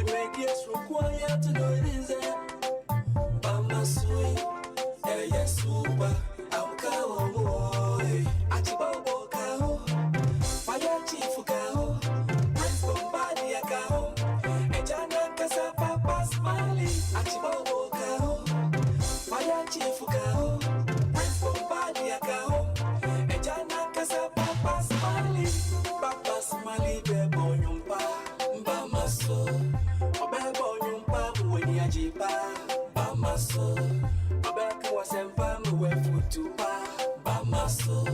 make it required to know it is it. Bama sweet, yes, super. I'm cowboy. Achibobo cow. Fire chief cow. Prince Bombadi a cow. Ejana Casa Papa Smiley. Achibobo cow. Fire chief cow. Prince Bombadi a cow. Ejana Casa Papa Smiley. Papa Smiley bebo nyumpa. Bama so. Obebo nyumpa mweni ajipa. Bama so. Obeko wasempa mwe futupa. Bama so.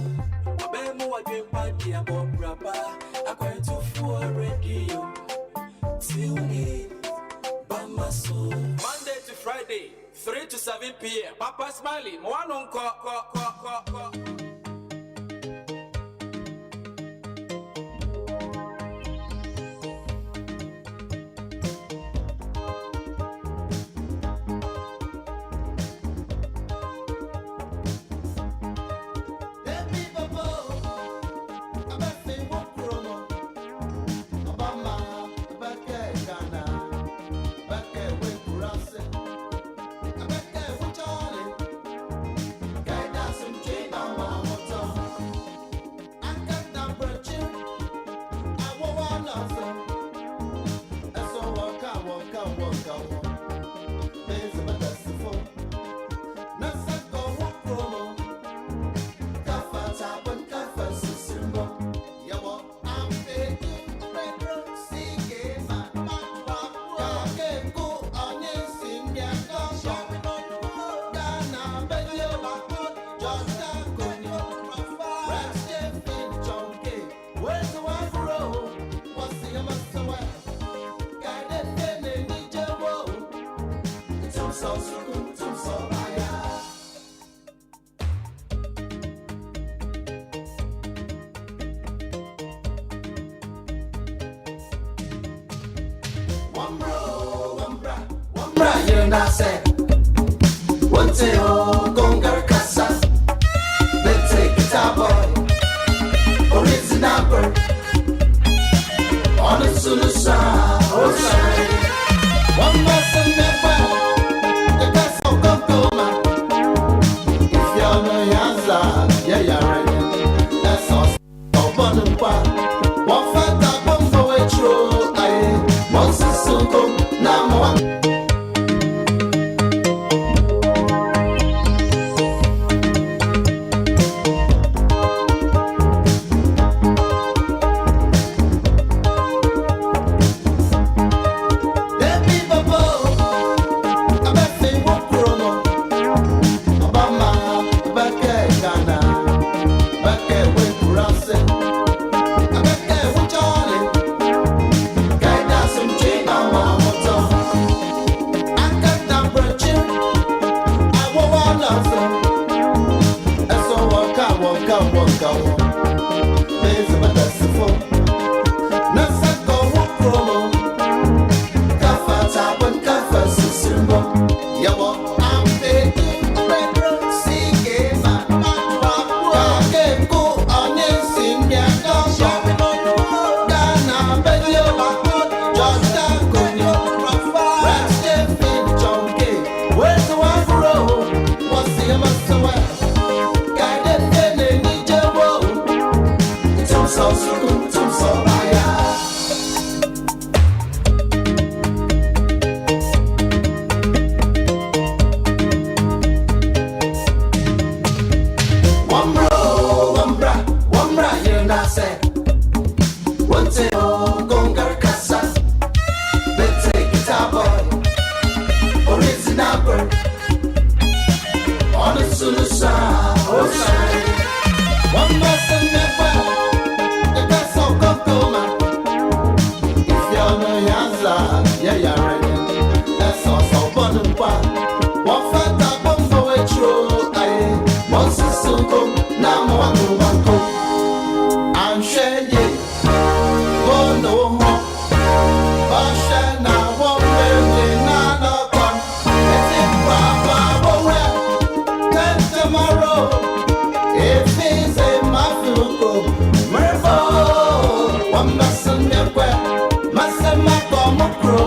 Obemo wajimpa dia bob rapa. Akwetu for radio. Tune in. Bama so. Monday to Friday, 3 to 7 p.m. Papa Smiley, Moanon ko. I said, one day, oh, Gongar Casa, let's take guitar boy, original bird, on the solution, oh, shine. One person never, the castle go, man. If you're no answer, yeah, you're ready. That's all. Oh, one one fat up for a true, I want to go, now one. Masa mako mukro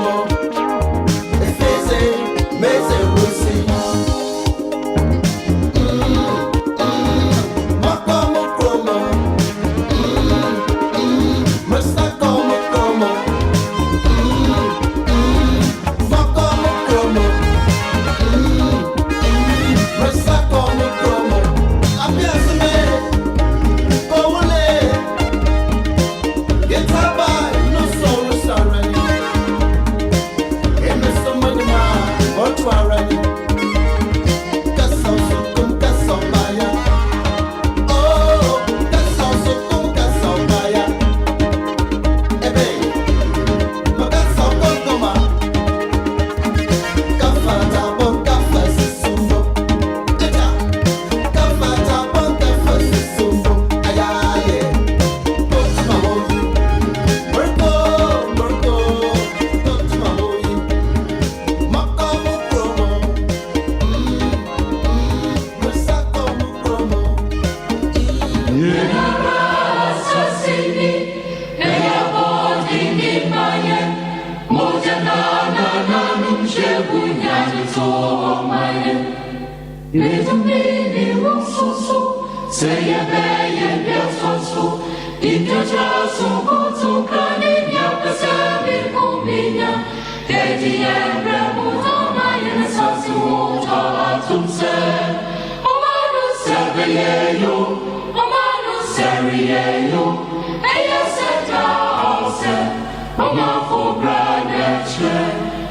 Shebunya to my little baby was so say a bay and so in your house so can in your Pacific Omnia Daddy and Ramuta my innocence water to say Omano Sabiayo Omano Sariayo Oma for brother,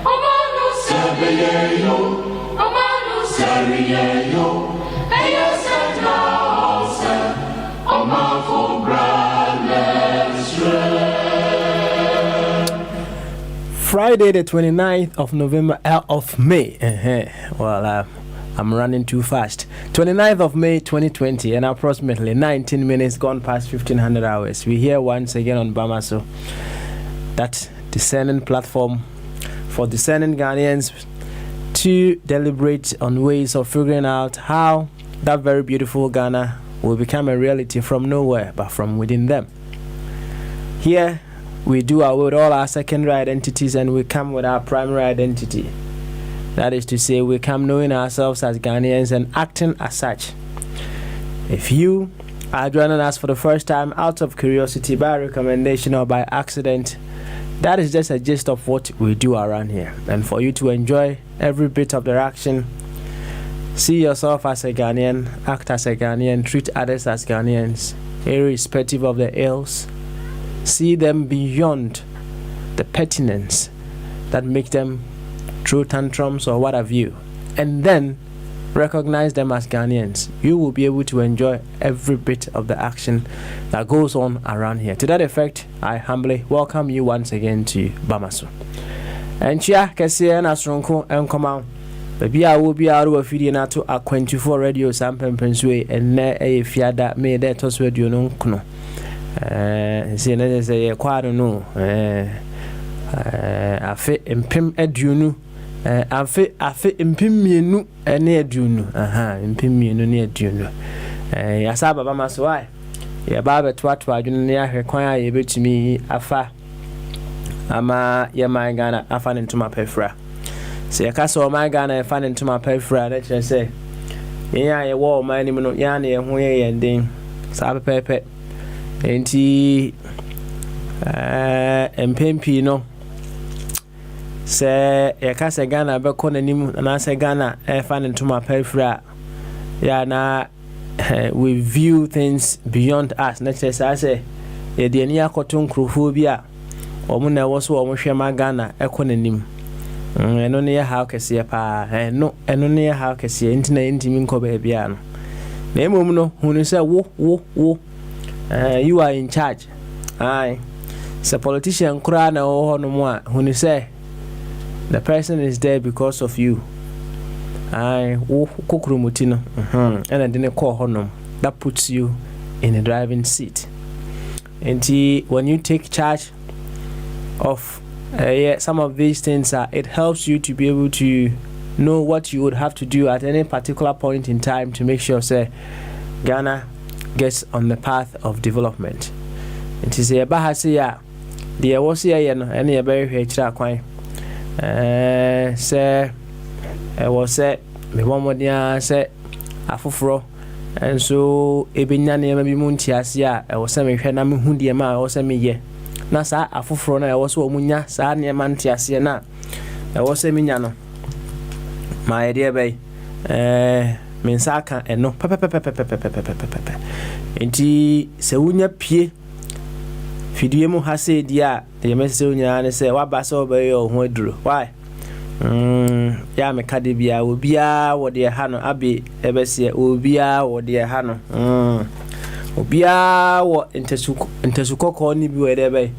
Omano Sabiayo, Omano Sariayo, Ayasata, Oma for brother. Friday, the 29th of November, of May. Well, I'm running too fast. 29th of May 2020, and approximately 19 minutes gone past 1500 hours. We're here once again on Bamaso. That discerning platform for discerning Ghanaians to deliberate on ways of figuring out how that very beautiful Ghana will become a reality from nowhere but from within them. Here we do away with all our secondary identities and we come with our primary identity. That is to say, we come knowing ourselves as Ghanaians and acting as such. If you are joining us for the first time out of curiosity, by recommendation or by accident, that is just a gist of what we do around here. And for you to enjoy every bit of the action, see yourself as a Ghanaian, act as a Ghanaian, treat others as Ghanaians, irrespective of the ills. See them beyond the pettiness that make them throw tantrums or what have you. And then recognize them as Ghanaians. You will be able to enjoy every bit of the action that goes on around here. To that effect, I humbly welcome you once again to Bamaso. And chia kese na sonko enkoma. Baby I will be out of video na to a 24 radio sample pensue and ne e fiada me de to radio no kuno. Se na say kwado no afe empem aduonu afe impimienu ene aduonu impimienu ne aduonu ya saba ba maso ai ya baba twatwa adwunu ne ahwe kwan a ye betumi afa ama ya man Ghana afa ne ntoma pefra se ya kasa o man Ghana afa ne ntoma pefra na kire se ya ye wo man ni no ya na ye ho ye yenden saba pepe enti empempi no se yakase Ghana be ko nanim na se Ghana fa ne ntoma pefra ya na we view things beyond us. Na say ye de ni akoto nkrofo bi a omo na wo so omo hwema Ghana ko nanim eno ne ha kese pa eno ne ha kese ntina ntimi nko ba bia no na emom no hunu se wo you are in charge. Aye, so politician kura na ho no mo a hunu se the person is there because of you. I kokrumuti no and then call honum that puts you in the driving seat. And when you take charge of some of these things, it helps you to be able to know what you would have to do at any particular point in time to make sure say Ghana gets on the path of development. It is a bahasiya the was here no and a very hechra kwan say was say me one more dia say afoforo and so ebenya na bi mu ntiase a was say me hwe na me hu de ma was say me ye na sa afoforo na was so munya sa ne ma ntiase na was say me nya no ma idea bay me nsaka eno pepepepepepepepepepepe enti se wunya pie fidie mu hase dia de mese wunya ne se wa ba so ba yo ho aduro why ya me kade bia obia wo de ha no abi ebese obia wo de ha no obia wo intesukoko ni bi we de be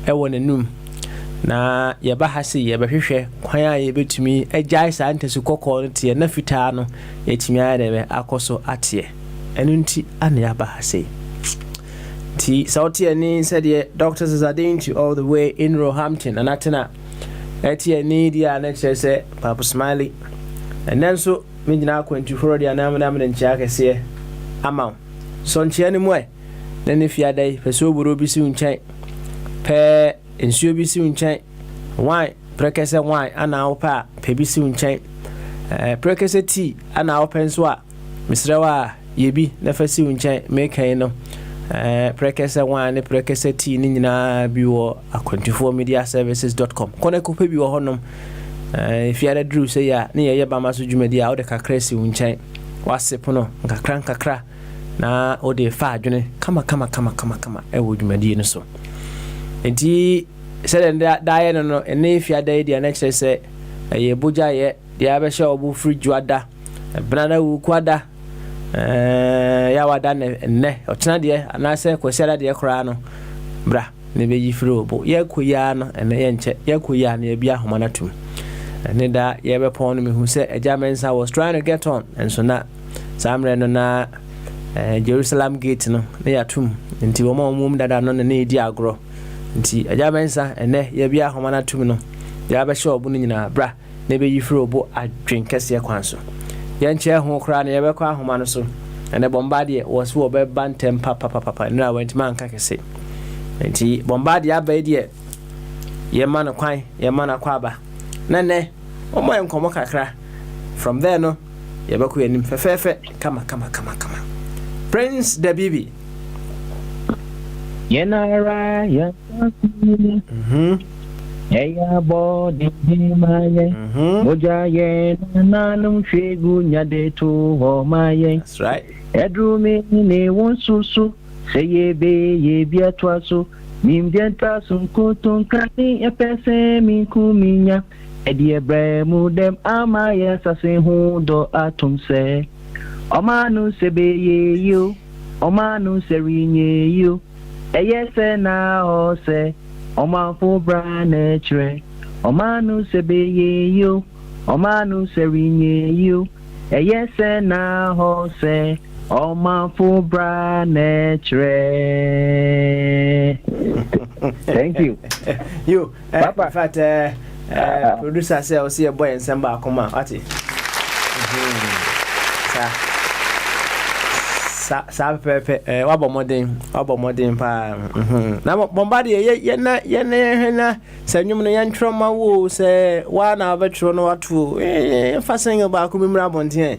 e wo nanum na ye ba hase ye ba hwehwe kwan a ye betumi agya sa intesukoko no tie na fitaa no ye timi ya de be akoso atie enu nti ana ya ba hase ti sauti ani said the doctors is adding to all the way in Roehampton and atena eti ani dia na chese Papa Smiley and then so me nyina kwantuforo dia na amana nchia kese ama so nchia ni mwe then if ya dai peso buro bi si nchen pe ensuo bi si nchen why prekese wine ana opa pebisi unchen prekese tea ana open so a misrewa yebi na fasi unchen mekan no prekese wine ne prekese tea ni nyina bi wo akwantufomedia services.com kone ko pebi wo honom if you are drew say ya ne ye ba maso dwumadi a wo de kakra si unchen wasepo no kakra na o de fa adwene kama e wo dwumadi no so enti said da no ene fia da dia na kire se ye Bogyae dia be sha obu free juada brana wu kwada ya wada ne otena de ana se kwesiara de kora no bra ne be yi free obo ye koya no ene ye nche ye koya na bia homa na tum ene da ye be pon no me hu se Ejamensa was trying to get on and so na samre no na Jerusalem gate no na ya tum nti wo ma mum dada no na edi agro nti Ejamensa ene ye bia homa na tum no ya be sha obo no nyina bra ne be yi free obo adwen kese kwanso ye nche ho kra na ye be kwa homa no so ene Bogyae was wo be bantem papa na went man ka kese nti Bogyae aba die ye ma no kwan ye ma na kwa ba nene o mo enkomo kakra from there no ye be ko yanim fefefe kama Prince the Bibi Yenara ya Eya body maye Bogyae nanum shegu nyade to ho maye. That's right. Edrumi ne won susu seye be ye bia twaso nimdienta sunkoton kani epese min kuminya edi ebremu dem amaye sase hu do atumse omanu sebe ye yo omanu serinye yo eyese na ose omanfo bra na chre omanu sebe ye yo omanu serinye yo eyese na ose omanfo bra na chre. Thank you. You Papa. In fact producer say o see a boy in samba akoma ati sa pepe wabo modern pa na Bogyae ye na sanyum no yantro ma wo se wa na abatro no watu fa senga ba ko bimra bonten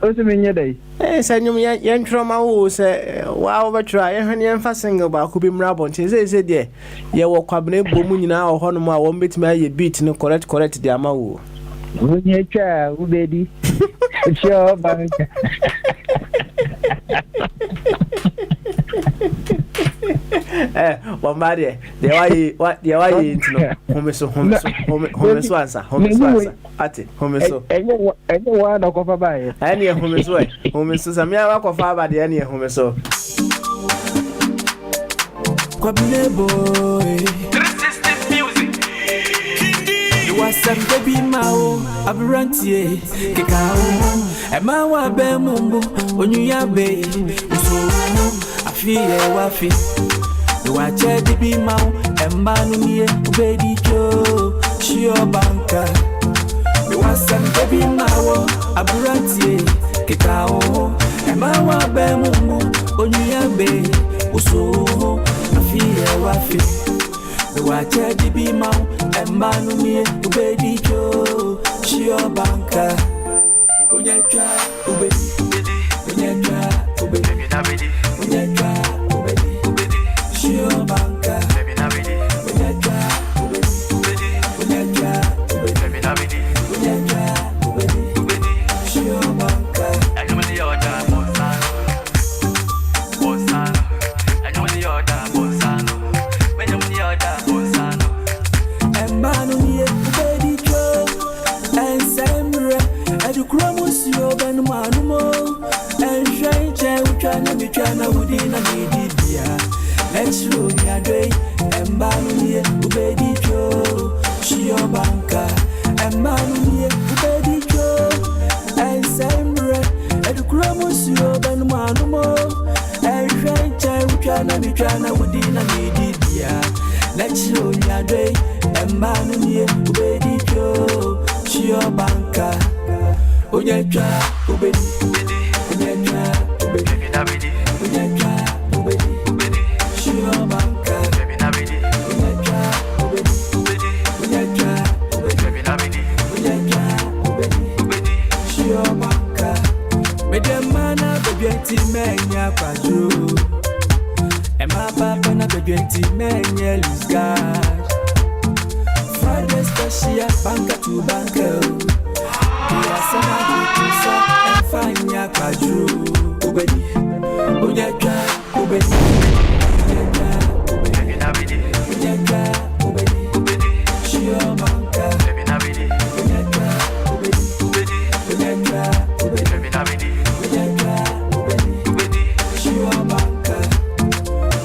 O se menye dai sanyum yantro ma wo se wa abatro ye hwan fa senga ba ko bimra bonten se de ye wo kwabna bomu nyina ho no ma wo betimi aye beat no correct de ama wo Unye cha ubedi Sure banka Bogyae de why intino homeso ansa ati homeso enye wa na kofa bae ani homeso samia wa kofa ba de ani homeso Kwabile boy 360 music you are some baby mao abrantie kekao ema wa be mumbo onyuya be so afi wafi you are baby mao emba no nie ubedi jo shio banka you are some baby mao abrantie kekao ema wa be mumbo onyuya be so afi wafi you are baby mao emba no nie ubedi jo shio banka unyecha ubedi unyecha ubedi unyecha ubedi shio banka unyecha ubedi unyecha ubedi unyecha ubedi shio banka anyumani yoda bosano anyumani yoda bosano menyumani yoda bosano embanu nie ubedi jo ensemble edukramus yo ben manumo enshaiche uchana bichana udina mididia let's roll ya day embanu nie ubedi jo shio banka embanu nie ubedi jo ensemble edukramus yo ben manumo enshaiche uchana bichana udina mididia let's roll ya day embanu nie ubedi jo shio banka unyecha ubedi unyecha ubedi unyecha ubedi shio banka unyecha ubedi yeah, banker to banker. Yeah, somebody to say, and find ya kaju. Ubedi, unyaka, ubedi, unyaka, ubedi, unyaka, ubedi, shio banker. Unyaka, ubedi, unyaka, ubedi, unyaka, ubedi, shio banker.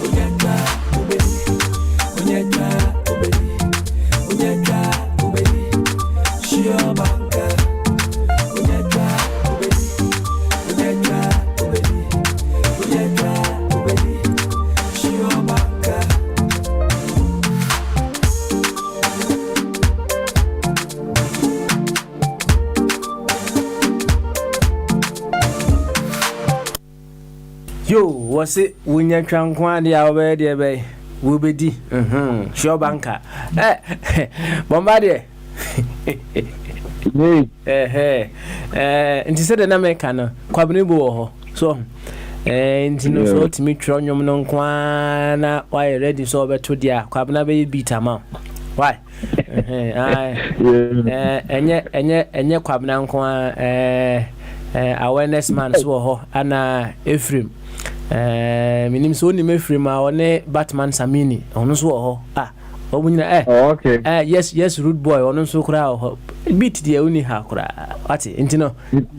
Unyaka, ubedi, unyaka, ubedi, unyaka, ubedi, shio banker. Unyaka, ubedi, unyaka, ubedi, unyaka, ubedi, shio banker. Yo, what's it? When you're trying to find the hour, dear bay, will be D. Sure, banker. Bombardier. And she said, an American, Quabnibo. So, and you know, so to meet Tronium non quana, why ready so over to dear Quabna beat a mouth. Why? And yet, Quabna awareness man so ana Ephraim minim so ni Ephraim a one Batman Samini ono so ho obunyina okay yes rude boy ono so kura ho beat dia uni ha kura ati intino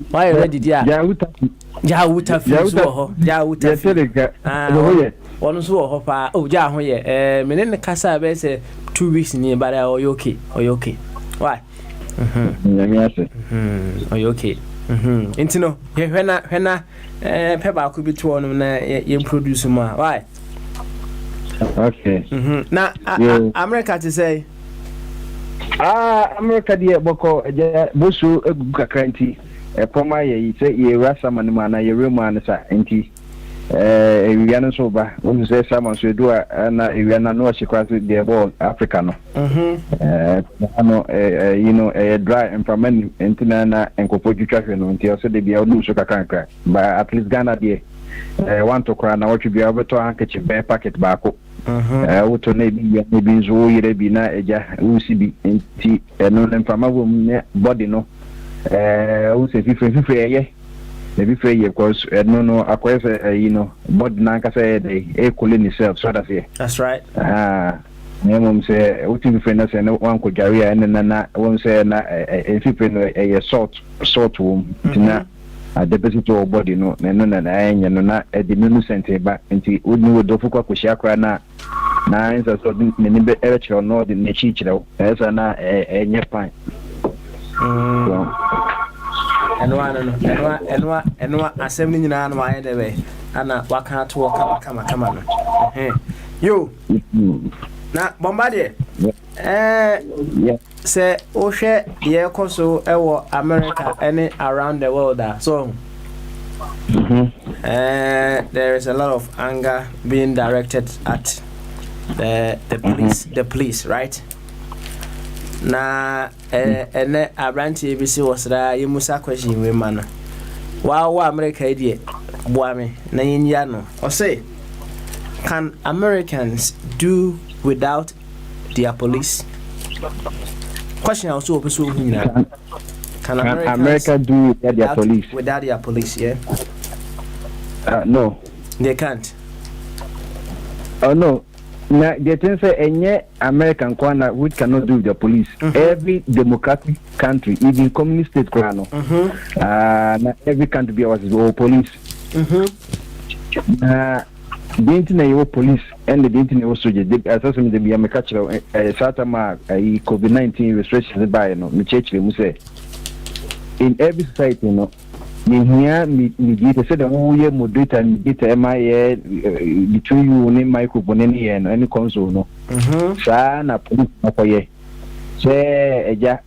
why ready dia ja wuta fi so ho ja wuta fi ono so ho pa ja ho ye menene kasa be say 2 weeks ni bara oyoke why oyoke Intino, when pepper could be torn when you produce more. Why? Okay. Now, America to say, America, dear Boko, Busu, a Gukakranti, a Poma, you say, ye Rasaman, a Roman, anti. We are so bad. When say someone should do and we are not across the ball African. You know, a dry and permanent internet and copoju traffic until so they be able to show a crack. But at least Ghana, dear, want to cry now to be able to handkerchief bear packet back. What maybe so you be na eja UCB in tea and no them from a body no. Who say 50 maybe for you because no acquire you know body nanka say they cooling itself so that's right. Mom say what you friend say no one could carry and then one say na if you a salt womb na a deposit to body no no na the menu center back into would know do fuka ko shakra na so ni be electro no the nechichiro esa na enye pan and one assembly nyina no aye debe ana waka to kama no you na Bombardier say o hwe ye koso ewo America any around the world so there is a lot of anger being directed at the police, right? Na ene abranti ebisi wasra yemusa question we man wa America idie boame na yinya no o say can Americans do without their police? Question also opeso hunyina. Can America do without their police, yeah? No. They can't. Oh no. Now, the thing say, any American corner which cannot do with the police. Every democratic country, even communist state, every country be our police. The internet police and the internet soldiers. Assassin the be a catcher, Satama, COVID-19 restrictions by no, say. In every society, no. Here, mediator said, "Oh, yeah, moderator and mediator, MIA between you and microphone and any console, no." Sana police, no, yeah. Say, ja,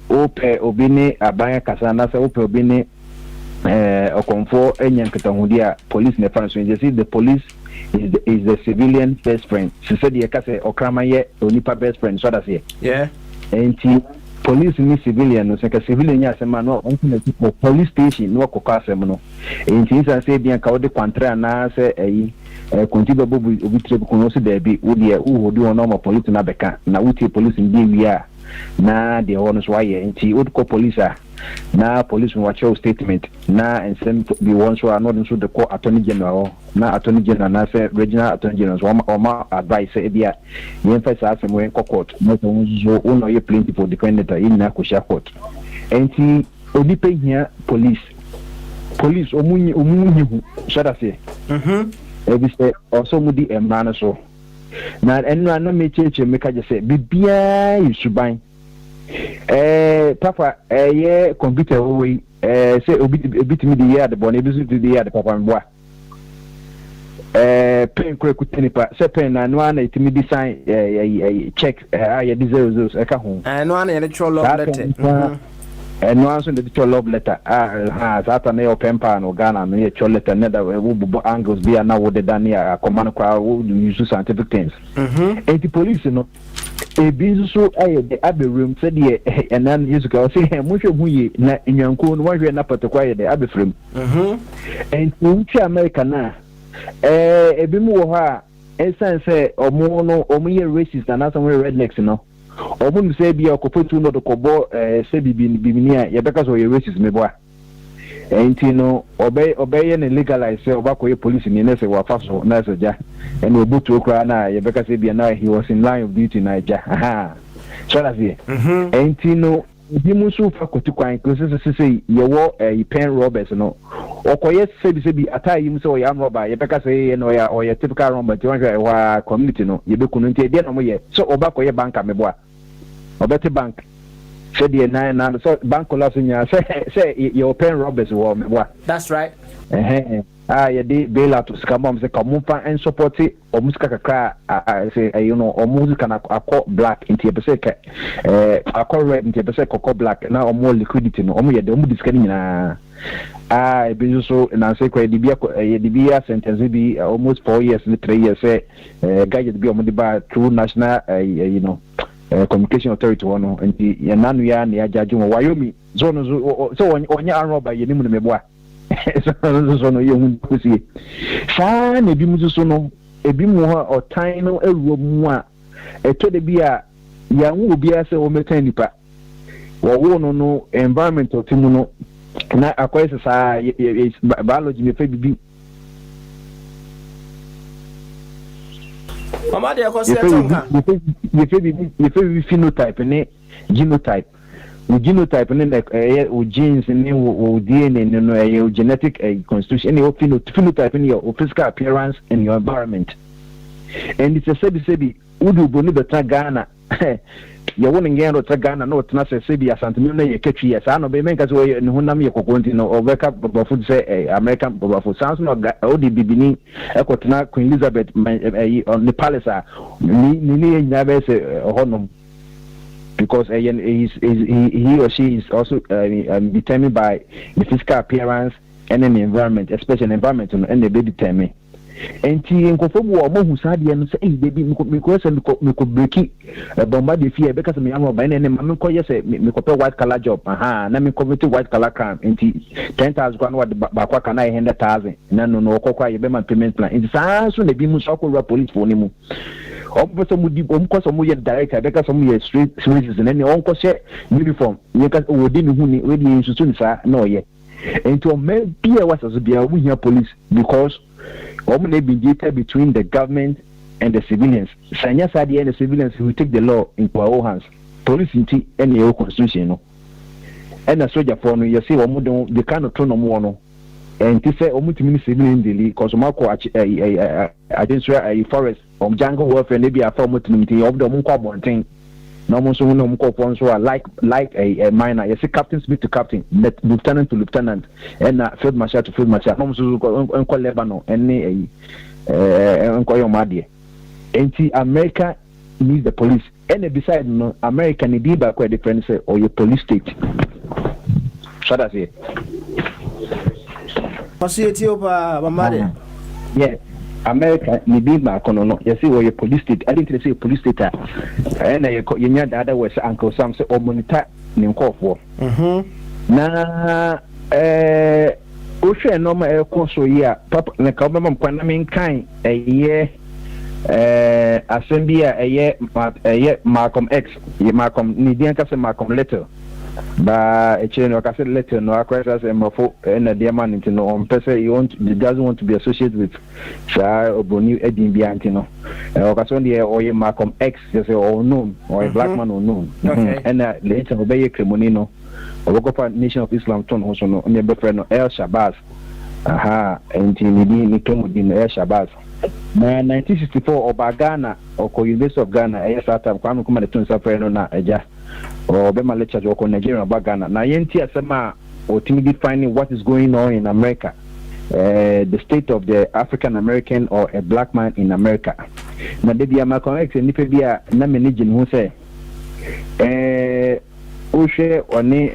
ope obini abaya kasana say ope obini okonfo enyanketanhudia police ne fan so you see the police is the civilian best friend. She said, "Ye kase okrama ye onipa best friend." So that's it. Yeah. And police ni civilian no seka civilian ya sema no on police station no ko asem no enti san say bia ka wo de kwantra na se eyi kontiba bobu obi trebu ko no se da bi wo de wo hodi on no police na beka na wuti police ndi wia na de wono so aye enti wo ko police na police watch statement na ensem bi won so another so de ko attorney general na attorney general na say regional attorney general so ma advice e bia yen fa sa asem wen court no so uno ye plenty for dependent in na ko sha court enti odi pe hia police omunyi hu shada say e bi say also mudi emra so na enra na me cheche me ka je say bibia isuban papa ye computer we say obitimi the year the born ebisu the year the papa mboa pen kure kuteni pa say pen na no ana itimi di sign check ya di zeros e ka ho no ana ye cho love letter no answer the cho love letter zata na yo pen pa no Ghana no ye cho letter na da wo bubo angles bia na wo de dan ya command kwa wo use scientific things and the police no ebi so aye de aberum said ye enan yesuka say he mo hwe ye na nyanko no hwe na patakwa ye de abefrem and to America na ebi mu wo ha esan say omo ye racist na some rednecks no omo say bi akopotu no do kobo say bibini a ye beka so ye racist me boa enti no obey na legalize say obakoye police ni na say wa faso na say ja and obutu okra na ye beka say bi na he was in line of duty na ja so that's it enti no bi musu fa kotikwan ko say ye wo pen robbers no okoye say bi atai mu say o yam robber ye beka say ye no ya o ye typical robber ti wa community no ye be kunu nti e no mo ye so obakoye banka me boa obete bank said the nine so bank collapse nya say your pen robbers wo me boa that's right ye dey bail out ska mom say come fa and support o musika kakra say you know o musika na akọ black into be say akọ red into be say kokọ black na o mo liquidity no o mo ye de o mo disika nyina e be so na say kwa di bia sentence bi almost 4 years 3 years say gadget bi o mo di ba through national you know communication authority wono enti ya nanu ya na ya jaju mo wayomi zone so onya anroba ye nimu me boa so no ye hu kusie sa na bi mu so no ebi mu ha otan no ewuo mu a eto de bi a ya hu obi ase o metan nipa wo no environment otimu no na akwese sa biology me fa bibi mama de ko se tonka ye fe phenotype ne genotype o genotype ne o genes ne o DNA ne no genetic constitution ne o phenotype ne your physical appearance and your environment and it's a sebi udu boni beta Ghana ya wona ngendo ta Ghana no tena sebi asantemi na ye ketwi ya sa no be menka so ne honam ye kokonti no obeka bobafo say American bobafo sounds no o di bibini ekotena Queen Elizabeth on the palace ni nya be say honom because he or she is also determined by the physical appearance and then the environment, especially the environment and the baby determine. And ti nkofo mu o mo hu sade no say baby me ko say me ko breaki bomba de fear because me am oba na me ko yes me ko pay white collar job na me commit white collar crime enti 10,000 kwa no ba kwa kana 100,000 na no okokwa ye be man payment plan enti sa so na bi mu so ko police for ni mu o person mu di o ko so mu ye director because some ye street services na ni on ko she uniform ye ka o di ni hu ni we di nsusu ni sa na o ye enti o me bia was so bia we here police because mediated between the government and the civilians. Sanya Sadi and the civilians who take the law into our own hands. Police in any constitution, no. And a soldier for no, you see, they cannot turn on one. And to say, Omutimi civilian daily, because Marco, I didn't swear a forest of jungle warfare, maybe a form of the Munko one thing. No one so no Munko so like a minor. You see, captain speak to captain, lieutenant to lieutenant, and field marshal to field marshal. No one Uncle Lebanon, and Uncle Yomadi. And America needs the police. And besides, no, America need be back where the friends say, or your police state. So that's it. Ethiopia, Mamadi. Yeah. America ni bi ma kono no you see where police state I didn't say police state and you nya the other way Uncle Sam say o monitor ni nkofo na o hwe no ma e kon so yi a papa na ka ba mam kwana men kan assembly Malcolm X Malcolm ni dia ka say Malcolm Little ba no ka say Little no akwesa say mofo na dia man no on person he doesn't want to be associated with oboni edin bi antino o ka so dia o Malcolm X say o known or a black man unknown and later obey kremoni no Ogopa Nation of Islam ton also no me be friend no El Shabazz enti ni tomu din El Shabazz na 1964 Obagana oko University of Ghana South Africa kwanu kuma de ton sa friend no na eja o be ma lecture oko Nigeria Obagana na yenti asema o timi defining what is going on in America the state of the African American or a black man in America na de bia ma connect ni pe bia na manage ni ho say Oshe oni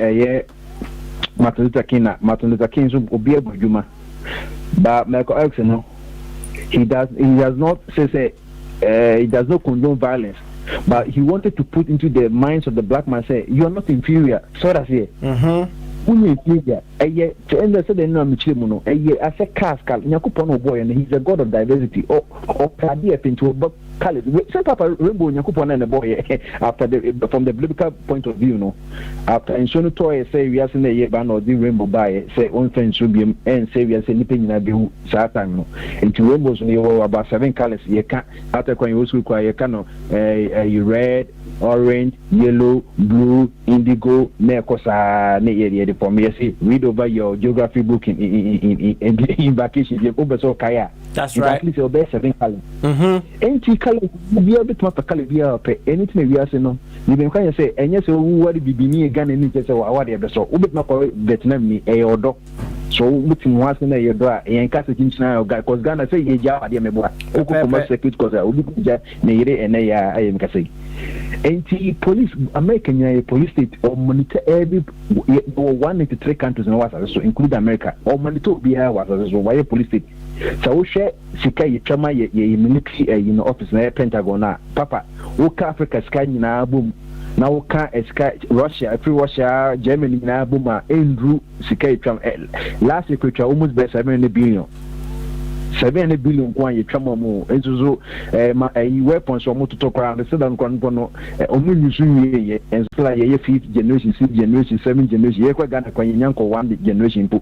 Martin Luther King so obi abuduma but Michael X no he does not say he does not condone violence but he wanted to put into the minds of the black man say you are not inferior so that's it inferior and they said no michile no as a cascal nyakopon oboy and he's a god of diversity or padi into Khalid, some Papa Rainbow Yakupon and the boy after from the biblical point of view, no. After Insono Toy say we are in the year ban or the rainbow by say one friend should be and say we are nipping in a view Satan no. Into rainbows you about 7 colors you can't after when you require you can red, orange, yellow, blue, indigo, nekosa ne for me see read over your geography book in vacation you over so kaya. That's right. At least obey 7 colors. Be a bit more color be anything we are saying no. You can say and yes what be me Ghana ni say what they so ubit na ko Vietnam ni e odo so mutin was na ye do a en ka se kinchina guy cause Ghana say ye ja ade me boa oku kuma secret cause obi ja na yire ene ya ayem ka say anti police American ya police state or monitor every 183 countries in was so include America or monitor be here was so why police state so we share sika ye chama ye military in office na Pentagon na papa wo ka Africa sky na boom na wo ka sky Russia free Russia Germany na boom Andrew sika chama last year almost be 7 billion kwa ye twama mu enzuzo ma weapons o moto kora and sedan kwa no omunyisu ye ensla ye 5th generation 6th generation 7th generation ye kwa Ghana kwa nyanko 1 generation po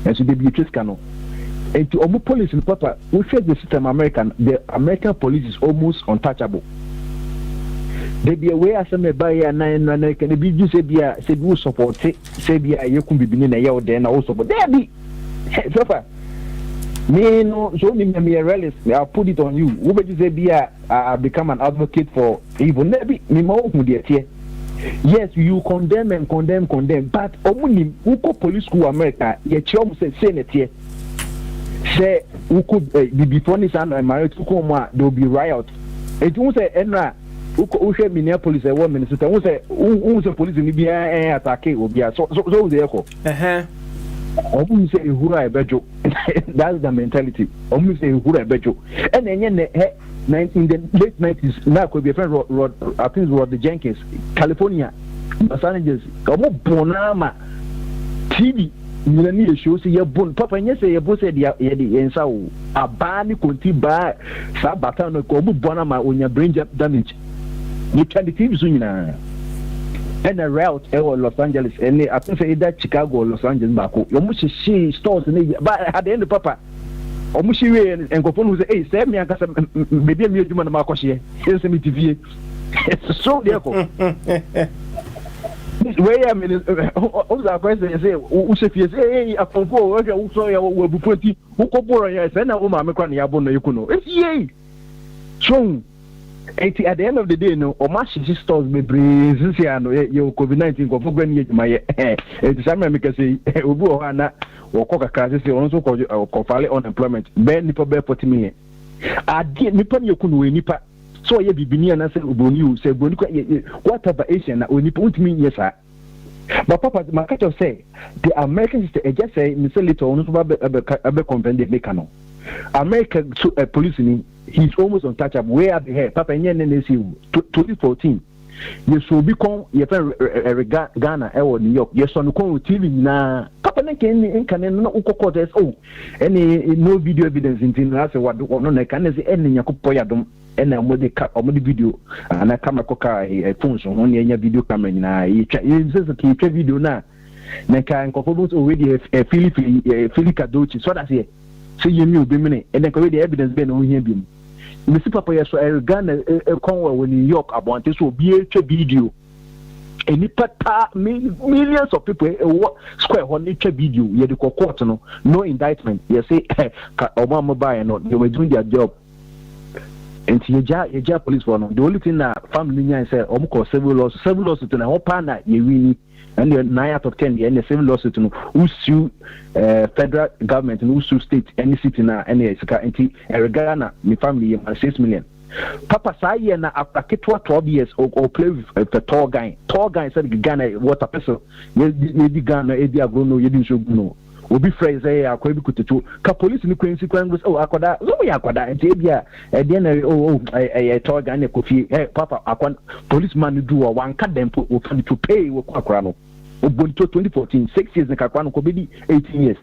enso de bi triska no enti omu police in papa we face the system the American police is almost untouchable. They be aware as me buy ya na can be you say we support say be ye kum bibini na ye o den na also but there be papa me no so me realist I put it on you we be say be I become an advocate for evil maybe me ma hu de tie yes you condemn but omuni uko police school America ye chom say na tie say uko before this and married to come there will be riot it won't say enra uko Minneapolis e one Minnesota won't say police ni bia attack obi so dey echo omu say ehura ebejo that's the mentality omu say ehura ebejo and enye in the late 90s na ko be friend I think Rod Jenkins California Los Angeles omu bonama TV Milani show say ye bon papa nye say ye bo say ye ensa o abani konti ba sa bata no ko bu bona ma onya brain damage ni twandi TV so nyina and a route Los Angeles and I think say either Chicago or Los Angeles bako yo mu shi stores ni but at the end papa o mu shi we enkofo no say eh say me aka say bebi mi aduma na makoshe say me TV so there ko where I mean, all the questions say, who say, hey, a convo, who saw your bufati, who cobora, yes, and a woman, Macron, Yabono, you know. It's yea. So, at the end of the day, no, or much stores me breeze, your COVID-19, go for when my it's some because say, Ubuana, or Coca Crisis, also called Cofale unemployment, Ben Nipper Bear for me. I did Nippon, you couldn't win Nipper. So ye bibini na say uboni say boni whatever Asian na oni put me yes sir but papa my catch say the American system just say me say little on so be comprehend make no America police he's almost untouchable. Where are the hair? Papa Nyen 2014. You should become your friend Ghana or New York. Yes, on the TV na Papa can no court any no video evidence in last what no can say any yakupoyadum and a modi video and a camera coca a phone so only any video camera na says a video na Naka and Coco's already a Philip Kadochi, so that's it. So you knew Bimini and then already evidence been on him. Mr. Papa, yes, so Ghana a Conway New York about this will be a video. And millions of people square one nature video, you had the court, no indictment. You say, Obama by and not, they were doing their job. And your police one. The only thing that family said, almost several lawsuits in a whole partner, you really. And the 9 out of 10, the same lawsuit who sue federal government and who sue state any city na any security Ghana, my family 6 million. Papa say na after 12 years or play with the tall guy. Tall guy said Ghana water person. Maybe Ghana edi agrono yedi shoguno. Obi phrase akwa bi kutetu. Ka police ni kwensi kwangos akwada. Zo ya akwada enti ebia e de na tall guy na kofi. Hey papa akwa policeman do one ka dem to pay wo kwakra no. Ubuntu 2014, 6 years in Kakwano Kobedi, 18 years.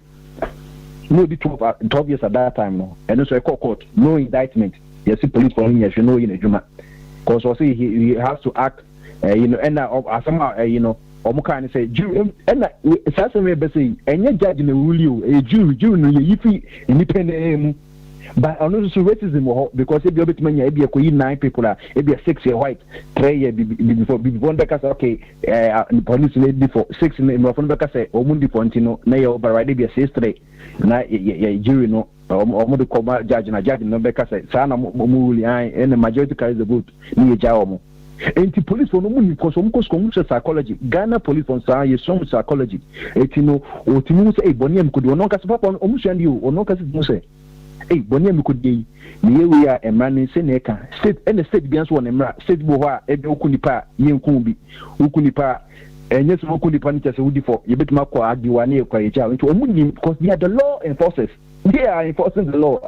No, 12 years at that time, no. And also a court, no indictment. Yes, police for him, you know, in a Juma. Because also he has to act, and somehow, Omuka say, Jew, and that's a way to say, and you're judging a rule, a Jew, no, you feel independent. But also racism because if you're between you, be 9 people, it be a 6-year white, 3 years before because okay, police lady for 6 in the phone because say Omundi Pontino, Nayo, but right be a 6-3, na jury no, or the judge and a judge no because say Sana Mumuli and the majority carries the vote near Jaomo. And the police for no money because some psychology. Ghana police on science some psychology. Etino or Timus a Bonium could no cast up on Omushan you or no cast say. Hey, Bonium could be near we are a man in Seneca. State and the state begins one emra, state Boha, Edo Kunipa, Yen Kumbi, Ukunipa, and yes, Ukunipa as a woody for you bet Mako Agiwane Kwaja into a munim because they are the law enforcers. They are enforcing the law.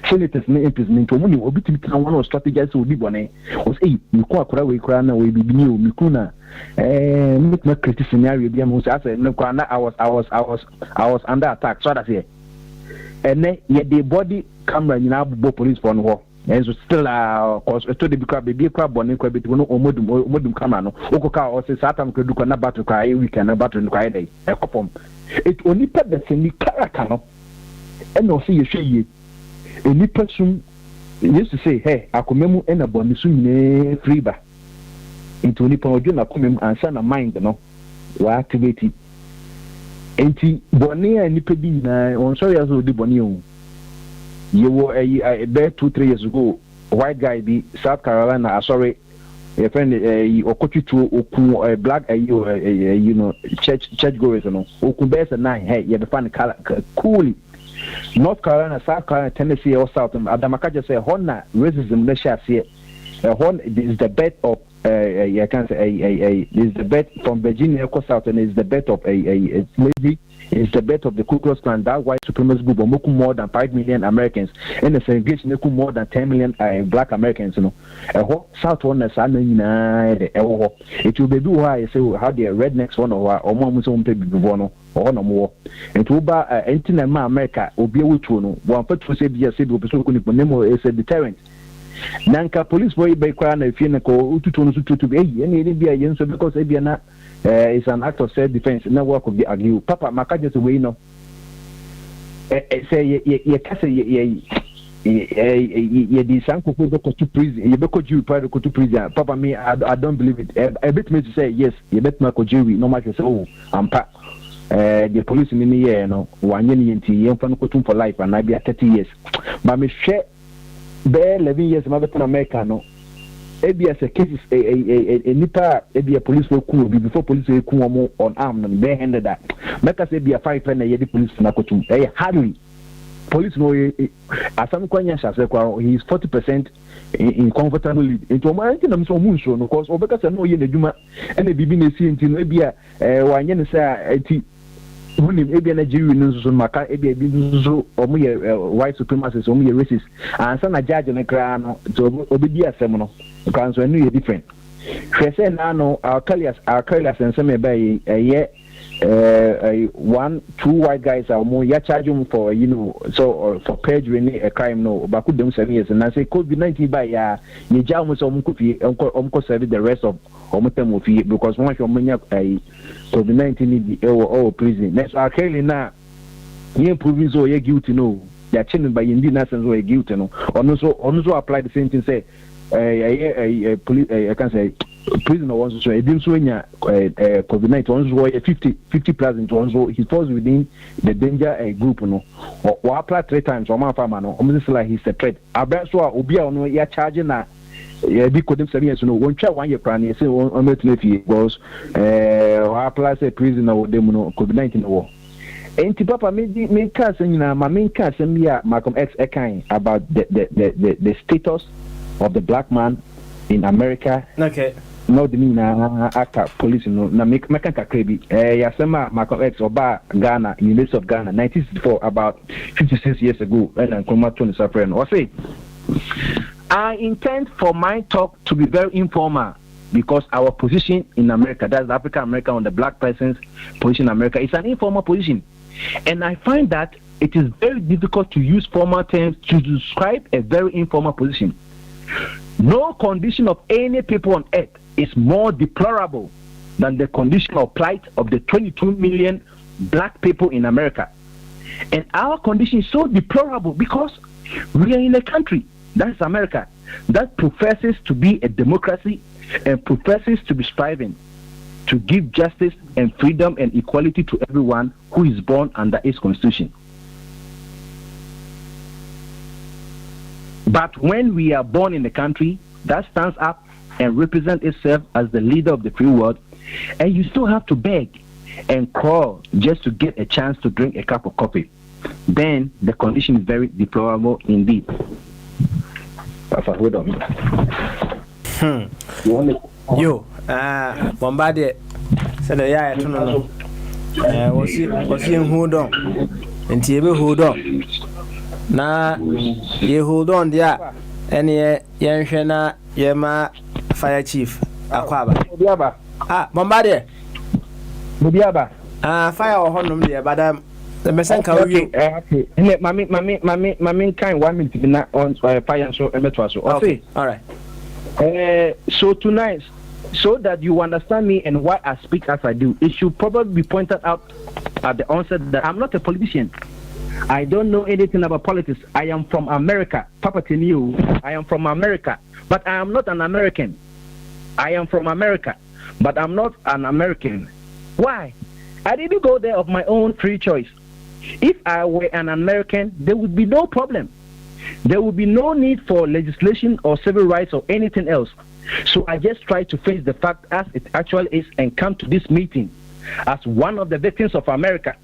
Senators may imprisonment to money or between one of strategies would be one. Was a Mukwa we crown away be new Mikuna. Make my critical scenario be almost as a no corner. I was under attack. So that's it. And then yet the body camera in our police for war. And so still cause to the because baby crab on equal between modum camera no okoka or say satam could do na battle cry we can battle cry day. It only put the same character no. And no see you say any person used to say, hey, I come and a bonus soon free ba. Into only point na come and send a mind no. We activate it. Enti boni ani pedi na on sorry as odi boni o. You were a 2-3 years ago, white guy be South Carolina, sorry, a friend okotu to black you know church goers no. Okubes a 9 hey you find coolly. North Carolina, South Carolina, Tennessee, or South. Adamaka just say, "Honna racism." Let's say, "Hon is the bed of I can't say is the bed from Virginia, South, and is the bed of a slavery. Is the bed of the Ku Klux Klan. That white supremacist group of more than 5 million Americans, and the segregation more than 10 million black Americans. You know, South one is it will be why I say how the rednecks one or more Muslim people or no more. And to buy America will be able to know one for to say be a civil person is a deterrent. Nanka police boy by crown if you know to be any be a yen so because Abiana is an act of self defense. No work of the argue. Papa Makaja to way no say ye cassa ye the sanko go to prison, you go to prison. Papa me I don't believe it. A bit me to say yes, you bet Marco Jury, no matter say oh I'm pa the police in the year no 1 year yen for life and I be 30 years. But me share Bear 11 years in America, no. Maybe as a case, a nipa, maybe a police will cool before police will come on armed and barehanded that. Make us be a 5 and a year police for Nakotum. A hardly police know as some Quanyas as a he is 40% in comfortable into a man in some moon show, of course, or because I know you in the Juma and the BBC until maybe a 1 year say Unim ebi na Jew nso maka ebi nso omo ye white supremacists omo ye racist ansa na judge ne kra no to obi di asem no kan so enu ye different hwese na no our carriers ensem e bay ye 1-2 white guys are more ya charge them for so for perjury a crime no ba could them 7 years and I say COVID-19 by ya ye jam so umko serve the rest of omutem of because once you manya COVID-19 ni prison next actually na ye proving so ye guilty no they are chilling by indi na sense so guilty no also apply the same thing say police I can say prisoner wants so didn't so COVID-19 also 50 plus into also he falls within the danger group no or apply 3 times or farmer no almost like he's a threat abra so obi a no ya charge na be codem 7 years no one try 1 year plan say on met because apply say prisoner with them no COVID-19 no enti papa me case nyina ma me case me Malcolm X ekan about the status of the black man in America. Okay. No, the mean actor police no na make kakrebi. Yasema Malcolm X oba Ghana, University of Ghana, 1964, about 56 years ago, and Nkrumah Tony Safran. I say, I intend for my talk to be very informal because our position in America, that's African American on the black person's position in America, is an informal position, and I find that it is very difficult to use formal terms to describe a very informal position. No condition of any people on earth is more deplorable than the condition or plight of the 22 million black people in America. And our condition is so deplorable because we are in a country, that's America, that professes to be a democracy and professes to be striving to give justice and freedom and equality to everyone who is born under its constitution. But when we are born in a country that stands up and represents itself as the leader of the free world, and you still have to beg and crawl just to get a chance to drink a cup of coffee, then the condition is very deplorable indeed. Hold on. Yo, Bombardie said the yaya to no. Was he hold on? And Tiebe hold on. Na ye hold on there. And ye Yanshana Yema Fire Chief Aquaba. Bombardie. Mubiaba. Fire or honum there, but the Messanka. Okay. Mammy kind 1 minute not on fire so okay. All right. So tonight, so that you understand me and why I speak as I do, it should probably be pointed out at the onset that I'm not a politician. I don't know anything about politics. I am from America. Papa to you, I am from America, but I am not an American. I am from America, but I'm not an American. Why? I didn't go there of my own free choice. If I were an American, there would be no problem. There would be no need for legislation or civil rights or anything else. So I just try to face the fact as it actually is and come to this meeting as one of the victims of America,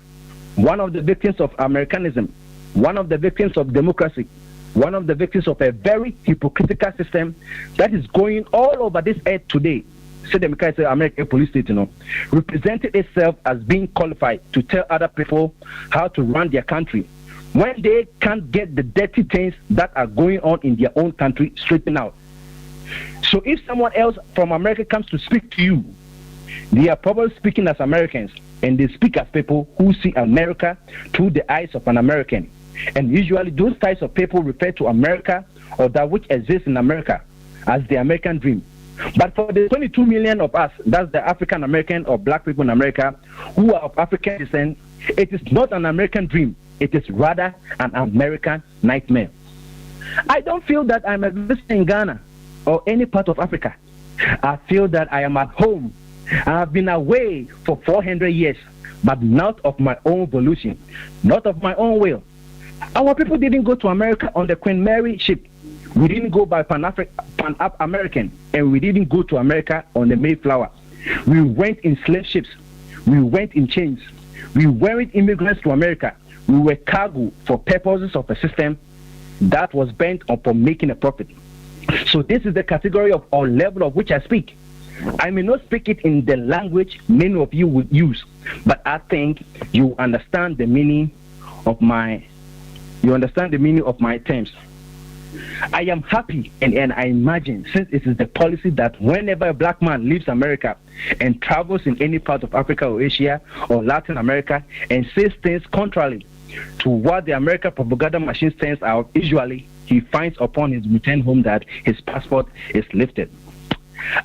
one of the victims of Americanism, one of the victims of democracy, one of the victims of a very hypocritical system that is going all over this earth today. Say the American police state, represented itself as being qualified to tell other people how to run their country when they can't get the dirty things that are going on in their own country straightened out. So if someone else from America comes to speak to you, they are probably speaking as Americans, and they speak as people who see America through the eyes of an American. And usually those types of people refer to America or that which exists in America as the American dream. But for the 22 million of us, that's the African American or black people in America who are of African descent, it is not an American dream. It is rather an American nightmare. I don't feel that I'm a visitor in Ghana or any part of Africa. I feel that I am at home. I have been away for 400 years, but not of my own volition, not of my own will. Our people didn't go to America on the Queen Mary ship. We didn't go by Pan-American, and we didn't go to America on the Mayflower. We went in slave ships. We went in chains. We weren't immigrants to America. We were cargo for purposes of a system that was bent upon making a profit. So this is the category of or level of which I speak. I may not speak it in the language many of you would use, but I think you understand the meaning of my terms. I am happy and I imagine, since it is the policy that whenever a black man leaves America and travels in any part of Africa or Asia or Latin America and says things contrary to what the American propaganda machine sends out, usually he finds upon his return home that his passport is lifted.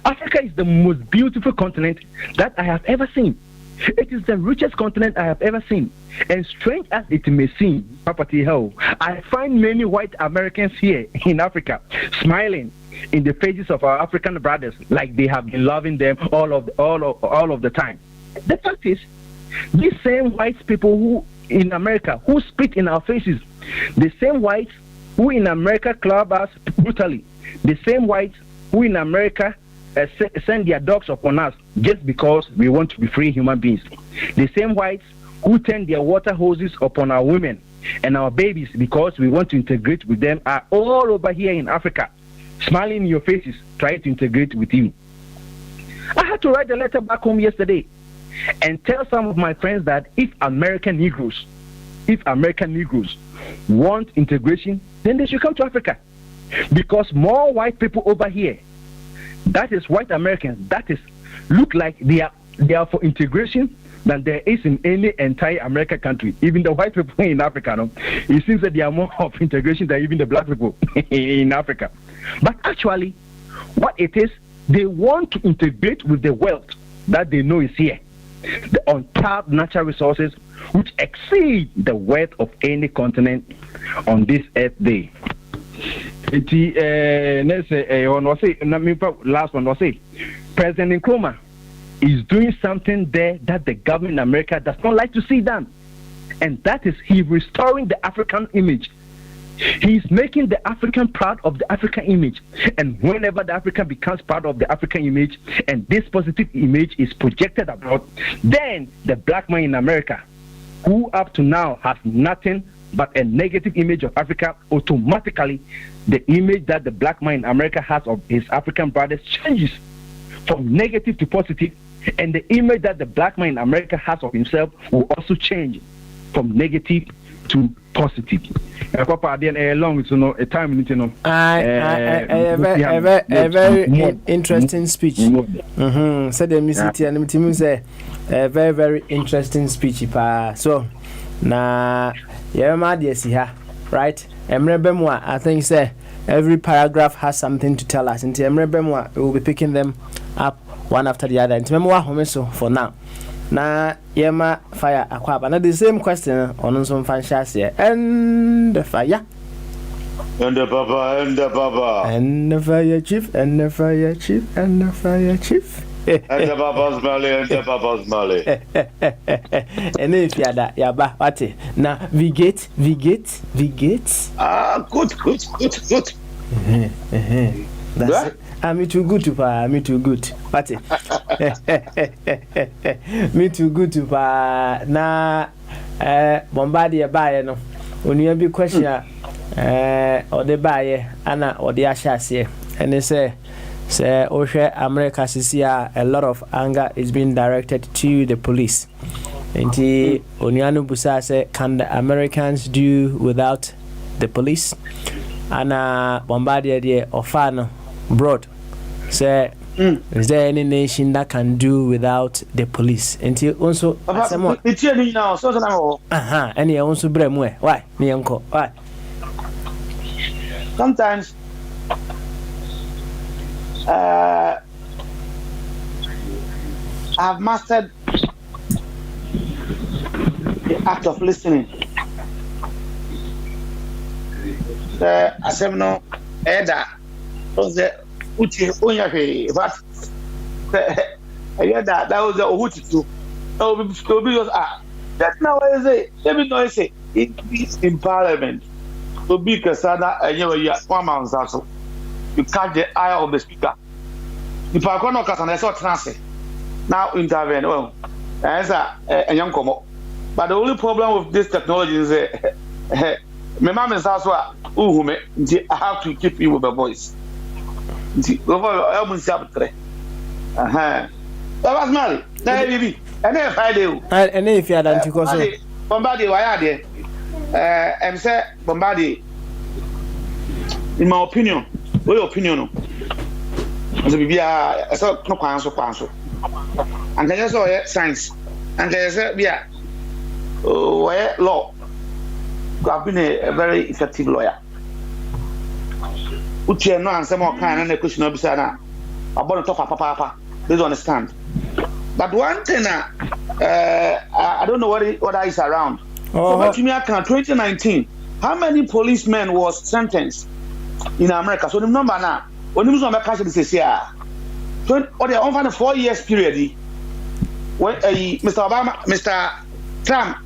Africa is the most beautiful continent that I have ever seen. It is the richest continent I have ever seen. And strange as it may seem, I find many white Americans here in Africa smiling in the faces of our African brothers like they have been loving them all of the time. The fact is, these same white people who in America who spit in our faces, the same whites who in America club us brutally, the same whites who in America send their dogs upon us just because we want to be free human beings. The same whites who turn their water hoses upon our women and our babies because we want to integrate with them are all over here in Africa, smiling in your faces, trying to integrate with you. I had to write a letter back home yesterday and tell some of my friends that if American Negroes want integration, then they should come to Africa. Because more white people over here, that is white Americans, that is look like they are for integration than there is in any entire American country. Even the white people in Africa, no? It seems that they are more of integration than even the black people in Africa. But actually, what it is, they want to integrate with the wealth that they know is here. The untapped natural resources which exceed the wealth of any continent on this earth day. Last one was say President Nkrumah is doing something there that the government in America does not like to see done, and that is he restoring the African image. He is making the African proud of the African image, and whenever the African becomes proud of the African image and this positive image is projected abroad, then the black man in America, who up to now has nothing but a negative image of Africa, automatically the image that the black man in America has of his African brothers changes from negative to positive, and the image that the black man in America has of himself will also change from negative to positive. A very interesting speech. Said the Mississippi and Tim say a very, very interesting speech. So na Yerma dear, right? Emrebemwa, I think say every paragraph has something to tell us. And Emrebemwa, we will be picking them up one after the other. And Memwa Homeso for now. Na Yema fire aqua. Now the same question on some fanshas here. And the fire. And the papa, and the papa. And the fire chief, and the fire chief, and the fire chief. And the papa's Mali, and the papa's Mali. And if you are that, Yaba, what? Now, Vigate. Ah, good. That's it. Me too good to pa. Me too good. What? Me too good to pa. Na, Bombardier buyer no. When you have a question, or the buyer, Anna or the Ashas, and they say. Oshe America Sisia, a lot of anger is being directed to the police. And Onyanu Busa say, can the Americans do without the police? And Bombardier de Ofano Broad say, is there any nation that can do without the police? Until also, it's now, so and he also bremwe. Why? Me uncle. Why? Sometimes. I've mastered the act of listening. The assembly Eda was the Uchi Unyafe, but that was the Uchi too. No, because that's now I say, let me know I say it in Parliament to be Casada and you are 1 month also. You catch the eye of the speaker. The Pacono Casan, saw transit. Now intervene. Well, as a young como. But the only problem with this technology is my mom is also I have to keep you with a voice. Over almost up. That was Mary. Baby. And then Friday. And if you had anticoso. Bombardie, why are they? I'm say Bombardie. In my opinion, what opinion? As a baby, I saw no council. And I saw science. And I said, yeah, law. I've been a very effective lawyer. Uche no answer more kind and a question of Sana. About to talk papa. They don't understand. But one thing, I don't know what is around. So, but to me, 2019, how many policemen was sentenced in America? So the number now, when you look at this year, or they over the 4 years period, when Mr. Obama, Mr. Trump,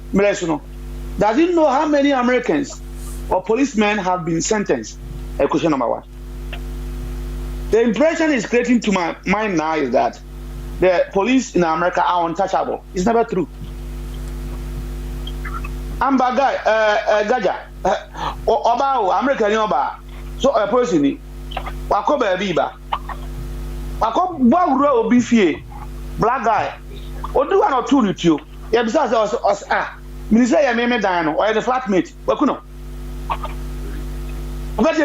does he know how many Americans or policemen have been sentenced? Question number one. The impression is creating to my mind now is that the police in America are untouchable. It's never true. I'm bad guy, Gaja, Oba, American Oba. So a person, Wakoba Biba, Wakoba Bifie, black guy, or do one or two with you. Yeah, besides us, Minister Yameme Dino, or the flatmate, Wakuno. But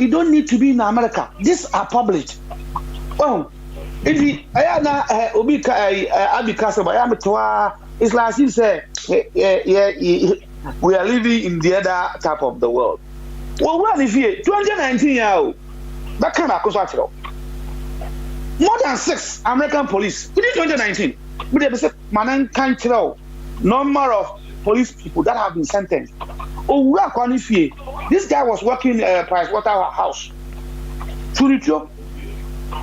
you don't need to be in America. These are published. Oh, if it's like you say, we are living in the other type of the world. Well, what if you 2019 that kind of construction? More than 6 American police within 2019. But they said, man, can't tell number of police people that have been sentenced. Oh, we are calling fear. This guy was working Price Waterhouse.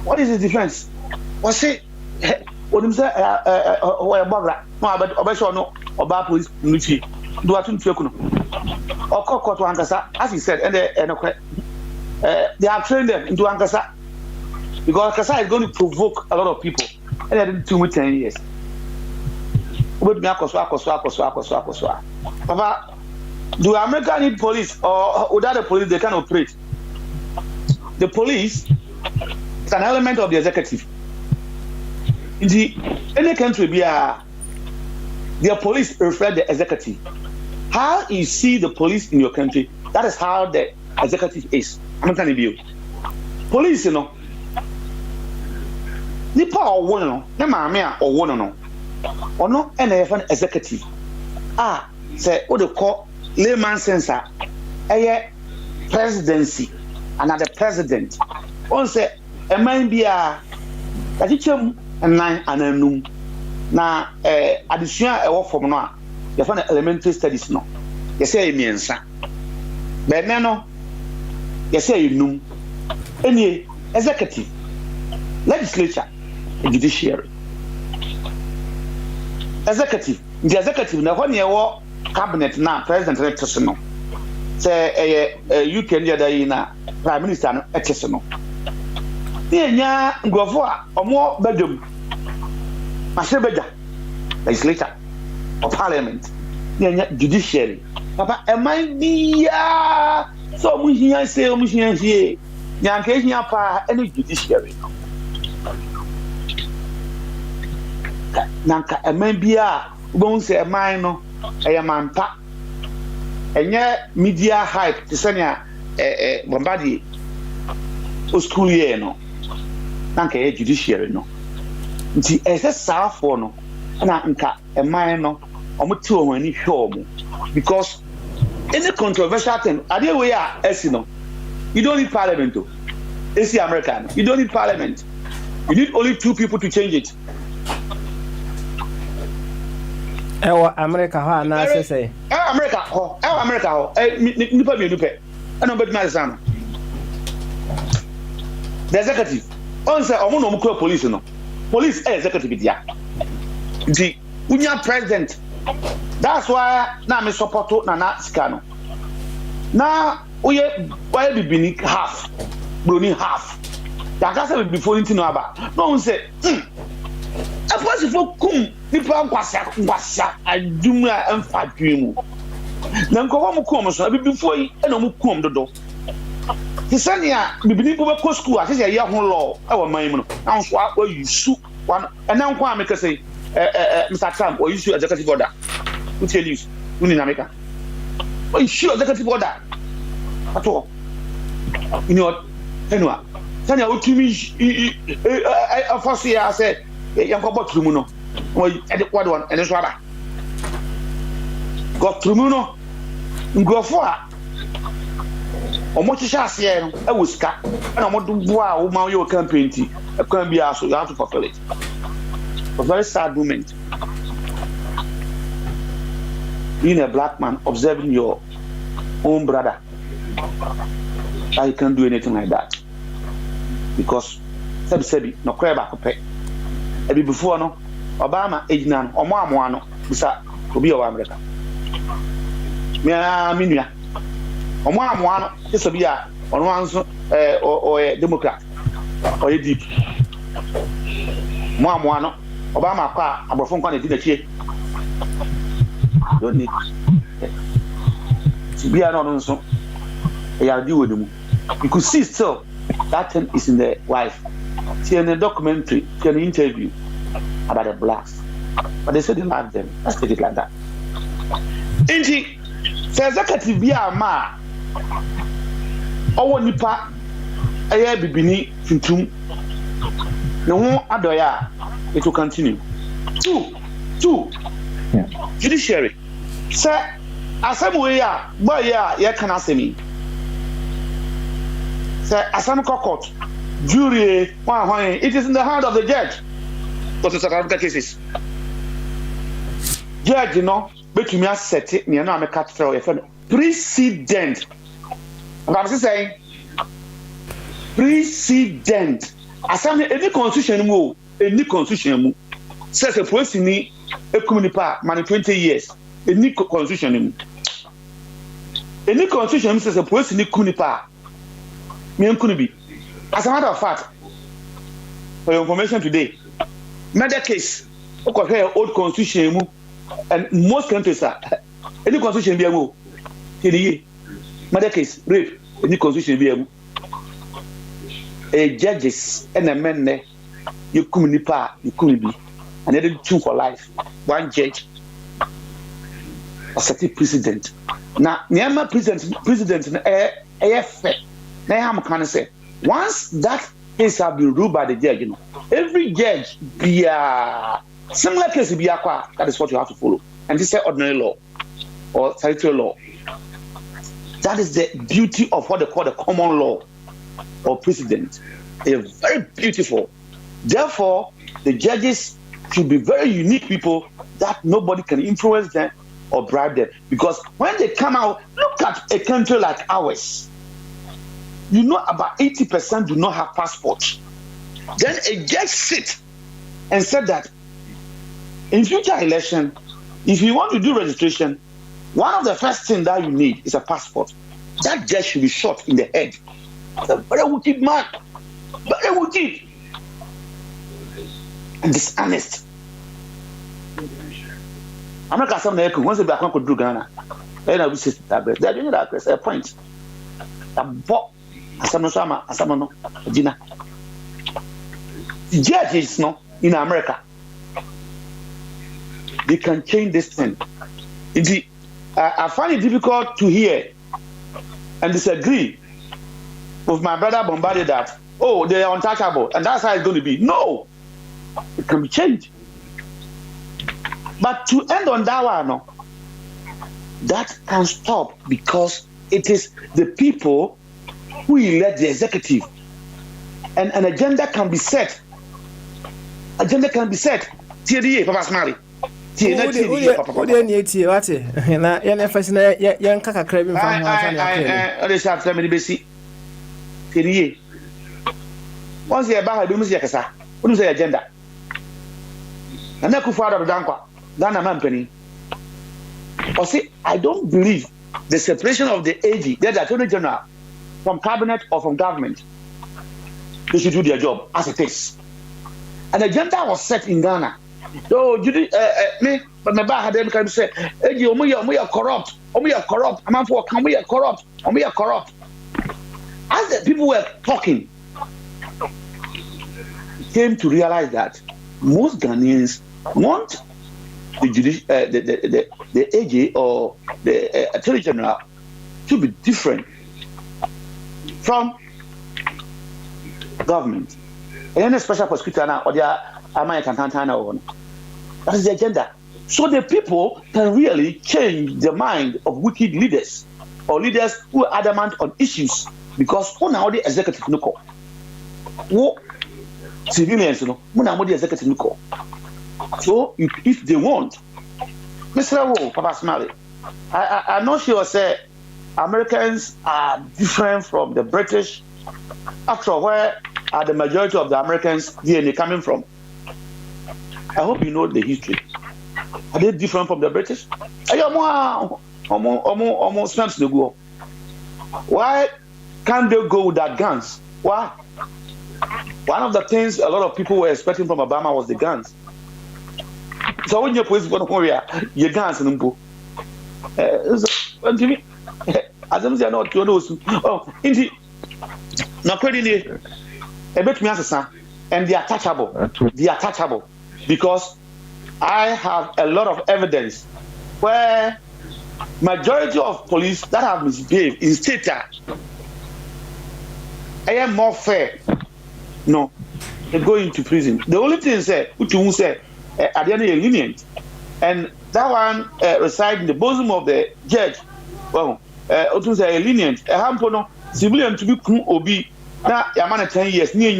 What is his defense? Was it? What him say? Bagra. No, but Obesho no. Oba police military. Do I think you know? Or court to Ankasa, as he said, and they have trained them into Ankasa because Ankasa is going to provoke a lot of people, and they didn't do it 10 years. Papa, do America need police or without the police they can operate? The police is an element of the executive. In any country, their police reflect the executive. How you see the police in your country, that is how the executive is. I'm telling you. Police, you know. Nipa or one, no, mamma or one, no. Or no, and an executive. Say, what they call layman sensor, a presidency, another president. On say, a man be a teacher and 9 and a noon. Now, addition a work from now, you find elementary studies no. You say, me and son. But no, you say, you know, any executive, legislature, and judiciary. Executive, the executive, now when you walk cabinet now, president electoral, say you can get a prime minister electoral. Yeah, go for a more bedroom. Mashabeda, legislature or parliament, judiciary. Papa, am I be so much here? Say, much here. Yankees, any judiciary. Nanka a man be won't say a minor, a man pa, and yet media hype to send a Bombardie school year no. Nanka a judiciary no. Nti ese safo no na nka a minor or mutu when you show because any controversial thing, idea we are no. You don't need parliament to. It's the American. You don't need parliament. You need only 2 people to change it. America, how na say? America, nipa bi nupe. Ana obedi na sana. The executive. On say omo no mukura police no. Police executive dia. The unya president. That's why na me support na sika no. Na oye bibini half. Broni half. Ya ka say before anything no aba. No say a person for kum nipa nkwasa adwuma emfa dwemu na nko wa mu kum so before yi na mu kum dodo Tisania, Bibini Boko School, I say a young law, our mind, and swap where you soup one, and now come make us say, Mr. Trump, or you shoot executive order. Who tell you, in America? Or you shoot executive order at all. You know what? Anyway, Tanya, what to me, first year I said, young couple Trumuno, or edit one, and it's rather got Trumuno, go for. Or much shall say, I was cut, and I want to wow, Mario campaign tea. I can't be asked, you have to fulfill it. A very sad moment. Being a black man, observing your own brother, I can't do anything like that. Because, Sebi, no cry back up. Every before no, Obama, Ejinan, or Mamano, Mr. to be our America. Minia. One, this will be on one or a Democrat or a deep. One, Obama car, a phone call in the chair. Don't need to be an honest. I'll deal with them. You could see still that thing is in the wife. See in a documentary, see an interview about the blacks. But they said they love them. Let's take it like that. Indeed, says executive be a ma. Owo nipa eye bibini tuntum ne ho adoya it will continue. Two judiciary say asem we ya boy ya ye kan asemi say asem court jury one it is in the hand of the judge for the South Africa cases. Judge no betumi asset ne na make throw e precedent. I'm saying precedent. As any constitution says a person in a community man 20 years. Any constitution says a person in community me. As a matter of fact, for your information today, murder case, okay, old constitution and most countries are any constitution be a murder case, rape, any constitution be a judges and a men there, you couldn't be, and they did two for life. One judge, a certain president. Now, Myanmar president, can say once that case have been ruled by the judge, every judge be a similar case be a that is what you have to follow, and this is ordinary law or territorial law. That is the beauty of what they call the common law or precedent. They are very beautiful. Therefore, the judges should be very unique people that nobody can influence them or bribe them. Because when they come out, look at a country like ours. About 80% do not have passports. Then a judge sit and said that in future election, if you want to do registration, one of the first things that you need is a passport. That judge should be shot in the head. That's a very wicked man. Very wicked. And dishonest. I'm not going to say once they back to do Ghana. Then I will say that they're doing that a point. Judges in America, they can change this thing. I find it difficult to hear and disagree with my brother Bombarded that, they are untouchable and that's how it's going to be. No, it can be changed. But to end on that one, that can stop because it is the people who elect the executive, and an agenda can be set. TDA, Papa Smiley. Once you are doing agenda. And I could father Dankwa, Ghana Mampany. Or say, I don't believe the separation of the AG, the Attorney General, from cabinet or from government. They should do their job as it is. An agenda was set in Ghana. So, me, but my bad had them say, we are corrupt, we are corrupt, I'm for we are corrupt, we are corrupt. as the people were talking, came to realize that most Ghanaians want the AG or the Attorney General to be different from government. And then a special prosecutor now or their American Tantana. That is the agenda. So the people can really change the mind of wicked leaders or leaders who are adamant on issues because who now the executive no call. Who civilians, you know, the executive no call. So if they want, Mr. Papa Smiley, I'm not sure say Americans are different from the British. After all, where are the majority of the Americans DNA coming from? I hope you know the history. Are they different from the British? Almost spent to go. Why can't they go without guns? Why? One of the things a lot of people were expecting from Obama was the guns. So when your police going to worry, your guns and go. As I'm saying, not to know. Oh, indeed. Now, credit a bit me answer, and they are touchable. They are touchable because I have a lot of evidence where majority of police that have misbehaved in state I am more fair. No, they go into prison. The only thing is which you say at the end of lenient, and that one reside in the bosom of the judge. Well, to say lenient, a hamper civilian to be obi. Now, I'm 10 years. They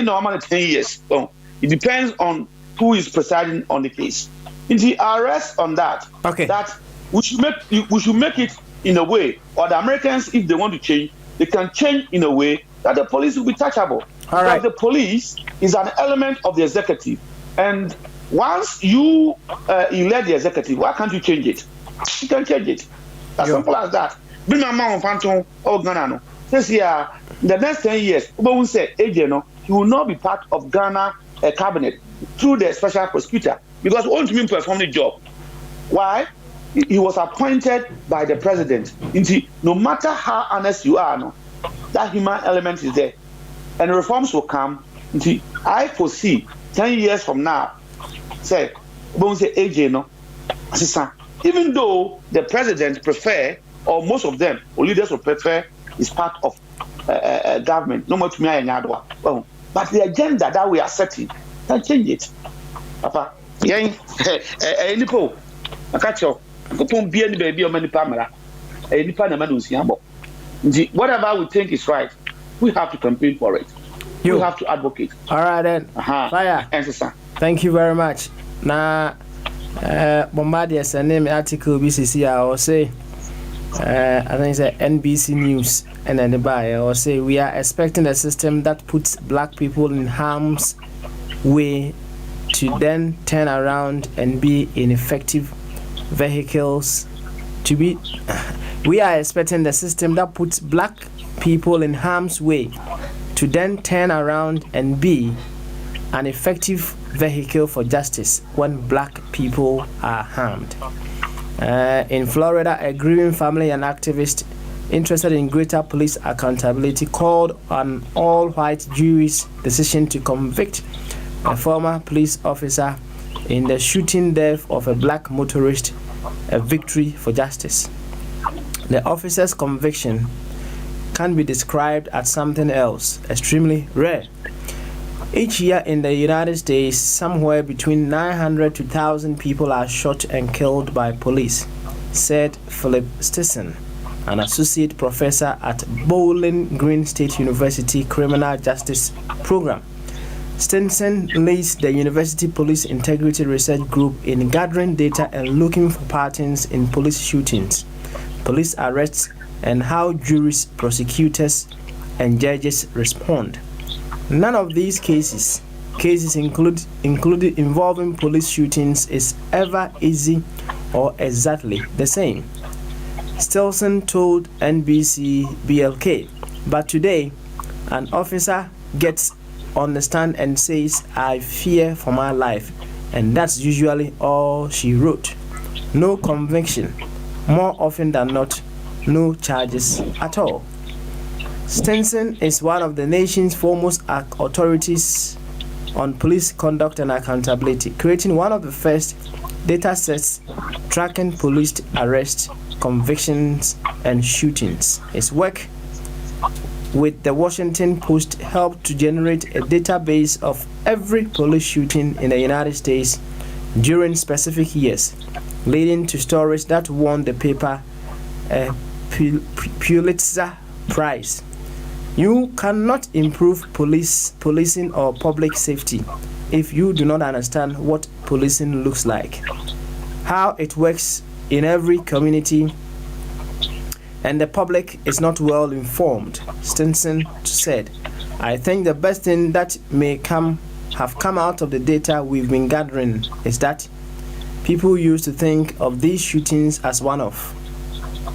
know I'm 10 years. Well, it depends on who is presiding on the case. In the arrest on that, okay, that we should make it in a way, or the Americans, if they want to change, they can change in a way that the police will be touchable. All right. Because the police is an element of the executive, and once you elect the executive, why can't you change it? You can change it. As simple as that. Bring my mom phantom or Ghana. This year, the next 10 years, we will say, AJ, he will not be part of Ghana cabinet through the special prosecutor because we want him to perform the job. Why? He was appointed by the president. No matter how honest you are, that human element is there. And reforms will come. I foresee 10 years from now, say, we will say, AJ, assistant. Even though the president prefer, or most of them, or leaders will prefer, is part of government. No more to me and Yadwa. Well, but the agenda that we are setting can change it. Papa, Nipo, I catch you. Kupon be any baby or many pamela. A nipa na manu siambo. Whatever we think is right, we have to campaign for it. You have to advocate. All right then. Fire. Thank you very much. Now, Bombardier sent me article BCC. I will say. I think it's NBC News and then the buyer or say we are expecting a system that puts black people in harm's way to then turn around and be ineffective vehicles to be. We are expecting the system that puts black people in harm's way to then turn around and be an effective vehicle for justice when black people are harmed. In Florida, a grieving family and activist interested in greater police accountability called on all-white jury's decision to convict a former police officer in the shooting death of a black motorist a victory for justice. The officer's conviction can be described as something else, extremely rare. Each year in the United States, somewhere between 900 to 1,000 people are shot and killed by police, said Philip Stinson, an associate professor at Bowling Green State University Criminal Justice Program. Stinson leads the University Police Integrity Research Group in gathering data and looking for patterns in police shootings, police arrests, and how juries, prosecutors, and judges respond. None of these cases included involving police shootings is ever easy or exactly the same, Stinson told NBC BLK. But today, an officer gets on the stand and says, "I fear for my life," and that's usually all she wrote. No conviction. More often than not, no charges at all. Stinson is one of the nation's foremost authorities on police conduct and accountability, creating one of the first data sets tracking police arrests, convictions, and shootings. His work with the Washington Post helped to generate a database of every police shooting in the United States during specific years, leading to stories that won the paper a Pulitzer Prize. You cannot improve policing or public safety if you do not understand what policing looks like, how it works in every community, and the public is not well informed. Stinson said, I think the best thing that may have come out of the data we've been gathering is that people used to think of these shootings as one-off.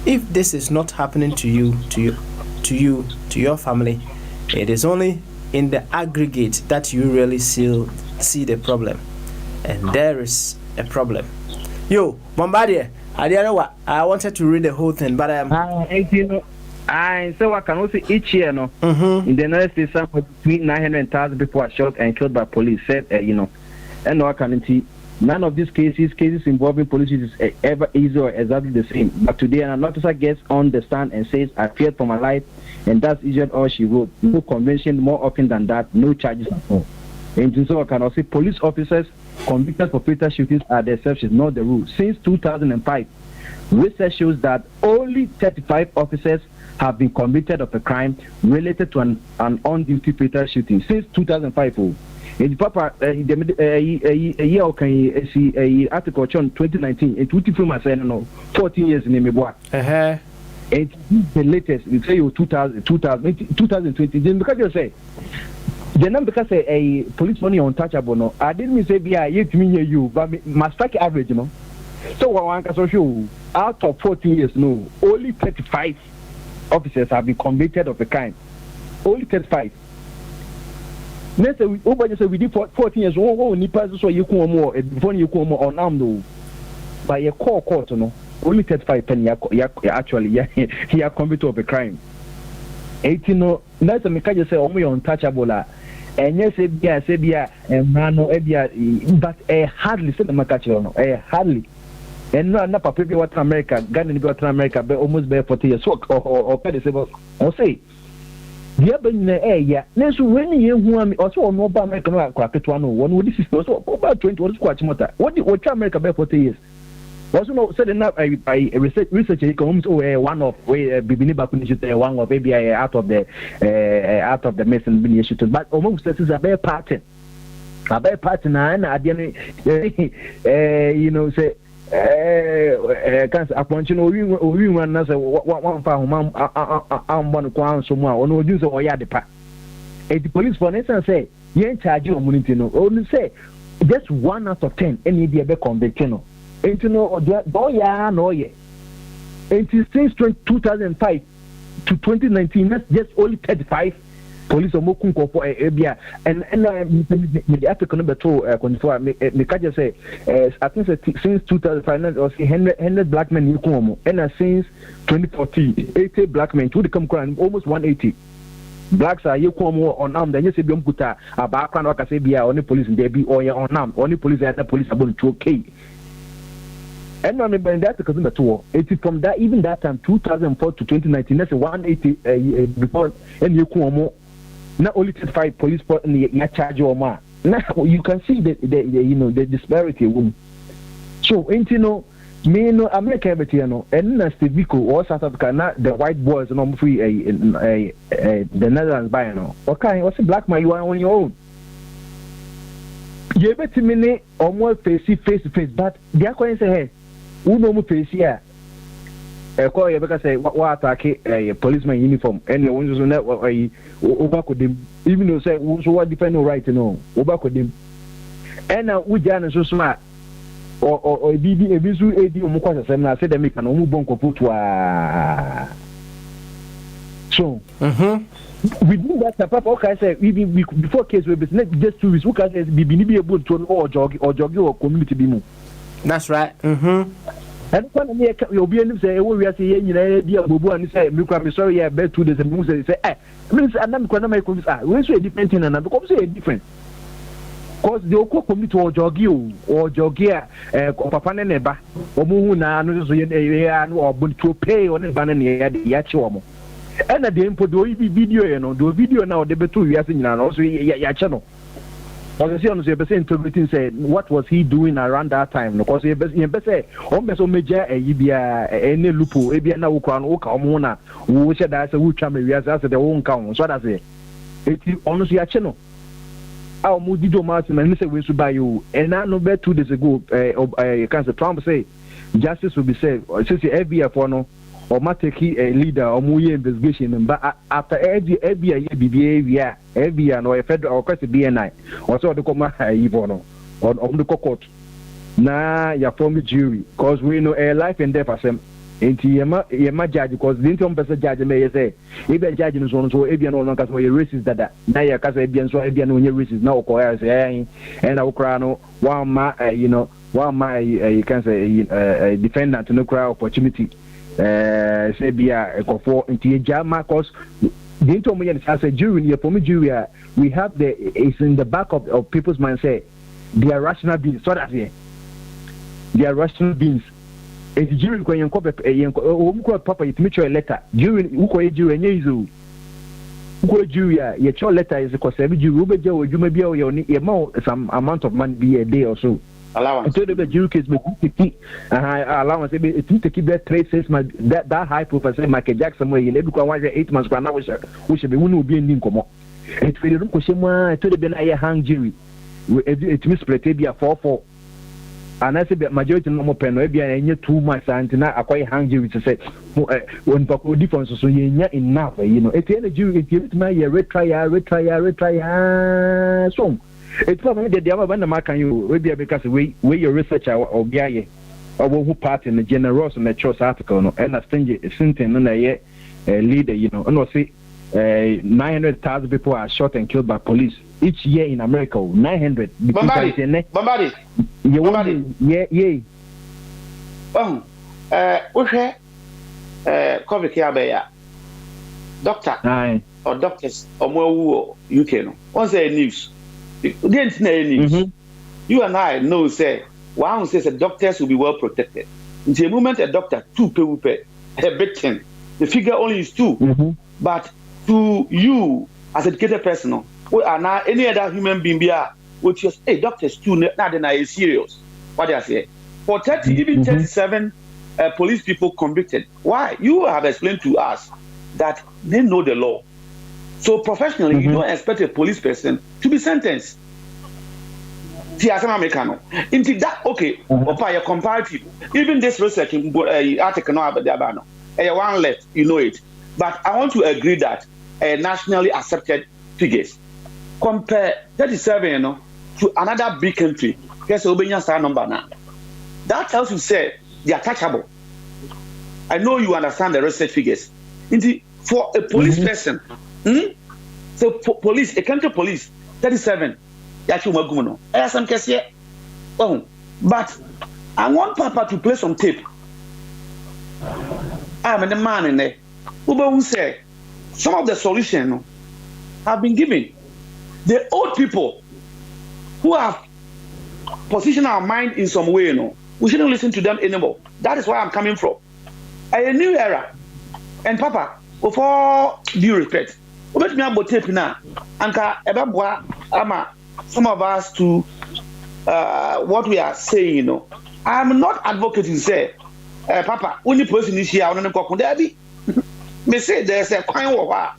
If this is not happening to you, to your family, it is only in the aggregate that you really see the problem. And there is a problem. Yo, Bombardier, I wanted to read the whole thing, but I so I can also each year, no, in the United States, between 900,000 people are shot and killed by police. Said, and no, I can see none of these cases involving police is ever easy or exactly the same. But today, an officer gets on the stand and says, I feared for my life, and that's usually all she wrote. No convention, more often than that, no charges at all. And so I can also say police officers convicted for fatal shootings are the exception, not the rule. Since 2005, research shows that only 35 officers have been convicted of a crime related to an on-duty fatal shooting since 2005. In Papa, a year okay, article on 2019, it would film as 14 years in Meboa. And the latest, we say 2020, then because you say, the number because a police money untouchable, no, I didn't say be a you, but must strike average, So one can show out of 14 years, no, only 35 officers have been convicted of a crime. Only 35. Next, we did 14 years. Oh, Nipa, so you come more before you come more unarmed. By a court, no, only 35 penny. Actually, he are convicted of a crime. 18 no, that's a mechanic say only untouchable. And yes, Sebia, and Mano, but a hardly said the Macacho, a hardly. And no, not a what America, Ghana, what America, but almost bare 40 years or perisable. Or say, the urban area, next when you want me also no American cracket one would this is also about 20 was quite motor. What America bare 40 years? Also, no, said enough. I research comes one of where Bibini Bakuni one of maybe out of the mason being shooted, but almost this is a bare pattern. A bare pattern, and I didn't, say. Can't appoint we run as a one farm. I'm one to someone or no use or yard part. The police for instance say, you ain't charge your money to know. Only say just 1 out of 10 any be a conviction. And to know or yeah, no, yeah. And since 2005 to 2019, that's just only 35 police or Mokunko for Abia. And the African number 2 control. Me can just say, I think since 2005, or 100 black men in Kuomo, and since 2014, 80 black men to become crime almost 180. Blacks are you come unarmed, and you say, Biomkuta, a background or Casabia, only police in Debbie or unarmed, only police at the police about to okay. And on the that's because number 2. It is from that even that time 2004 to 2019. That's 180 before and you come not only 35 police in the charge or more. Now you can see the disparity. So me no America and Steve Biko or South Africa, not the white boys no free the Netherlands by okay, what's a black man you are on your own. You bet me or more face to face, but the according say hey. Who know me face here? Call you because say what attack a policeman uniform and the ones who net over could them even though say so what depend on right to know over could them and now we are so smart or BB a visual AD Mukwasa seminar said they make an omubonko put so we do that papa okay say we before case we business just 2 weeks who can say BB be able to or jog or community be more. That's right. And when you'll be able to say, oh, we are saying, you know, dear Bubu, and say, I'm sorry, I bet 2 days and say, I mean, I'm going to make a different thing, and I'm going to say different. Because the Oko commit or Jogio or Jogia, Papa Neba, or Muna, or to pay on the banana, the Yachomo. And at the input, do video, you know, do video now, the two years in and also Yachano. Because you see, integrity said, what was he doing around that time? Because he say, almost major any lupo, Ebia Ukran, Oka, Mona, who said that's a Wucham, as the own count. So that's it. It's honestly a channel. Our Mudido Martin and Mr. Winston by you, and I know about 2 days ago, Cancer Trump say, justice will be said, since the FBI for no. Or Mateki a leader or Muye investigation, but after every behavior, every or a federal or question BNI, or so the Koma Ivono, or the court. Now, your former jury, because we know a life and death as him. Into Yama judge, because the interim person judge may say, if a judge is on so Abian no longer so a racist that now your cousin Abian so Abian when you're racist now, and our crown, one my, you can say, a defendant to no crowd opportunity. Say be a for into Jama cause the intermediate as a jury for me jury we have it's in the back of people's mind say they are rational beings. So that's it. They are rational beings. It's jury when you copy papa it meet your letter. Jury who jury nyezu. Who jury your letter is because every jury you may be some amount of money be a day or so. Allowance. I told the jury case allowance. It to keep that trade says that high profile Michael Jackson where you let 8 months now which be one will be in Ninkomo. It for the room question I told the I hang jury. It miss be a 4-4. And I said majority no more pen maybe I 2 months and now acquire hang jury to say when Paco difference so you enough, you know. At the end of jury it gives my retry so. It's probably the other one the you maybe because we your researcher or Bogyae or who part in the generous and the choice article no and I think something no leader, you know, and I see 900,000 people are shot and killed by police each year in America. 900. Bombarded. Yeah. Okay. COVID care bear. Doctor or doctors or more UK no. What's the news? You and I know say one says that doctors will be well protected. In the moment a doctor 2 people pay a victim, the figure only is 2. But to you as a educated person, we are now any other human being which is doctors 2 now then are serious. What do I say? For 30, even 37 police people convicted. Why? You have explained to us that they know the law. So professionally, you don't expect a police person to be sentenced. See, as an American, into that okay, or comparative. Even this research article no about the abano. One left, you know it. But I want to agree that nationally accepted figures compare 37, to another big country. Guess Obenya star number now. That tells you say they are touchable. I know you understand the research figures. Into for a police person. So police, a country police, 37. But I want Papa to play some tape. I'm the man in there. Who say some of the solutions have been given. The old people who have positioned our mind in some way, we shouldn't listen to them anymore. That is where I'm coming from. A new era. And Papa, before due respect, let me about tape now. Anka some of us to what we are saying, I'm not advocating say, Papa, only person is here on the cock. May say there's a coin war.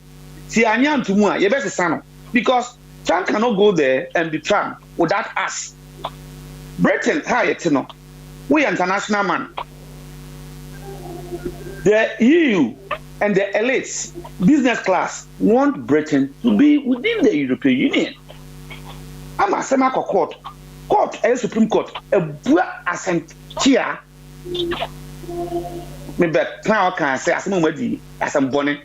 See, I am to more, you best son. Because Trump cannot go there and be Trump without us. Britain, hi, we international man. The EU and the elites, business class, want Britain to be within the European Union. I'm a semi court, a Supreme Court, a bua assent here. Maybe now can say as I'm bonnet.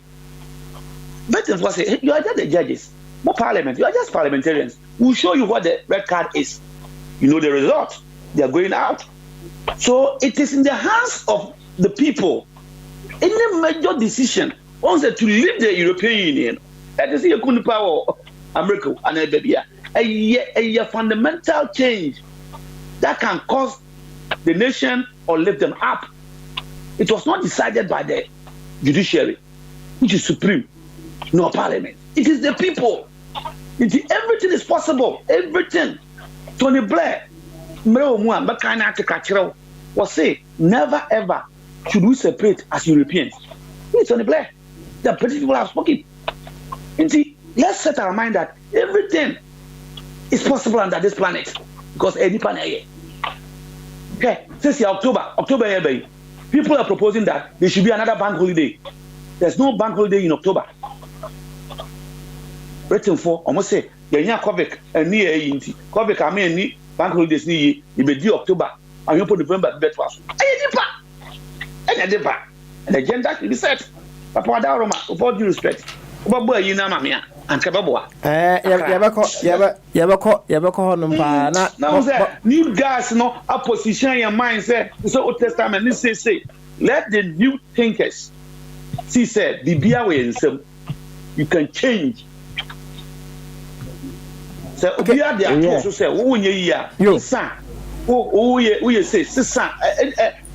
Veterans will say, you are just the judges, more parliament, you are just parliamentarians. We'll show you what the red card is. You know the result. They are going out. So it is in the hands of the people. Any major decision, once to leave the European Union, that is a good power America and a fundamental change that can cause the nation or lift them up. It was not decided by the judiciary, which is supreme, nor parliament. It is the people. Everything is possible. Everything. Tony Blair, was say never ever should we separate as Europeans. It's Tony Blair. The British people have spoken. Let's set our mind that everything is possible under this planet because any planet. Okay, since October, people are proposing that there should be another bank holiday. There's no bank holiday in October. Written for almost say the COVID and near COVID. I mean, bank holidays near the October. And you put November bet was. And the agenda should be set. But with all due respect, Bobo, you know, Mamma, and Kababoa. Now, new guys, no opposition, your mind said, so Old Testament, this say, let the new thinkers see, said, the Biawe and some, you can change. So, okay, also say, oh, yeah, son. Oh, we say, son,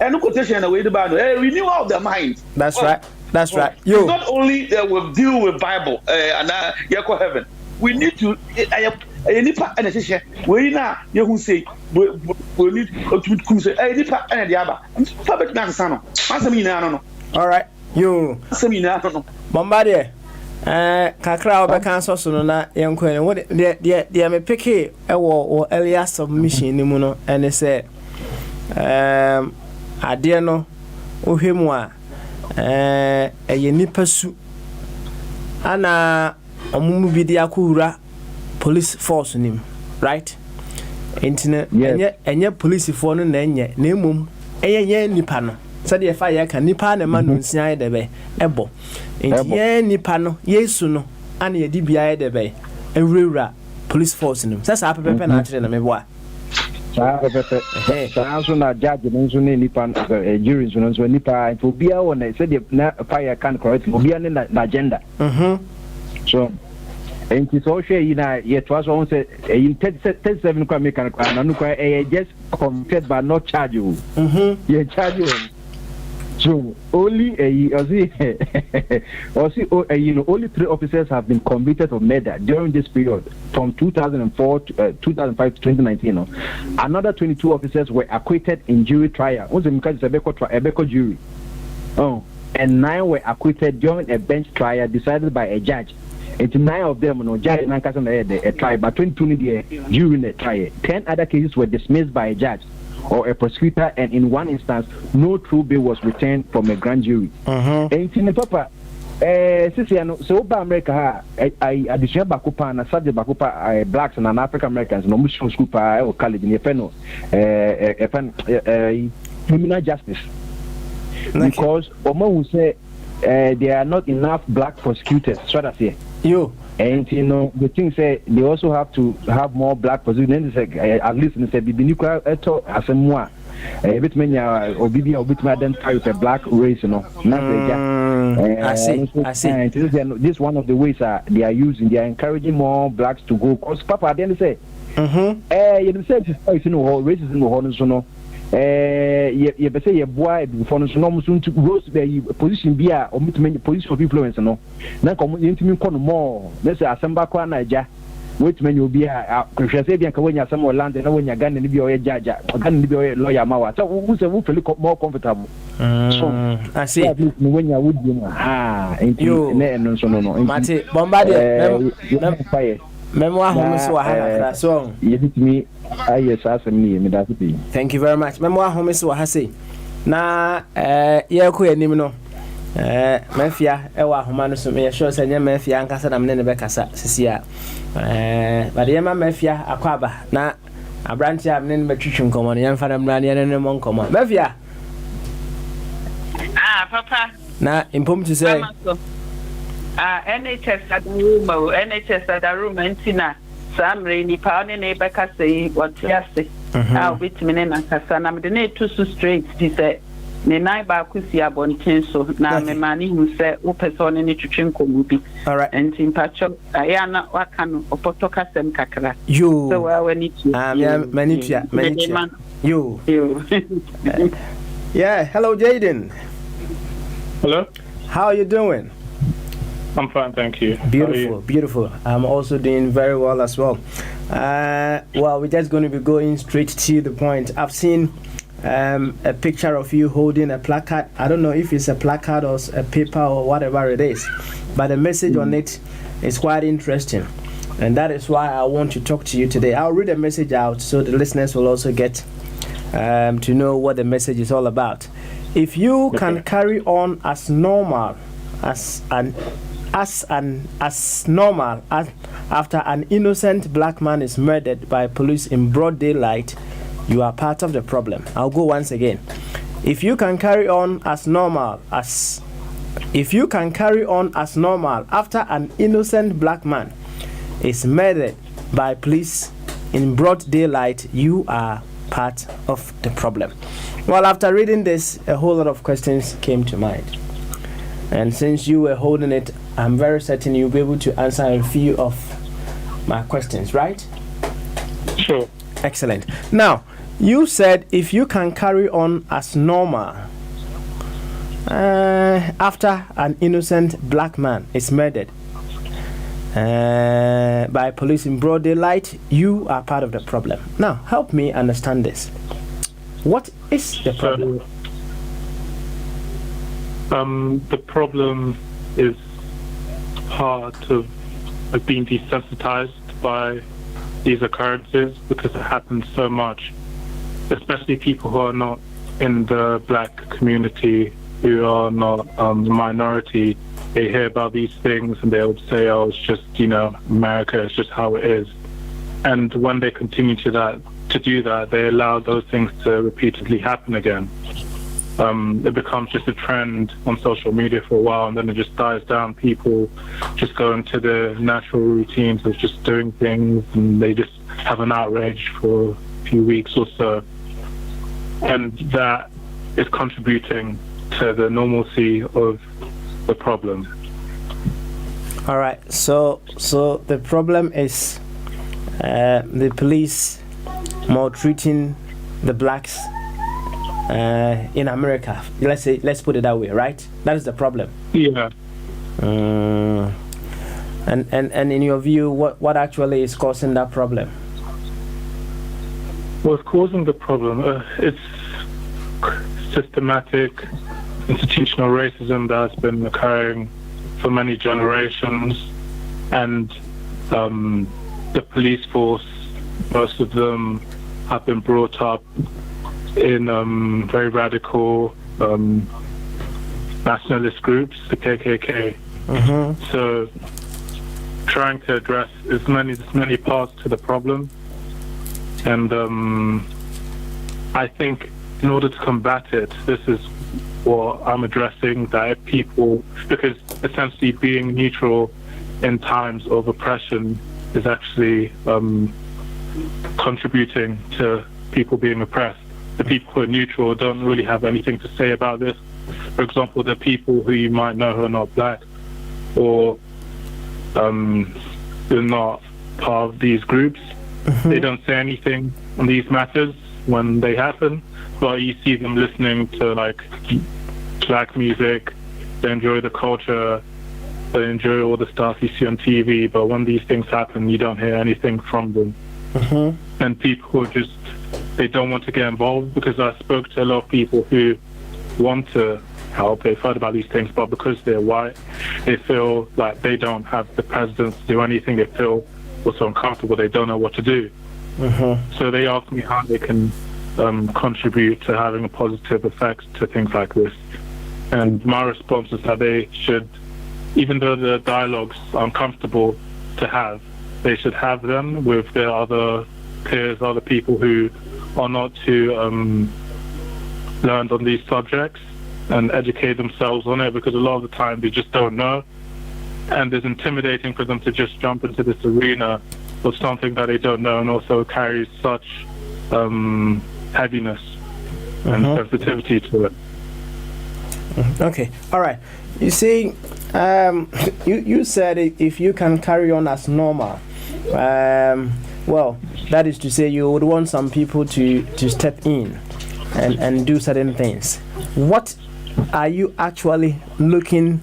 and no quotation away the Bible, renew out their mind. That's right. That's right. You not only will deal with Bible and Yako heaven. We need to. I need part and a we now you who say we need to say I need part and the other. Public Nansano. Answer. All right. You. Answer. Bombardier. Kakra obekanso so no na yenkwen what de me pick or earlier submission ni mu no and say ade no ohwemu a eye nipa su ana omumu bi dia akura police force nim right entina enye police for no na enye na emom eye nipa no so de fa ye kan nipa na ma no nsia de be ebo enti nipa no yesu no ana ye di bia de be ewura police force nim sasa pepepe na akire na meboa so na judge nso ne nipa jury nso nipa for bia wona say na fire can correct bia ne na agenda so enti so hwe yi na ye to aso say 37 kwa make kan na no kwa just confessed but not charge you ye charge you. So only only 3 officers have been convicted of murder during this period from 2004 to 2005 to 2019. Another 22 officers were acquitted in jury trial. Ebeko jury. And 9 were acquitted during a bench trial decided by a judge. And 9 of them, judge a trial, but 22 during a trial. 10 other cases were dismissed by a judge or a prosecutor, and in one instance, no true bill was returned from a grand jury. And in Papa, so America, I additional Bakupa and a subject Bakupa, blacks and African Americans, no mission school or college in criminal justice. Because Oma will say there are not enough black prosecutors. So that's it. And the thing say they also have to have more black prosecutors. At least in the Bibinica eto asemwa. Bit many or bit identify with a black race, I see. This one of the ways they are using. They are encouraging more blacks to go. Because Papa then say, you say racism you say your boy before no soon to rose position be a or position of influence no. Now come into me more. Let's say Asamba Kwa Naija. Wait when you be a Christian when you some land and when you're going to be a judge, going to be a lawyer. So who's a more comfortable? So I see. When you would be you Mate Bombardier. Memoir home so you hit me. Thank you very much. Memoir home so hase. Na ye ko anim no mafia e wa homa no so me sure say nya mafia ankasa na me ne be kasa sisia but ye ma mafia akwaba na abranti am ne be twitwu nkomo no yemfa na mra ne ne mo nkomo mafia papa na impom to say NHS at the room antina Samre nipa ne ne bɛka sɛ wɔte ase a wobɛtumi ne nankasa na mede ne ɛto so straight ti sɛ ne nan baako si abɔnten so na mema ne hu sɛ wopɛ sɛ ɔne ne twetwe nkɔmmɔ bi nti mpatwɔ ɛyɛ na waka no ɔpɔtɔ kasɛm kakra sɛ w'ani tua yo yeah, hello Jaden. Hello, how are you doing? I'm fine, thank you. Beautiful. I'm also doing very well as well. Well, we're just going to be going straight to the point. I've seen a picture of you holding a placard. I don't know if it's a placard or a paper or whatever it is, but the message on it is quite interesting. And that is why I want to talk to you today. I'll read the message out so the listeners will also get to know what the message is all about. If you can carry on as normal as normal after an innocent black man is murdered by police in broad daylight, you are part of the problem. I'll go once again. If you can carry on as normal after an innocent black man is murdered by police in broad daylight, you are part of the problem. Well, after reading this, a whole lot of questions came to mind. And since you were holding it, I'm very certain you'll be able to answer a few of my questions, right? Sure. Excellent. Now, you said if you can carry on as normal after an innocent black man is murdered by police in broad daylight, you are part of the problem. Now, help me understand this. What is the problem? The problem is part of being desensitized by these occurrences because it happens so much, especially people who are not in the black community, who are not the minority. They hear about these things and they would say, oh, it's just, America, it's just how it is. And when they continue to do that, they allow those things to repeatedly happen again. It becomes just a trend on social media for a while, and then it just dies down. People just go into the natural routines of just doing things, and they just have an outrage for a few weeks or so. And that is contributing to the normalcy of the problem. All right. So the problem is the police maltreating the blacks in America. Let's put it that way, right? That is the problem. Yeah. And in your view, what actually is causing that problem? What's causing the problem? It's systematic institutional racism that's been occurring for many generations, and the police force, most of them have been brought up in very radical nationalist groups, the KKK. So trying to address as many parts to the problem, and I think in order to combat it, this is what I'm addressing, that people, because essentially being neutral in times of oppression is actually contributing to people being oppressed. The people who are neutral don't really have anything to say about this. For example, the people who you might know who are not black or they're not part of these groups, they don't say anything on these matters when they happen, but you see them listening to like black music, they enjoy the culture, they enjoy all the stuff you see on TV, but when these things happen, you don't hear anything from them. And people just, they don't want to get involved, because I spoke to a lot of people who want to help. They've heard about these things, but because they're white, they feel like they don't have the presence to do anything. They feel also uncomfortable. They don't know what to do. So they ask me how they can contribute to having a positive effect to things like this. And my response is that they should, even though the dialogues are uncomfortable to have, they should have them with their other peers, other people who are not too learned on these subjects, and educate themselves on it, because a lot of the time they just don't know, and it's intimidating for them to just jump into this arena of something that they don't know, and also carries such heaviness and sensitivity to it. Okay, all right. You see, you said if you can carry on as normal, well, that is to say you would want some people to step in and do certain things. What are you actually looking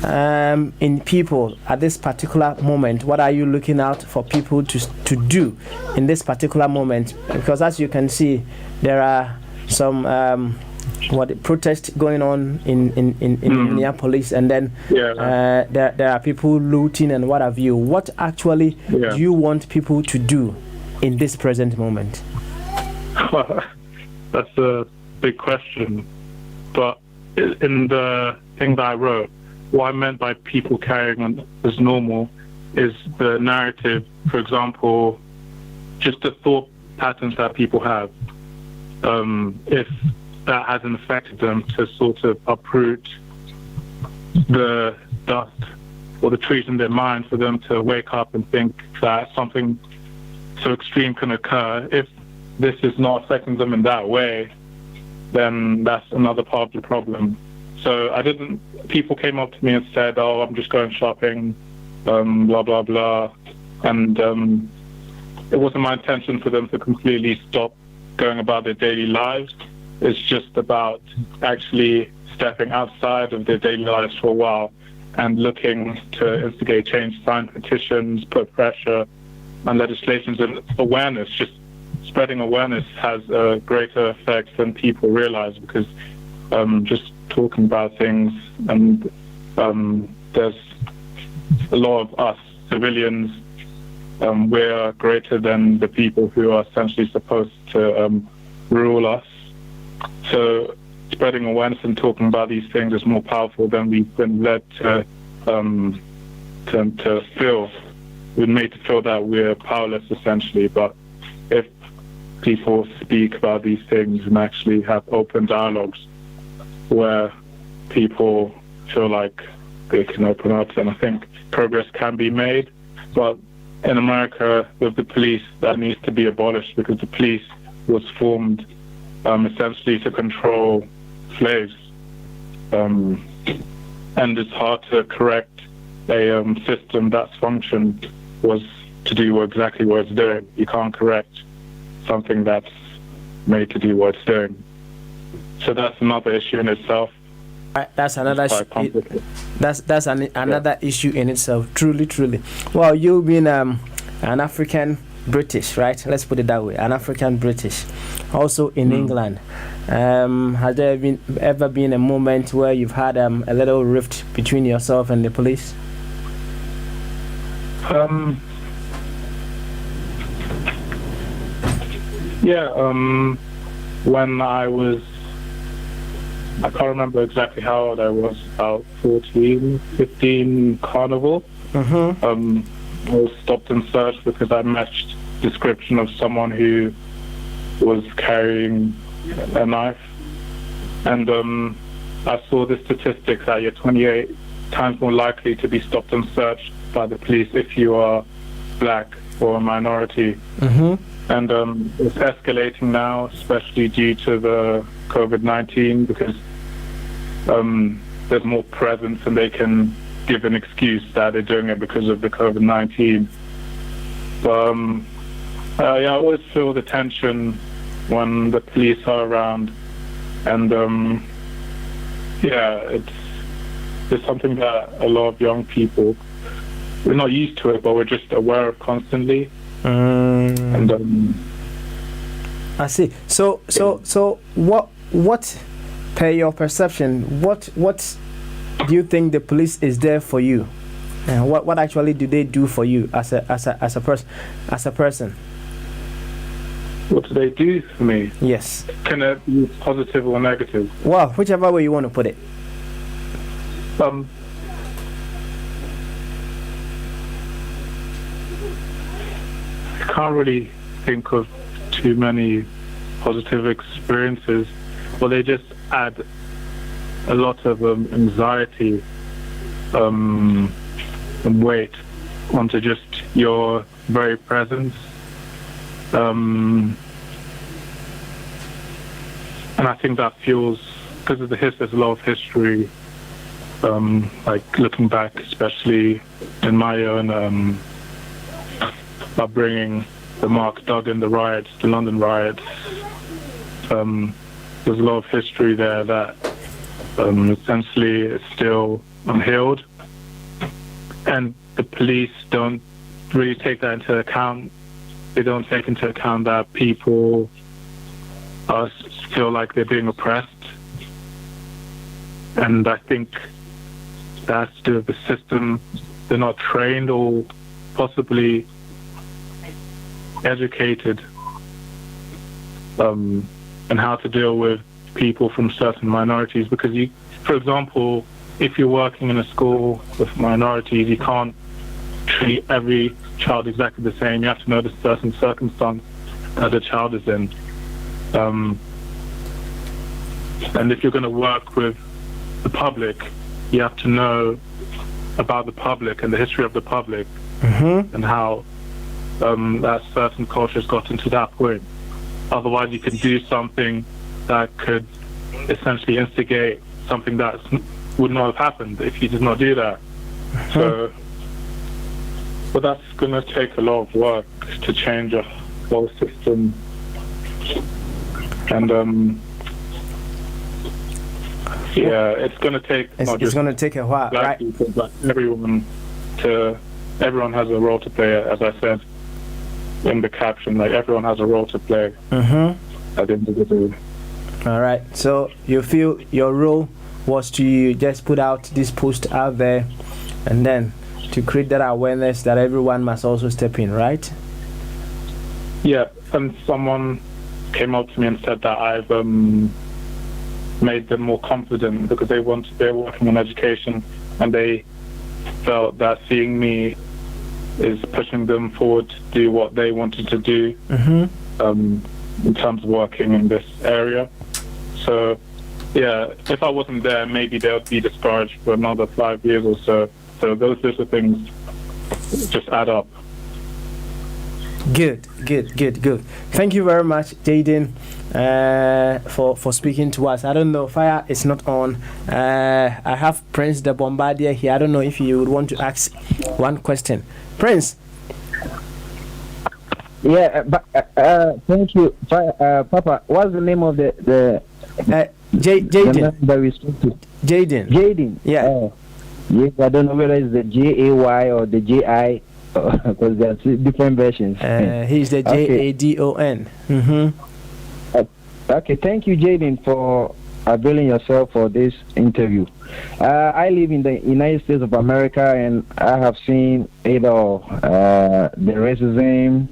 in people at this particular moment? What are you looking out for people to do in this particular moment? Because as you can see, there are some protests going on in Minneapolis, and then there are people looting and what have you. What actually do you want people to do in this present moment? That's a big question, but in the thing that I wrote, what I meant by people carrying on as normal is the narrative, for example, just the thought patterns that people have. If that hasn't affected them to sort of uproot the dust or the trees in their mind for them to wake up and think that something so extreme can occur. If this is not affecting them in that way, then that's another part of the problem. So people came up to me and said, oh, I'm just going shopping, blah, blah, blah. And it wasn't my intention for them to completely stop going about their daily lives. It's just about actually stepping outside of their daily lives for a while and looking to instigate change, sign petitions, put pressure on legislations and awareness. Just spreading awareness has a greater effect than people realize, because just talking about things, and there's a lot of us civilians, we're greater than the people who are essentially supposed to rule us. So spreading awareness and talking about these things is more powerful than we've been led to feel. We're made to feel that we're powerless, essentially. But if people speak about these things and actually have open dialogues where people feel like they can open up, then I think progress can be made. But in America, with the police, that needs to be abolished, because the police was formed essentially to control slaves. And it's hard to correct a system that's functioned was to do exactly what it's doing. You can't correct something that's made to do what it's doing. So that's another issue in itself. That's another another issue in itself. Truly. Well, you've been an African British, right? Let's put it that way. An African British, also in England. Has there ever been a moment where you've had a little rift between yourself and the police? When I can't remember exactly how old I was, about 14, 15, Carnival. I was stopped and searched because I matched description of someone who was carrying a knife. And I saw the statistics that you're 28 times more likely to be stopped and searched by the police if you are black or a minority. And it's escalating now, especially due to the COVID-19, because there's more presence and they can give an excuse that they're doing it because of the COVID-19. But I always feel the tension when the police are around, and it's something that a lot of young people, we're not used to it, but we're just aware of constantly. And I see. So what per your perception, what do you think the police is there for you? And what actually do they do for you as a person? What do they do for me? Yes. Can it be positive or negative? Well, whichever way you want to put it. I can't really think of too many positive experiences, but they just add a lot of anxiety and weight onto just your very present. And I think that fuels, because of there's a lot of history, like looking back, especially in my own upbringing, the Mark Duggan, the riots, the London riots. There's a lot of history there that essentially is still unhealed, and the police don't really take that into account. They don't take into account that people feel like they're being oppressed, and I think that's to do with the system. They're not trained or possibly educated in how to deal with people from certain minorities, because for example, if you're working in a school with minorities, you can't treat every child exactly the same. You have to know the certain circumstance that the child is in. And if you're going to work with the public, you have to know about the public and the history of the public, and how that certain culture has gotten to that point. Otherwise, you could do something that could essentially instigate something that would not have happened if you did not do that. So, but that's going to take a lot of work to change a whole system. And yeah, it's going to take. It's going to take a while, black right? people, but everyone has a role to play. As I said in the caption, like everyone has a role to play at the end of the day. All right. So you feel your role was to just put out this post out there, and then to create that awareness that everyone must also step in, right? Yeah, and someone came up to me and said that I've made them more confident because they're working on education, and they felt that seeing me is pushing them forward to do what they wanted to do in terms of working in this area. So yeah, if I wasn't there, maybe they would be discouraged for another 5 years or so. So those sorts of things just add up. Good. Thank you very much, Jaden, for speaking to us. I don't know, fire is not on. I have Prince the Bombardier here. I don't know if you would want to ask one question. Prince. Yeah, but thank you, Papa. What's the name of the Jaden? That we spoke to? Jaden. Yeah. Yes, I don't know whether it's the JAY or the JI, because there are different versions. He's the JADON. Okay, thank you, Jaden, for availing yourself for this interview. I live in the United States of America, and I have seen it all: the racism,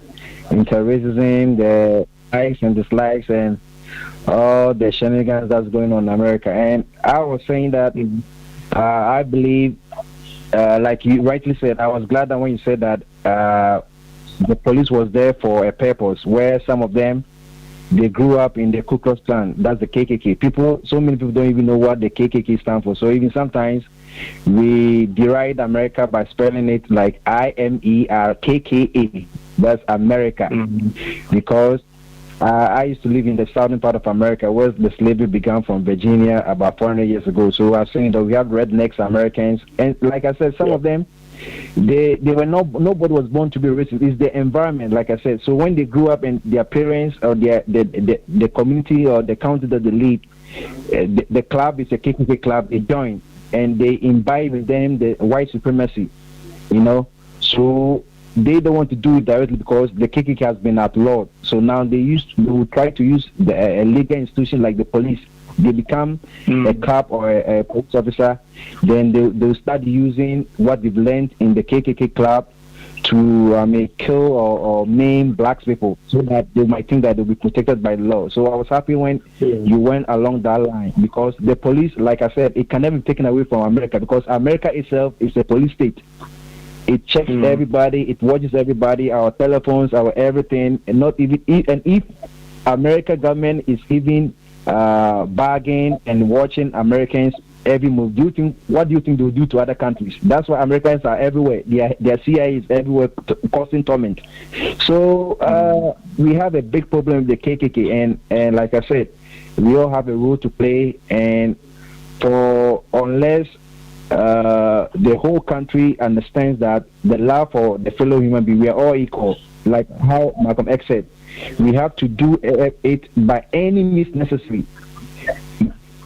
inter-racism, the likes and dislikes, and all the shenanigans that's going on in America. And I was saying that I believe, like you rightly said, I was glad that when you said that the police was there for a purpose, where some of them, they grew up in the Ku Klux Klan, that's the KKK. So many people don't even know what the KKK stands for. So even sometimes we deride America by spelling it like IMERKKA. That's America. Because I used to live in the southern part of America, where the slavery began from Virginia about 400 years ago. So I was saying that we have rednecks Americans, and like I said, some of them, they were nobody was born to be racist. It's the environment, like I said. So when they grew up and their parents or the community or the county that they live, the club is a KKK club. They join and they imbibe in them the white supremacy, So they don't want to do it directly because the KKK has been outlawed. So now they would try to use a legal institution like the police. They become a cop or a police officer. Then they'll start using what they've learned in the KKK club to kill or maim black people, so that they might think that they'll be protected by the law. So I was happy when you went along that line, because the police, like I said, it can never be taken away from America, because America itself is a police state. It checks everybody, it watches everybody, our telephones, our everything, and not even if American government is even bargaining and watching Americans every move. What do you think they'll do to other countries? That's why Americans are everywhere. Their CIA is everywhere causing torment. So we have a big problem with the KKK, and like I said, we all have a role to play. And unless the whole country understands that the love for the fellow human being, we are all equal. Like how Malcolm X said, we have to do it by any means necessary,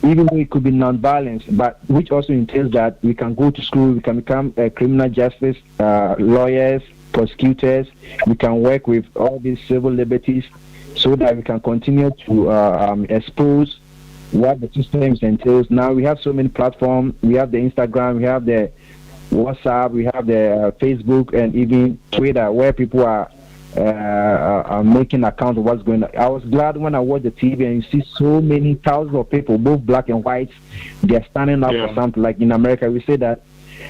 even though it could be non-violence, but which also entails that we can go to school, we can become criminal justice lawyers, prosecutors, we can work with all these civil liberties so that we can continue to expose what the system entails. Now we have so many platforms. We have the Instagram, we have the WhatsApp, we have the Facebook, and even Twitter, where people are making account of what's going on. I was glad when I watched the TV and you see so many thousands of people, both black and white, they're standing up for something. Like in America, we say that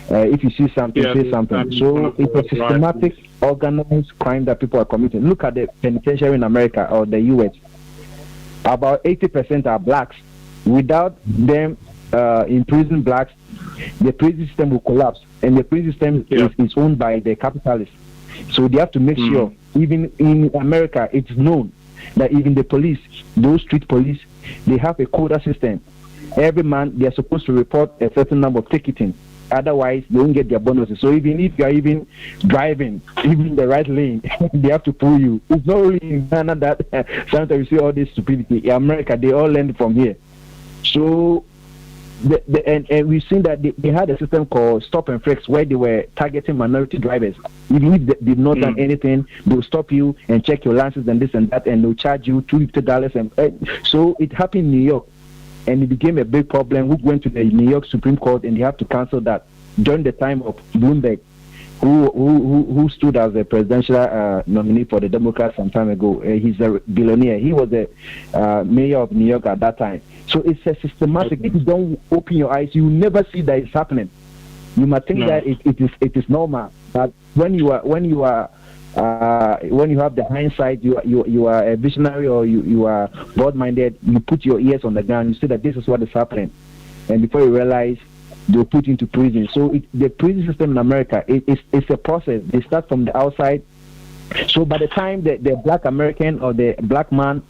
if you see something, say something. So it's a systematic, organized crime that people are committing. Look at the penitentiary in America or the U.S. About 80% are blacks. Without them imprisoning blacks, the prison system will collapse, and the prison system is owned by the capitalists. So they have to make sure, even in America, it's known that even the police, those street police, they have a quota system. Every month, they are supposed to report a certain number of ticketing. Otherwise, they won't get their bonuses. So even if you are even driving, even the right lane, they have to pull you. It's not really in Ghana that sometimes you see all this stupidity. In America, they all learn from here. So, and we've seen that they had a system called stop and frisk where they were targeting minority drivers. Even if they did not done anything, they'll stop you and check your license and this and that, and they'll charge you $250. And so it happened in New York, and it became a big problem. We went to the New York Supreme Court, and they have to cancel that during the time of Bloomberg, who stood as a presidential nominee for the Democrats some time ago. He's a billionaire. He was the mayor of New York at that time. So it's a systematic. If you don't open your eyes, you will never see that it's happening. You might think that it is normal, but when you have the hindsight, you are a visionary, or you are broad-minded. You put your ears on the ground. You see that this is what is happening, and before you realize, they're put into prison. So the prison system in America, it's a process. They start from the outside. So by the time the black American or the black man,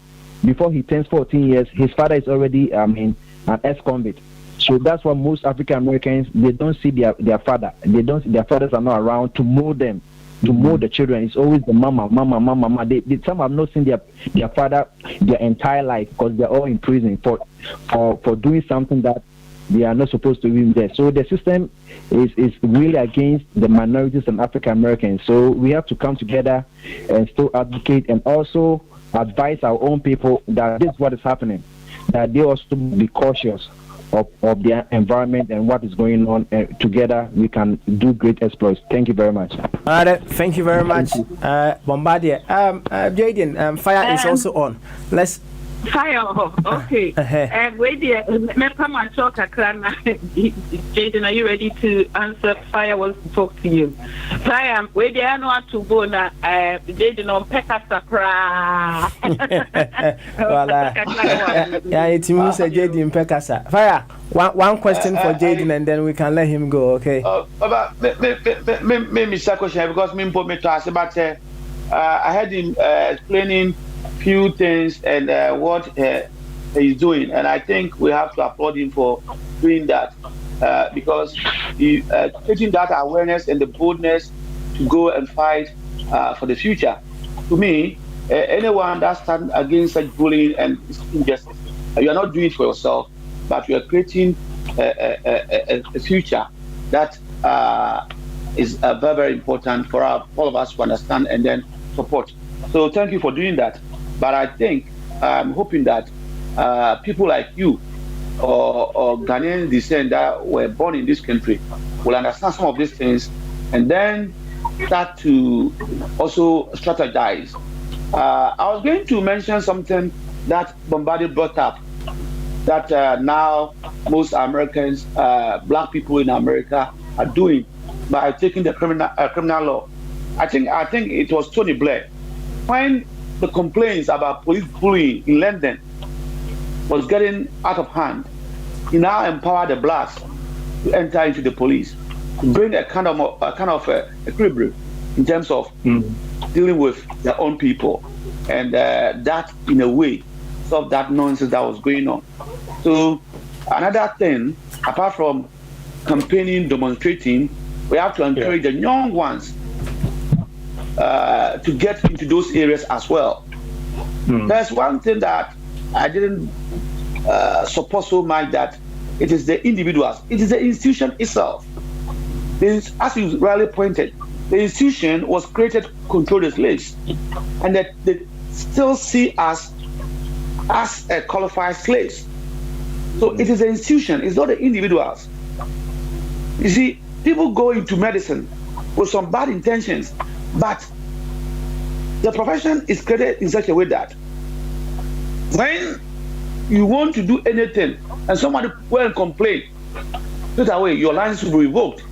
before he turns 14 years, his father is already an ex-convict. So that's why most African Americans, they don't see their father. Their fathers are not around to mold them, to mold the children. It's always the mama. Some have not seen their father their entire life because they're all in prison for doing something that they are not supposed to be there. So the system is really against the minorities and African Americans. So we have to come together and still advocate and also advise our own people that this is what is happening, that they also be cautious of their environment and what is going on. Together we can do great exploits. Thank you very much. Thank you very much, Bombardier. Jaden, fire is also on. Let's fire. Okay. Wait there. My talk, Jaden, are you ready to answer? Fire wants to talk to you. Fire, wait there. I know how to go now. Jaden on Pekasa. Yeah, it means Jaden Pekasa. Fire. One question for Jaden, and then we can let him go. Okay. Maybe second question because me put me to ask about. I had him explaining few things and what he's doing, and I think we have to applaud him for doing that because he taking that awareness and the boldness to go and fight for the future. To me, anyone that stands against such bullying and injustice, you are not doing it for yourself, but you are creating a future that is very, very important for all of us to understand and then support. So thank you for doing that. But I think I'm hoping that people like you or Ghanaian descent that were born in this country will understand some of these things and then start to also strategize. I was going to mention something that Bombardier brought up, that now most Americans, black people in America, are doing by taking the criminal law. I think it was Tony Blair when the complaints about police bullying in London was getting out of hand. he now empower the blacks to enter into the police, bring a kind of equilibrium in terms of dealing with their own people, and that in a way solve that nonsense that was going on. So another thing, apart from campaigning, demonstrating, we have to encourage the young ones to get into those areas as well. There's one thing that I didn't support so much, that it is the individuals, it is the institution itself. As you rightly pointed, the institution was created to control the slaves, and that they still see us as qualified slaves. So it is the institution, it's not the individuals. You see, people go into medicine with some bad intentions, but the profession is created in such a way that when you want to do anything and somebody will complain, straight away your license will be revoked.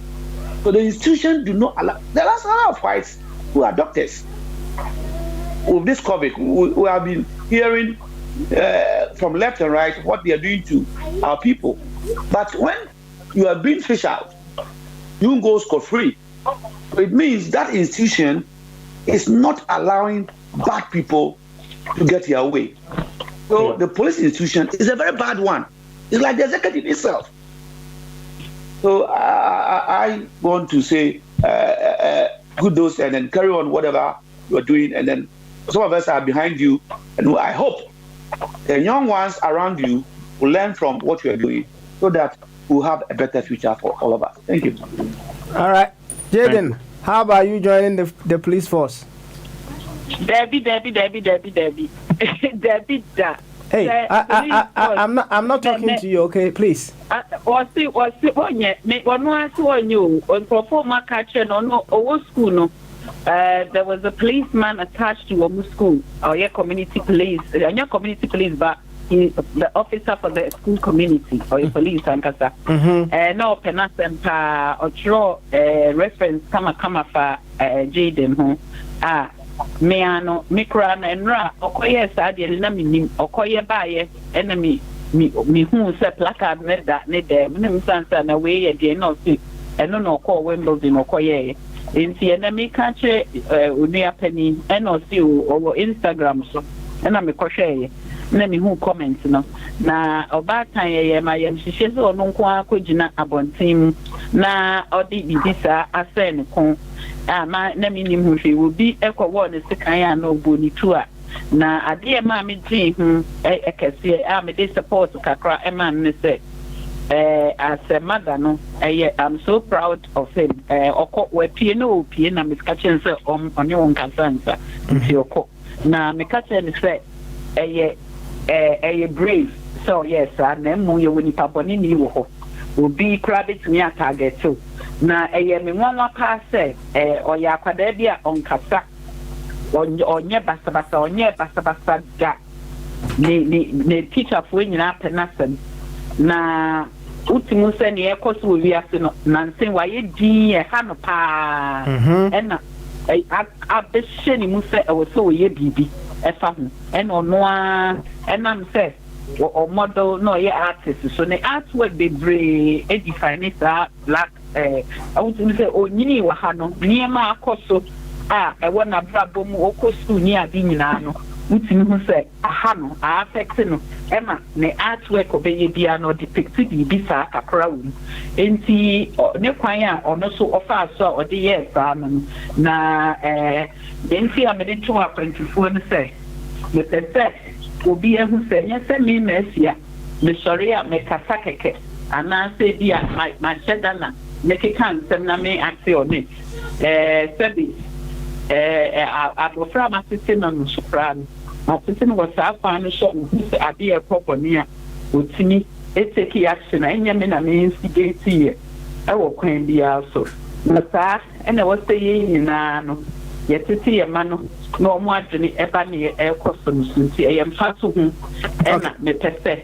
So the institution do not allow. There are a lot of whites who are doctors. With this COVID, we have been hearing from left and right what they are doing to our people. But when you are being fished out, you go scot-free. It means that institution is not allowing bad people to get their way. So the police institution is a very bad one. It's like the executive itself. So I want to say kudos, and then carry on whatever you are doing. And then some of us are behind you, and I hope the young ones around you will learn from what you are doing, so that we'll have a better future for all of us. Thank you. All right, Jaden, how about you joining the police force? Debbie. Hey, I'm not talking to you, okay? Please. Was it one yet? One was one you on performer catcher no over school no. There was a policeman attached to our school, or your community police, your community police, but the officer for the school community or your police and kasa. No penasempa or draw reference kama for Jaden home. Me ano mikra na nra okoye saade na minim okoye baaye ena mi hu se placard ne da ne dem ne msansa na we ye de no si eno no okọ Wimbledon okoye enti ena mi ka che onua pani ena si o Instagram so ena me kohwe na mi hu comment no na obatan ye ma ye hihye se ono nko akogina abontin na odi bibisa asen ko ama na minim hu hwe wo bi ekwo ne sekan ya na oboni tu a na ade ma me din hu ekese a me dey support kakra e man ne se as a mother no I'm so proud of him okọ we pie no pie na me ka chen se onye won kansansa nti okọ na me ka chen se brave. So yes, na mu ye woni paboni ni wo ho obi krabit me target too. Na me nwanwa pa se oya kwada bia onkasa onye basabasa da ne teacher fo nyina penasem na utimu se ne ekoso wi ase no nansen waye din e ha no pa ena abehye ni mu se ewo so ye bibi efa ho ena ono a enam se o model no ye artist so ne artwork be brave define that black I want to say onyini wa ha no niema akoso ewo na brabo mu okosu ni adi nyina no utimi hu say aha no affect no ema ne artwork obeye bia no depict bi sa kakra wo enti ne kwan a ono so ofa so ode yes na enti amede to apprentice no say me say obi ehu say nyese me mesia me sorry a me kasa keke ana say bia my shedana make kan sem na me axe on it sebi abofra ma sisi na no sopran ma sisi no wasa fa no so ade e proponi a otimi eteki action enya me na me instigate ye e wo kwan bia so na sa ena wasa ye nyina no yetiti ye ma no na omo adwene eba ne e koso no sunti e yem fa so hu ena me pese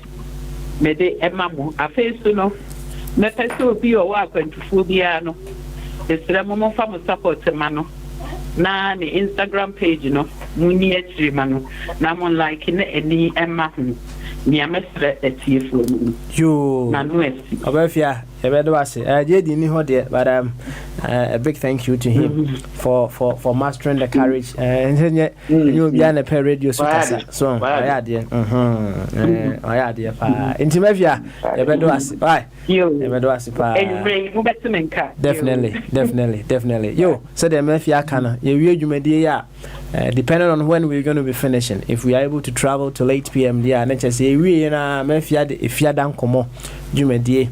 me de ema mo afesu no me pese obi o wa kwantufu bia no esira mo fa mo support ma no na the Instagram page no muni etri ma no na mo like ne eni ema hu Mia mesre etiefo You. na no esi. Obafia, ebedo ase. JD ni ho de, but a big thank you to him for mastering the courage. And you be an a radio so I de. I de pa. Intimafia, ebedo ase. Bye. Ebedo ase pa. Definitely. Yo, so the mafia kana. You dwumadi ya. Depending on when we're going to be finishing, if we are able to travel till 8 p.m. there, let's say we na mafia if ya dan komo dwumadi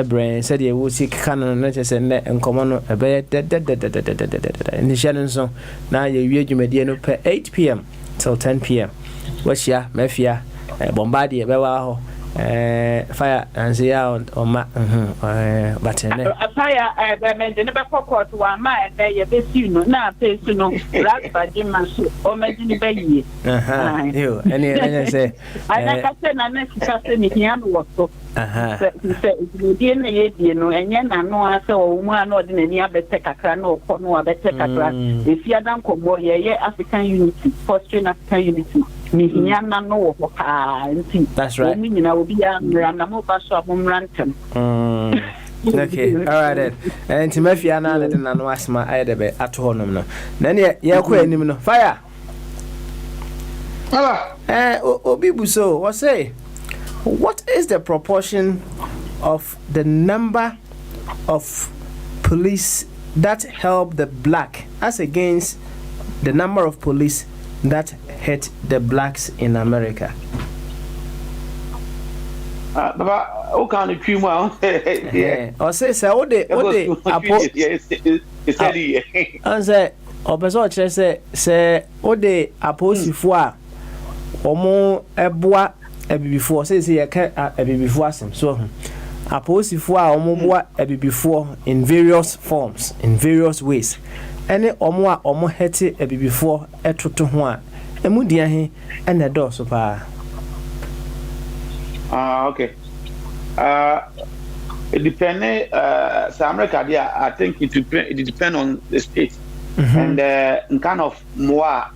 brain said you will see canon let's say and common a bed in the shannon so now you dwumadi no per 8 p.m. till 10 p.m. What's ya mafia bombardier bewa fire and say out on my but fire never court one my day best you know now face to know black by Jim or Magini Bay. You any say I said I next person in the work so you know and yen I know I saw one ordinary better cacra no better cacra if you don't come more African unity fostering African unity. That's right. Okay, all right then. And Timothy na le na no asma ayedebe ato honom no. Na ne ye kwa anim no. Fire. Obi buso, what say? What is the proportion of the number of police that help the black as against the number of police that hit the blacks in America? Baba, o kan ni twi mu a o say apo answer obeso o kire say o de aposifo a omo eboa abibifo say ye ka abibifo asem so aposifo a omo boa abibifo in various forms, in various ways. Any omo a omo hete abibifo etoto ho a emu dia he ena do so pa. Okay. It depends. South America, there, I think it depends on the state and kind of more.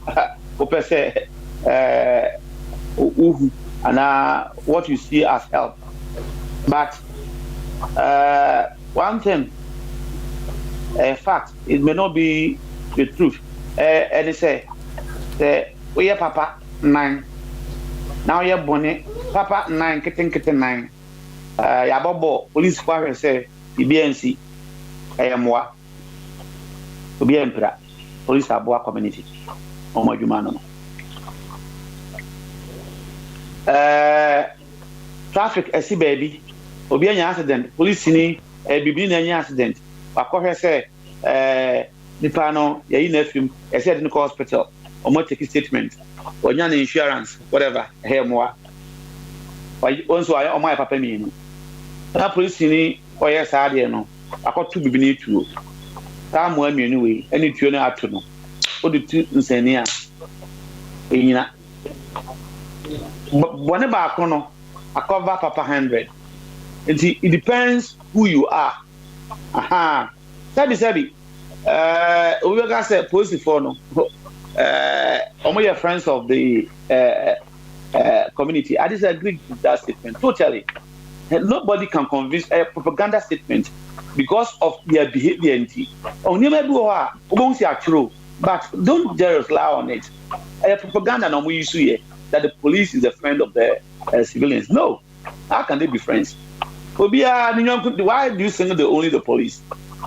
And what you see as help. But one thing, a fact, it may not be the truth. And they say, we are Papa 9. Now you're bonnet, Papa 9, kitten 9. Yabobo, police fire say, BNC, I am what? To be emperor, police aboa community. Oh my humano. Traffic, I see baby, Obi an accident, police ni, Bibin any accident. Akohe say, Nipano, ye nephew, I said in the hospital, or more take statement. Or yan insurance, whatever, here more. Also, I on my papa mean. That police ni, or yes, I know. I got to be beneath you. Time one anyway, any tune out to know. What the two in Senia? Whenever I cover papa 100. It depends who you are. Aha. Sabi. We got say police for no. All your friends of the community. I disagree with that statement totally. Nobody can convince a propaganda statement because of their behavior. But don't just rely on it. A propaganda no we use here that the police is a friend of the civilians. No, how can they be friends? Why do you say only the police?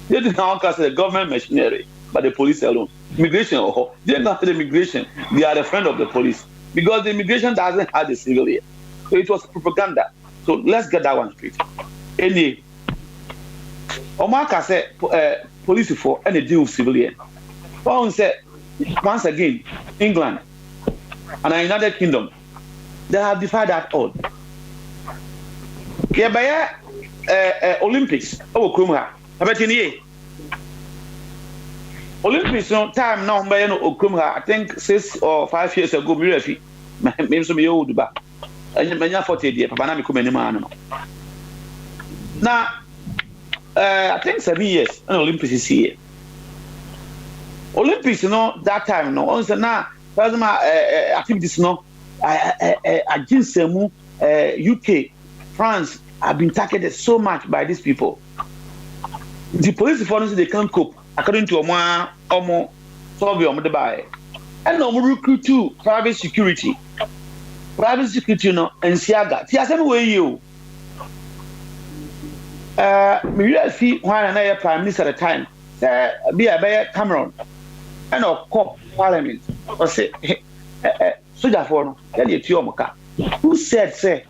They do not consider the government machinery, but the police alone. Immigration, they're not the immigration. They are the friend of the police because the immigration doesn't have the civilian. So it was propaganda. So let's get that one straight. Any Omaka said police for any deal with civilian. Paul said once again, England and the United Kingdom, they have defied that all. Yeah, by Olympics, Krumha. Olympics no time now by Krumha, I think 6 or 5 years ago, maybe some old back. And many 40 years, Papa Namico. Now, I think 7 years, an Olympics is here. Olympics, that time, also now, activities, I just UK, France have been targeted so much by these people. The police forces they can't cope according to Omo Solve the buy. And no recruit to private security. Private security no and Siaga. See, I said where you. Me see one another prime minister at the time. Say be a Cameron. And of course parliament. Or say soldier for no. Tell you to your who said say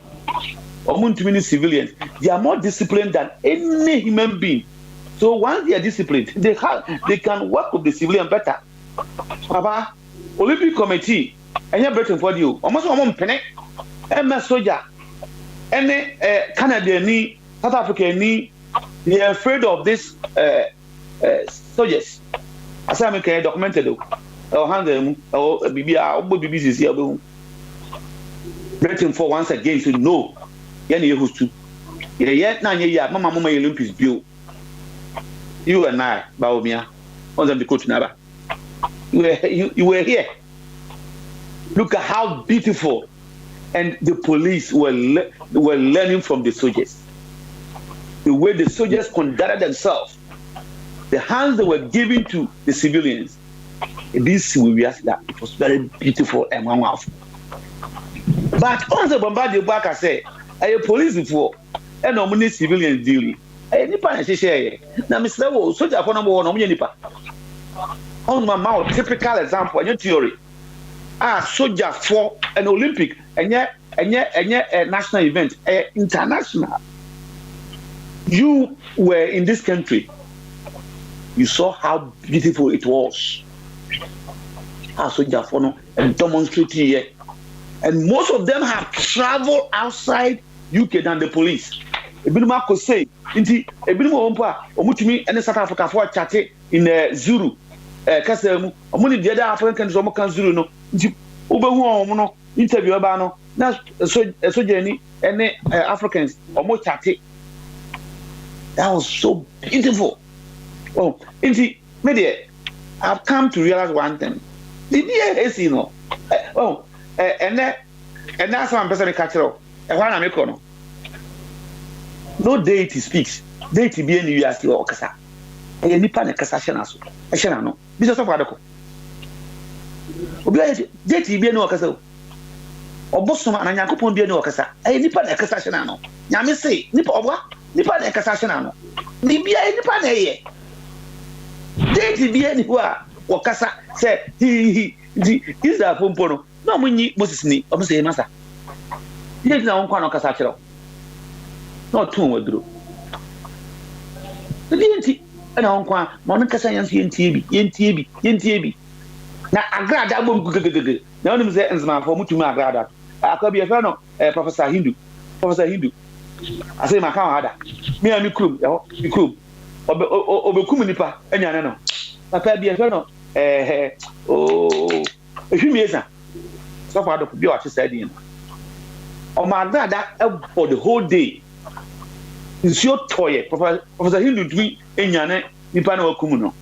among too many civilians, they are more disciplined than any human being. So once they are disciplined, they can work with the civilian better. Papa, Olympic Committee, and you're better for you. Almost one penny, and soldier, and Canada need, South Africa need, they are afraid of this soldiers. As I make a documented, or hand them, or BBC here, waiting for once again to know. Yanni who's to yet 9 years, Mama Olympics built. You and I, Baomia, on the coach Naba. You were here. Look at how beautiful, and the police were learning from the soldiers. The way the soldiers conducted themselves, the hands they were giving to the civilians. This will be that it was very beautiful and wonderful. But on the bombarded back, I say, a police before, and no many civilians dealing. A nipa and share. Now, Mr. Wo, soldier for number one, nipa. On my mouth, typical example, and your theory. Soldier for an Olympic, and yet a national event, international. You were in this country. You saw how beautiful it was. Soldier for no and demonstrating here. And most of them have traveled outside UK than the police. Ebinuma could say, "Inti ebinuma ompa omutumi ene South Africa for chat in Zulu, kasemu omuni the other African countries omo kan Zulu no. Inti obehu omo no interview eba no na so journey ene Africans omo chat. That was so beautiful. Oh, inti me there, I've come to realize one thing. The DAS, you know. And that's one person catch up. And one I'm no. No deity speaks. Deity be any US or Kasa. And nipa ne Kasa Shanaso. A Shanano. This of Adoko. Deity be no Kasa. Or Boston and Yakupon be no Kasa. A nipa ne Kasa Shanano. Yami say, Nipa Owa, Nipa ne Kasa Shanano. Nibia nipa ne. Deity be anywhere. Or Kasa said, he is a pompono. No, we Moses ni. I'm saying, Master. Yes, now one Kasa Chero. No, two will do. The DNT and on Quan, Monica Science, NTB. Now, I glad that won't go. Now, I'm saying, for Mutuma Grada. I could be a fellow, Professor Hindu. I say, my car, me and you crew, Obekuminipa, and Yanano. I could be a fellow, a few years. So far, the computer said, "Oh my God, that for the whole day." It's your toy, Professor Hindu to me, in Yana, Nipano Kumuno.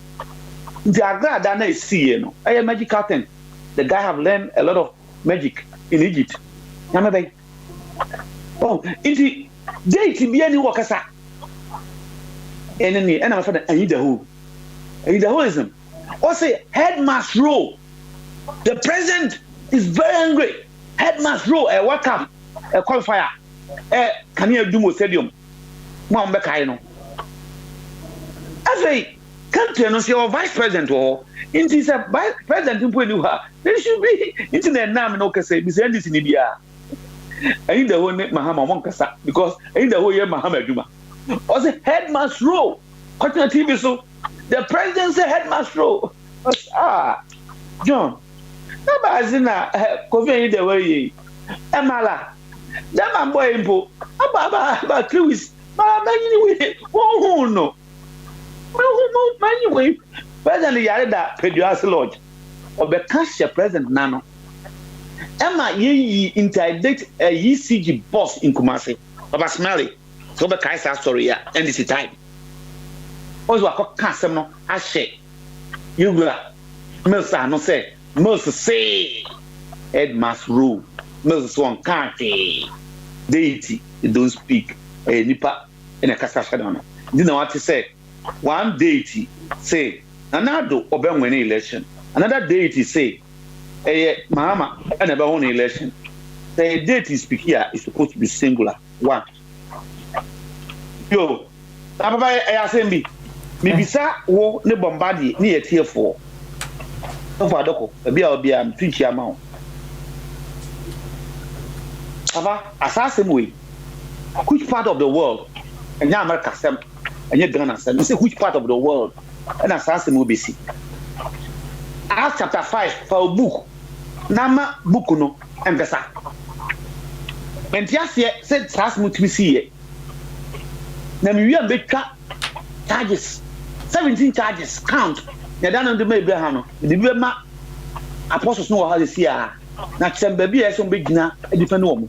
The Agra Dana is see, I am magic captain. The guy have learned a lot of magic in Egypt. Yamabe. Oh, into day to be any workers. And I'm afraid I need a who. I need a hoism. Or say, headmaster row. The president is very angry. Headmaster row, a work up, a qualifier, can you do stadium? Mom Becaino. As a country, and your vice president or into a vice president in Punuha, there should be internet name no Kase, Miss Andy Sinibia. I need the whole name Mahama Monkasa because I need the whole year Mahama Juma. Or the headmaster row, Cotton TV so the president said headmaster row. John. Nabazina, Coven the way, Amala. That man boy impo. About Louis. Oh no. Anyway, presently, Yada, Peduas Lodge, or the cashier present Nano. Emma ye interdict a ECG boss in Kumasi, of a smelly, so the Kaiser story, and this is time. Also, I call Casamo, I say, you will, Milsa, no say, Milsa say, Ed must rule, Milsa Swan County. deity they don't speak nipa in a kasa shadana you know what to say one deity say another oben win election another deity say mama and ebe won election the deity speak here is supposed to be singular one yo ababa ayasembi mibisa wo ne bombardie ne yetiefo of adoko ebi a obi am twinchi ama ho aba asasem we which part of the world enya America sem enya Ghana sem say which part of the world and asasem we be see Acts chapter 5 for book nama book no empesa entiase say asasem tumi see na mi wi am betwa charges 17 charges count na dan ndo me Abraham no de bi ma apostles no ha see a na chemba bi e so be gina edipend wo mo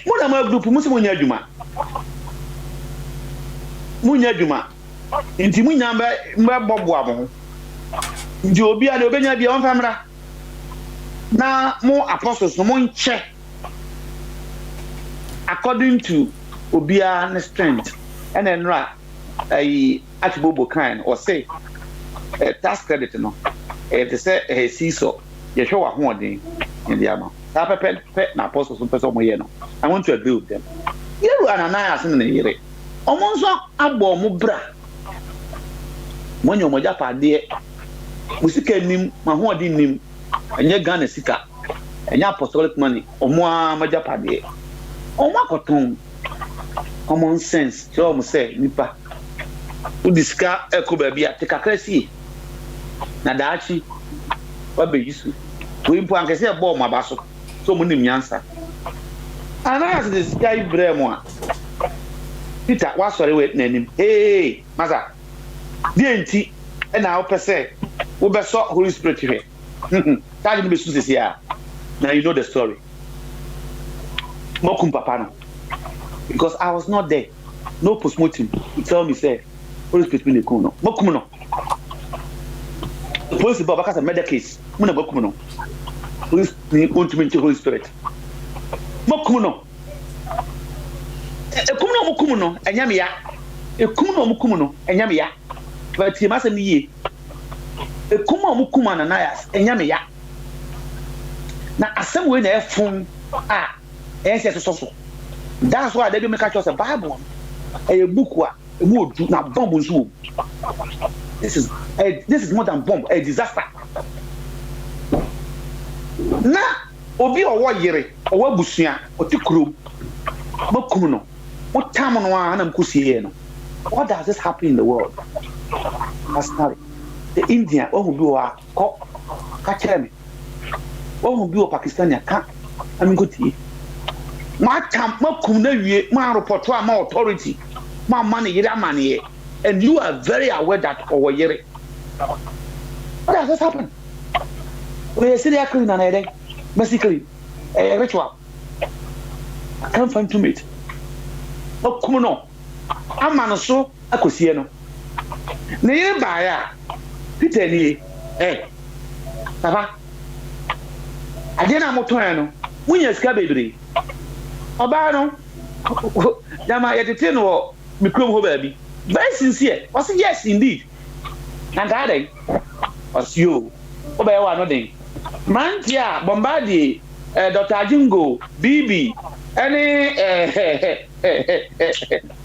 mo na ma group mo se mo nya adwuma nti mo nya mba bobo abo nti obi a de obenya bia on famra na mo apostles no mo nche according to obia ne strength and enra atibobo kind or say tax credit no they say seesaw you show wa hoden in the amount that pepe na apostles so person mo ye no I want to agree with them you Ananias in the yere omonso abo mo bra monyo mo japa de musika nim ma hoden nim enye Ghana sika enye apostolic money omo ma japa de omo akoton common sense so mo say nipa udiska ekoba bia te kakrasi na daachi wa be yisu we mpo ankese ebo ma baso so mo nim nyansa Ananias this guy bremo a Peter wa sori we nanim maza die nti e na opese wo be so Holy Spirit here tadi no be su sesi a now you know the story mokum papa no because I was not there no postmortem he tell me say Holy Spirit will come no mokum no the police about because of murder case mo na mokum no police ni want to mention Holy Spirit mokum no mokum no enyame ya mokum no enyame ya but he must be mokum Ananias enyame ya na asem we na efun yes so that's why they do make a choice a Bible a book would na bomb so this is more than bomb a disaster na obi owo yere owo busua otikuru bokum no what time no ana mkusie no what does this happen in the world personally the India who be wa ko ka kere me who be wa Pakistani ka amikuti ma tam makum na wie ma report ma authority ma money yere amane and you are very aware that owo yere what does this happen we see the clean and basically a ritual I can't find to meet makum no amano so akosie no na yere ba ya Peter ni papa ade na moton no munya sika bebre oba no jama yetete no mikrom ho ba bi very sincere was yes indeed and that was you oba wa no den mantia bombardie Dr. Ajingo BB any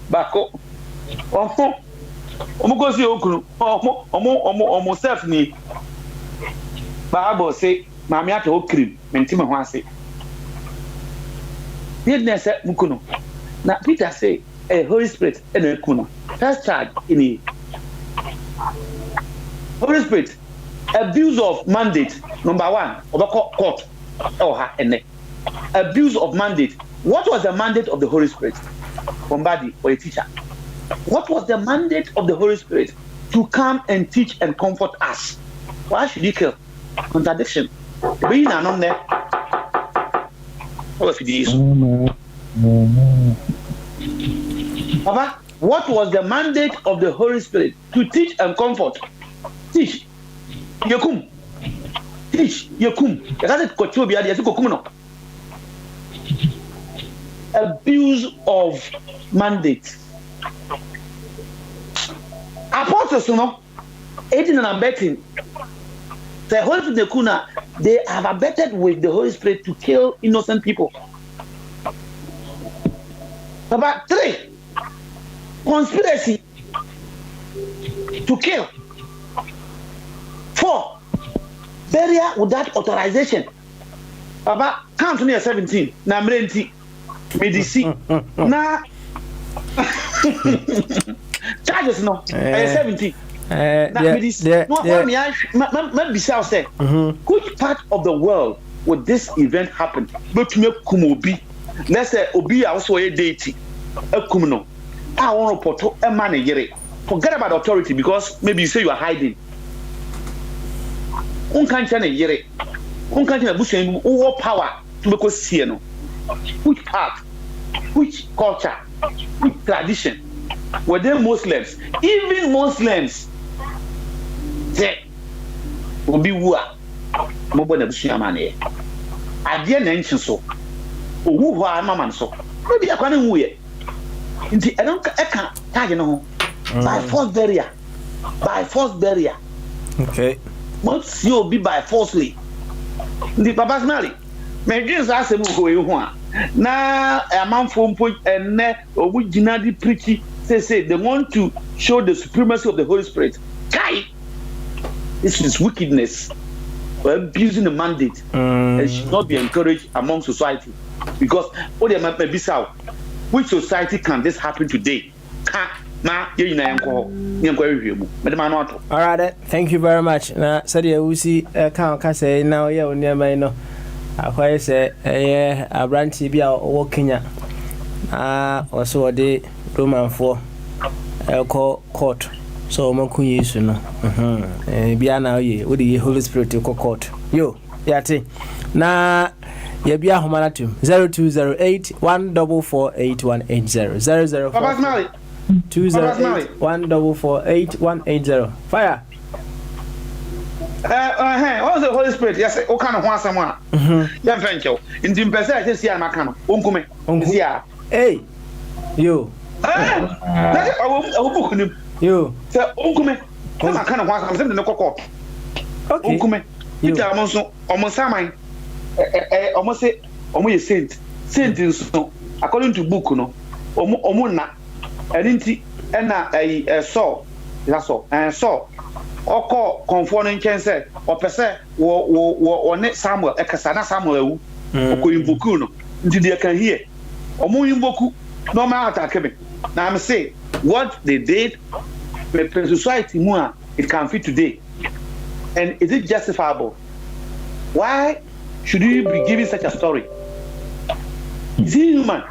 bako omo si okunu omo self ni Bible say maami ata okrim menti me ho ase Needness mukuno. Now Peter say, Holy Spirit and kuno. First charge in Holy Spirit, abuse of mandate. Number one, over court. Abuse of mandate. What was the mandate of the Holy Spirit? Somebody or a teacher. What was the mandate of the Holy Spirit? To come and teach and comfort us. Why should he kill? Contradiction. Being anon there. Papa, what was the mandate of the Holy Spirit? To teach and comfort. Teach. Yekum. Teach. Yekum. That's it. Kochobi adi. Kokum no. abuse of mandate. Apostles, aiding and abetting. The Holy Spirit, they have abetted with the Holy Spirit to kill innocent people. Number 3, conspiracy to kill. 4, burial without authorization. Baba, count near 17. Na mrenti. Medisi. Na charges no. 17. Which part of the world would this event happen? Let's say Obi also a deity. I want to put a man forget about authority because maybe you say you are hiding. What power to make us see no? Which part? Which culture? Which tradition? Were they Muslims? Even Muslims say will be war. Mobile Bushia money. I didn't mention so. Who are mamma so? Maybe I can't wait. I can't tag by force barrier. By force barrier. Okay. But you'll be by forcefully. The Papa's Mali. My dreams are some who you want. Now, a man from point and net or which Jinadi preachy say they want to show the supremacy of the Holy Spirit. Kai! This is wickedness. We're abusing the mandate and should not be encouraged among society. Because what they might be so, which society can this happen today? All right, thank you very much. Now, Sadia Usi can't say now, yeah, near my no. I say, a branch be out walking or so a day, Roman for court. So, Monkuni, you know. Biana, ye, with the Holy Spirit to court. Yo, yati. Na, ye be a humanatum 0208 1448180 00 208-144-8180. Fire. What was the Holy Spirit? Yes, what kind of one someone? Yeah, thank you. In the person, I just see my kind of uncle. Hey, you. I will book him. You. Say, uncle, I'm kind of one. I'm sending the cocoa. Okay. Uncle, you tell almost mine. Almost say, almost saint. Saint is according to book, no. Omuna. Enti na so that's all and so oko conforming can say or pese wo ne Samuel ekasa na Samuel ewu oko invoku no nti they can hear omo invoku no ma attack me na I'm say what they did with society mu it can fit today, and is it justifiable? Why should you be giving such a story? Is it human?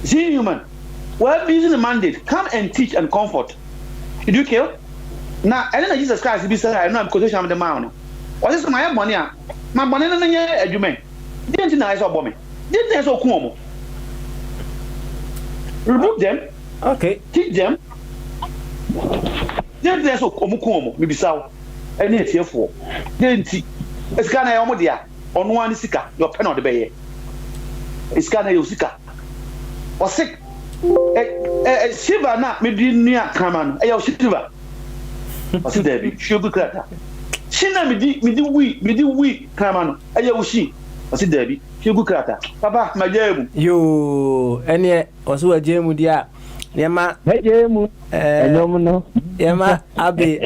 See, human, we're using the mandate. Come and teach and comfort. Did you kill? Now, I don't know Jesus Christ. Be said, I know I'm quotation of the mountain. What is my money? My money, you mean? Didn't you know about me? Didn't you so cool? Remove them. Okay. Teach them. Didn't you so cool? Maybe so. And it's here for. Didn't you? It's kind of almost there. On one sika, your pen on the bay. It's kind of your sika. Or sick. Shiva na me di nua kama no. E ya Shiva. O se David, shogu krata. Shina me di wi kama no. E ya Ushi. O se David, shogu krata. Papa, majemu. Yo, ene oso ajemu dia. Yema majemu. Enyom no. Yema abi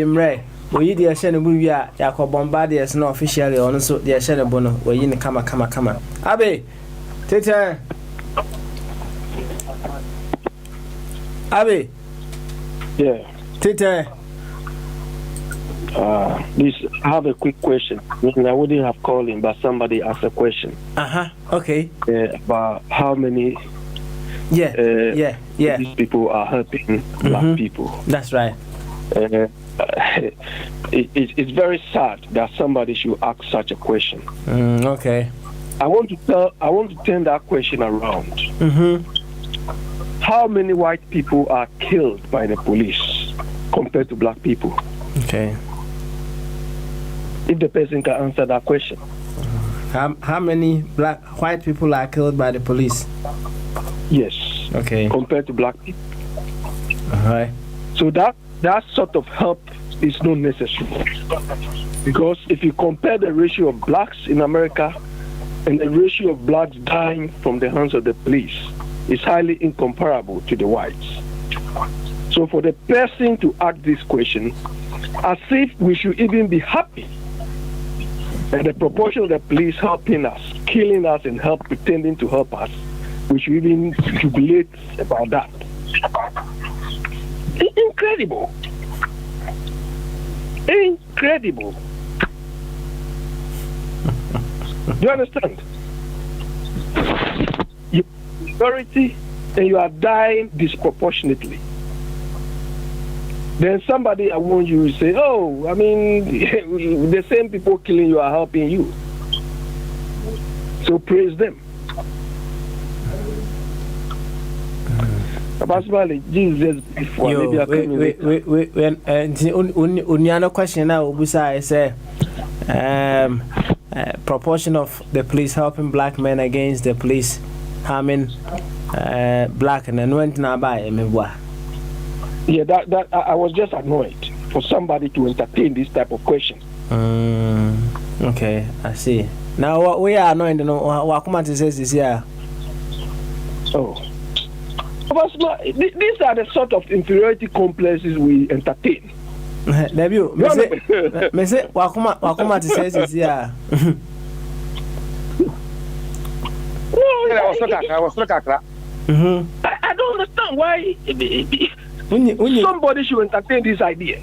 mre. Oyi dia hye ne buwi a Yakob Bombardiers na officially on so dia hye ne bo no. Oyi ne kama. Abi, tete Abi. Yeah. Tete. This, I have a quick question. I wouldn't have called in, but somebody asked a question. Okay. About how many these people are helping black people. That's right. It's very sad that somebody should ask such a question. Okay. I want to turn that question around. How many white people are killed by the police compared to black people? Okay. If the person can answer that question. How many white people are killed by the police? Yes. Okay. Compared to black people. All right. So that sort of help is not necessary. Because if you compare the ratio of blacks in America and the ratio of blacks dying from the hands of the police, it's highly incomparable to the whites. So for the person to ask this question, as if we should even be happy and the proportion of the police helping us, killing us, and pretending to help us, we should even jubilate about that. Incredible. Incredible. Do you understand? You majority and you are dying disproportionately. Then somebody around you will say, oh, I mean, the same people killing you are helping you. So praise them. Jesus, Uniano question now, Busa say proportion of the police helping black men against the police harming black and then went now by me. Yeah, that I was just annoyed for somebody to entertain this type of question. Okay, I see. Now what we are annoyed, what come to say this here? Oh, these are the sort of inferiority complexes we entertain. Debut, me say what come to say this here? No, I was not. I don't understand why. Somebody should entertain this idea.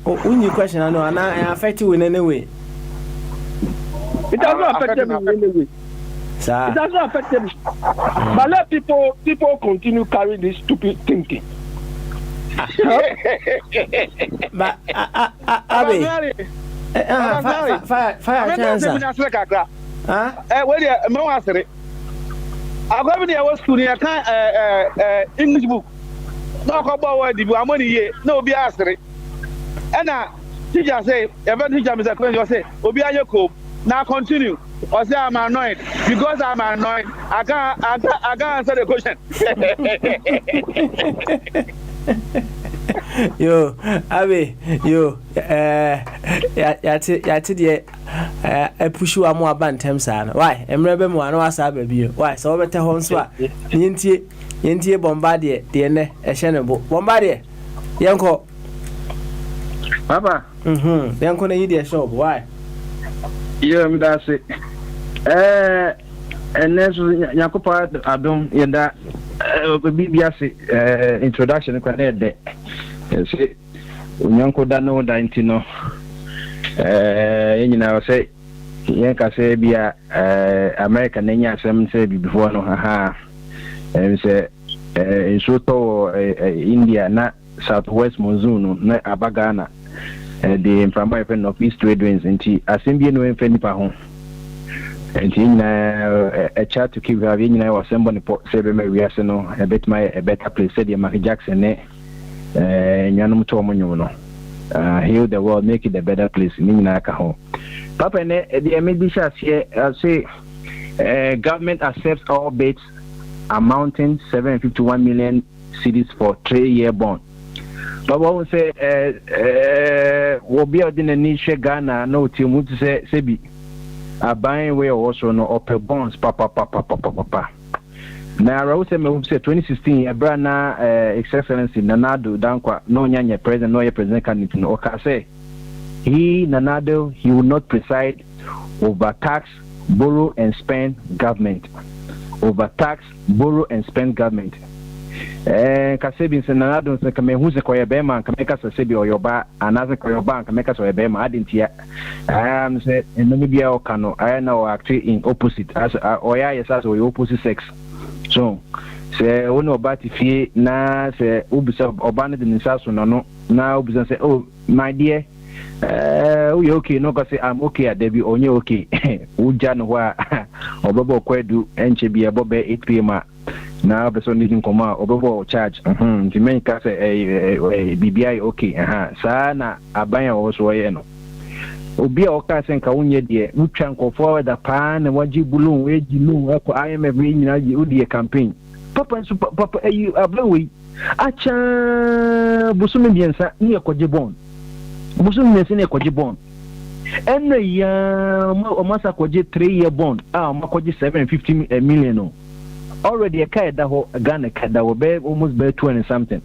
When you question, I know, and I affect you in any way. It does not affect them in any way. Sir. It does not affect them. But let people continue carrying this stupid thinking. But Abby, fire chance. I'm going to school here. English book. No, come on, the money here. No, be asked. And teacher say, every teacher is a question. Say, Obi Ayoko. Now continue. Or say I'm annoyed because I'm annoyed. I can't answer the question. Yo, Abby, yo, I push you more bantam san. Why? I'm rebel one was a baby. Why? So better home swap. Yintie Bombardier, the Shenable. Bombardier, Yanko. Papa. Yanko, idiot shop. Why? Yeah, that's it. And then Yakopa Adam in that BBS introduction. Say, Unyanko Dano Dantino. You know, say, Yanka say, be American Nanya, some say before no, haha. And say, in Soto, India, not Southwest Monzunu, not Abagana, the information of East Trade Winds, and tea, a symbian no infinipa home. And in a chat to keep having our assembly port, Sabre Mariasano, a better place, said Michael Jackson, Yanum Tomono. Heal the world, make it a better place, Ninaka home. Papa, and the ambitious here, I'll say, government accepts all bids amounting 751 million cedis for 3-year bond. But what we say, will be out in a niche Ghana, no team would say, Sebi. A buying way also no upper bonds, papa. Now, I would say 2016, a brand His Excellency Nanado Dankwa, no Nyanya President, no President candidate, no say he Nanado, he will not preside over tax, borrow and spend government. Over tax, borrow and spend government. Kasebin Nanado say come who's a koya bema can make us a sebi or your bar, another koya bank can make us a bema. I didn't yet. Said and maybe I can I now actually in opposite as or yes as or opposite sex. So say no about if ye na say ubisa obana the nisaso no now ubisa say oh my dear you okay no go say I'm okay at Debbie onye okay uja no wa obobo kwedu enche bi ebobe 8 pm now person needing come obobo charge the main case BBI okay sana abanya also no obi a oka senka wonye de wutwa nkofo da pa na waji bulun weji loan ko IMF we nyina ji odi campaign papa nso papa ayi abawe acha busumi biensa ni ekoje bond busumi biensa ni ekoje bond enna ya o masa koje 3-year bond o makoje 750 million no already a kaida ho Ghana kaida ho be almost be 20 something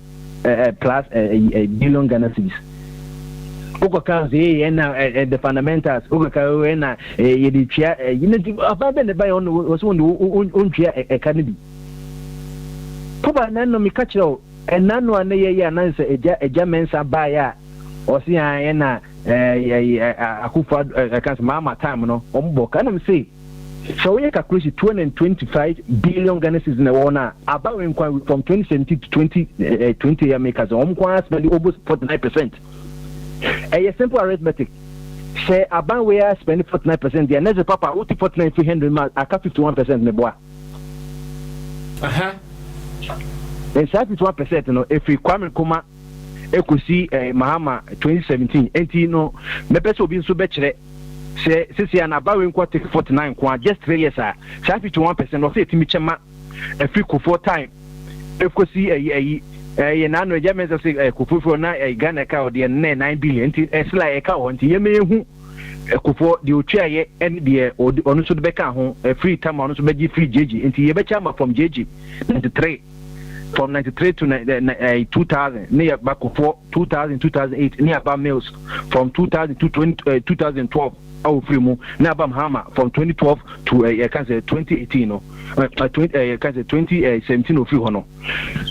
plus a billion Ghana cedis uko kazi na the fundamentals uko kazi na yedi tia yine afa ne ba on so on tia e kanibi papa nanno mi kachiro enano anaye ya nanse eja mensa ba ya osi an na akufa kansa mama time no ombo kanam say so we calculate 225 billion Ghana cedis na wona about from 2017 to 2020 year makers omkwa spend almost 49%. A simple arithmetic. Say aban we are spending 49%. The next papa what 49 300 man aka 51% me boa. And 51% no if we kwame kuma ekusi Mahama 2017 enti no me pese obi nso be kire say sisi na aban we take 49 kwa just 3 years ah 51% no say timi chema every ko 4 time ekusi na no jamen say kufufo na Ghana ka o de 9 billion ti esla e ka o nti yemehu kufo de otwaye en de onu so de beka ho free time onu so beji free jeji nti ye becha ma from jeji 93 from 93 to 2000 near back for 2008 near ba mills from 2000 to 2012 au free mu na ba Mahama from 2012 to 2018 no 2017 of you no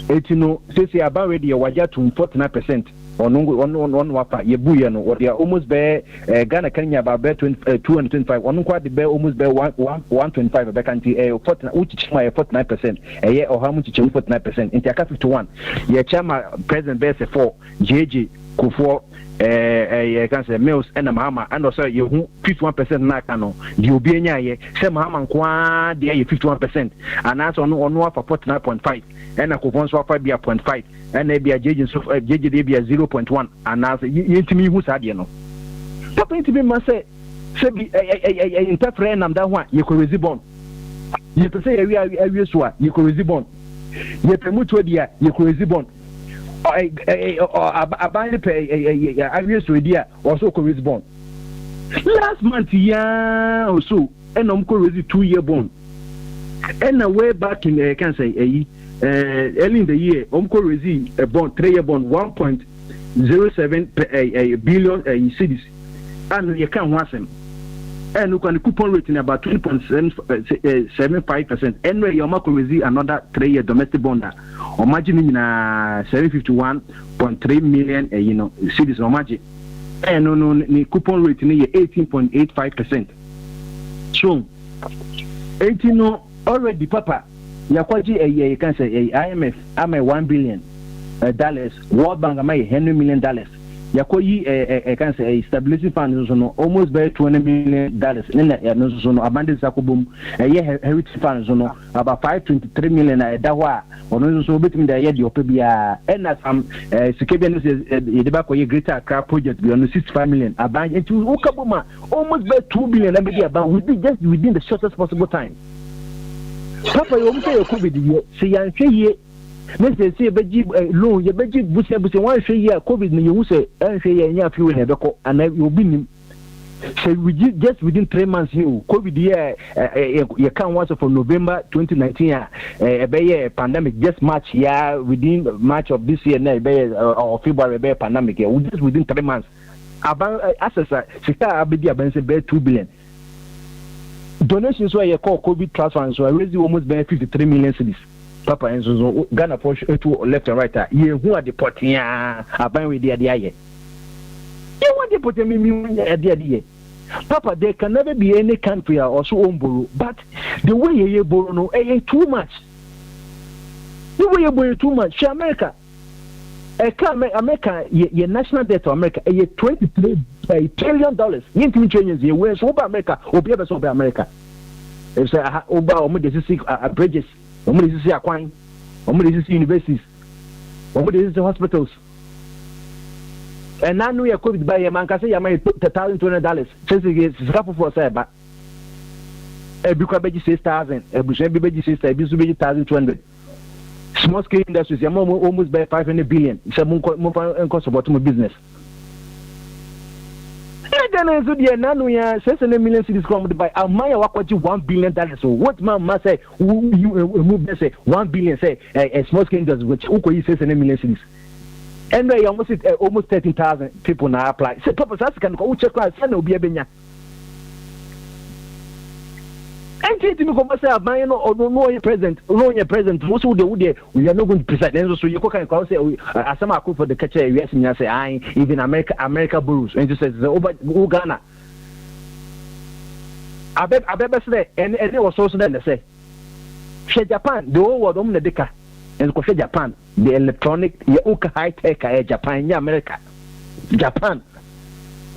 18 no say about ready waja to 49% on wapa ye buye no or they are almost be Ghana Kenya about 225 on kwa the be almost be 125 be kan ti 49 which chima 49% ye or how much chima 49% in aka 51 ye chama president be 4 JJ Kufo can say mills and Mahama and also you 51% na kano the obi enya ye say Mahama kwa dey 51% and that's on for 49.5 and Akufo so 5.5 and maybe a JJ so JJ dey be 0.1 and as yintimi hu sa de no papa yintimi ma say be interfere nam that one you could resibon you to say area so you could resibon you permuto dia you could resibon abandon pay areas idea also could bond last month yeah or so and could 2-year bond and way back in can say early in the year could a bond 3-year bond 1.07 billion cedis and you can want them and you can coupon rate in about 20.75% and where you could another 3-year domestic bond imagine 751.3 million cedis imagine and no the coupon rate in 18.85%. So 18 no already papa yakwaji you can say IMF am $1 billion World Bank am $100 million yakoyi can say stability fund no almost by $20 million no abandon sakobum heritage fund no about $523 million dawa ono so betimi da ye de opebia and some sikebian the back of greater Accra project be on $65 million abandon to ukabuma almost by $2 billion and be about within the shortest possible time papa you say covid ye say yan hwe Mr. say beji loan ye beji busia one hwe ye covid no you say hwe ye nya fi we na beko and you be nim say we just within 3 months you covid year you can once from November 2019 be pandemic just March within March of this year na be or February be pandemic just within 3 months about assessor sika abedi abanse be 2 billion donations where you call covid trust funds so raise almost be 53 million cedis papa and so Ghana for to left and right ye who are deporting aban we there you want deport me there papa there can never be any country also on borrow but the way you borrow no too much the way you borrow too much America America your national debt to America $23 trillion you changes you where so America obi ebe so America if say oba omo dey see bridges omo dey see akwan omo dey see universities omo dey see hospitals and now we are COVID by a man can say, I might put $1,200. Since it's for Seba. A Bukabeji 6,000, a Bushabi sister, a Busubi 1,200. Small scale industries, almost by 500 billion. It's a more cost of business. Then we are 600 million cities come by a Maya $1 billion. So what man must say, you move, say, 1 billion, say, a small scale industry, which Uko 600 million cities. And they almost 13,000 people now apply. So, Papa Sass can go check out, send will be a benya. And take me come say, "Mine or no your present, most of the wood we are not going to present." So you can say, "As some are for the catcher, yes, and you say, I even America Bulls," and just says over Ghana. I bet say, and it was also then they say, Japan, the whole world, the Deka, and go Japan, the electronic, the high tech, Japan, America, Japan.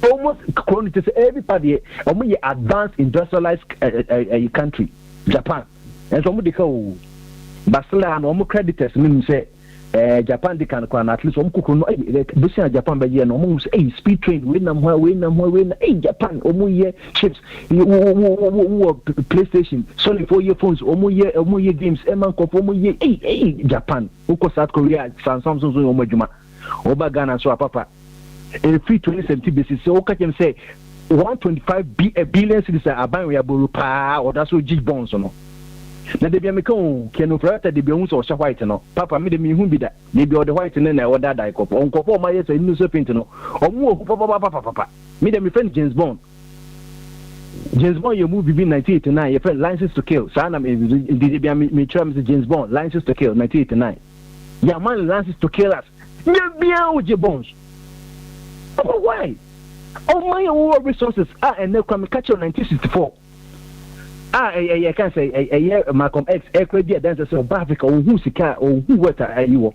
Almost quantities everybody only advanced industrialized country Japan and somebody call Barcelona no creditors mean say Japan they can at least this Japan by year no speed train win Japan chips PlayStation Sony 4-year phones year games Japan South Korea Samsung Oba Ghana so papa a free 2070 basis, so okay, can say 125 billion cities are buying we are or that's what G bonds or no. Now they be a mecon can operate the Beyonce or white no. Papa made me who be that. They be all the white and then I order die cop. Uncle for my yes, a new serpent no. Or more papa. Made them friend James Bond. James Bond, your movie be 1989, your friend License to Kill. Sana did be a Mr. James Bond, License to Kill, 1989. Yeah, man, License to Kill us. You be out your bones. Why? Oh, my own resources and they come catch on 1964. I can't say a year Malcolm X, a credit dancer of Africa, or who's the car, or who water you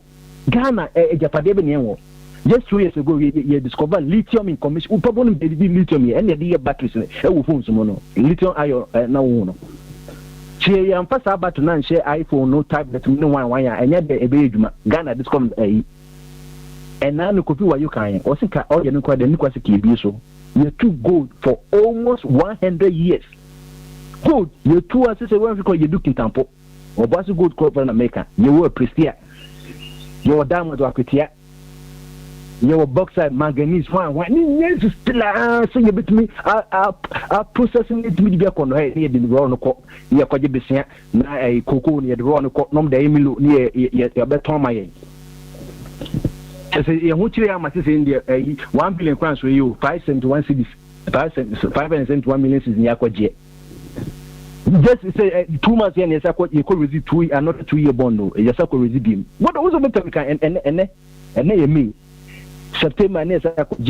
Ghana, a Japan, just 2 years ago, you discovered lithium in commission, probably lithium, and the batteries, lithium iron, no. She am first about to none share iPhone, no type that no one, and yet a baby Ghana discovered a. And now, look what you can. Or think all you know, the Niquasi so. You're too good for almost 100 years. Good, you're too as a one because you do Tampo. Or what's a good corporate America? You were a Pristia. You were down with Wakitia. You were bauxite, manganese, one years still saying a bit to me. I'm processing it with the conrad near the Roanoke. You're quite a bit now a cocoa near the Roanoke, no, the Emilu near your better. I say, I'm India 1 billion crowns for you, 5 cents to 1 cities, 5 cents to 1 million cities in Yakwaje. Just say 2 months and yes, I could receive 2 and not a 2-year bond. Yes, I could receive him. What was the and me September and yes, I could,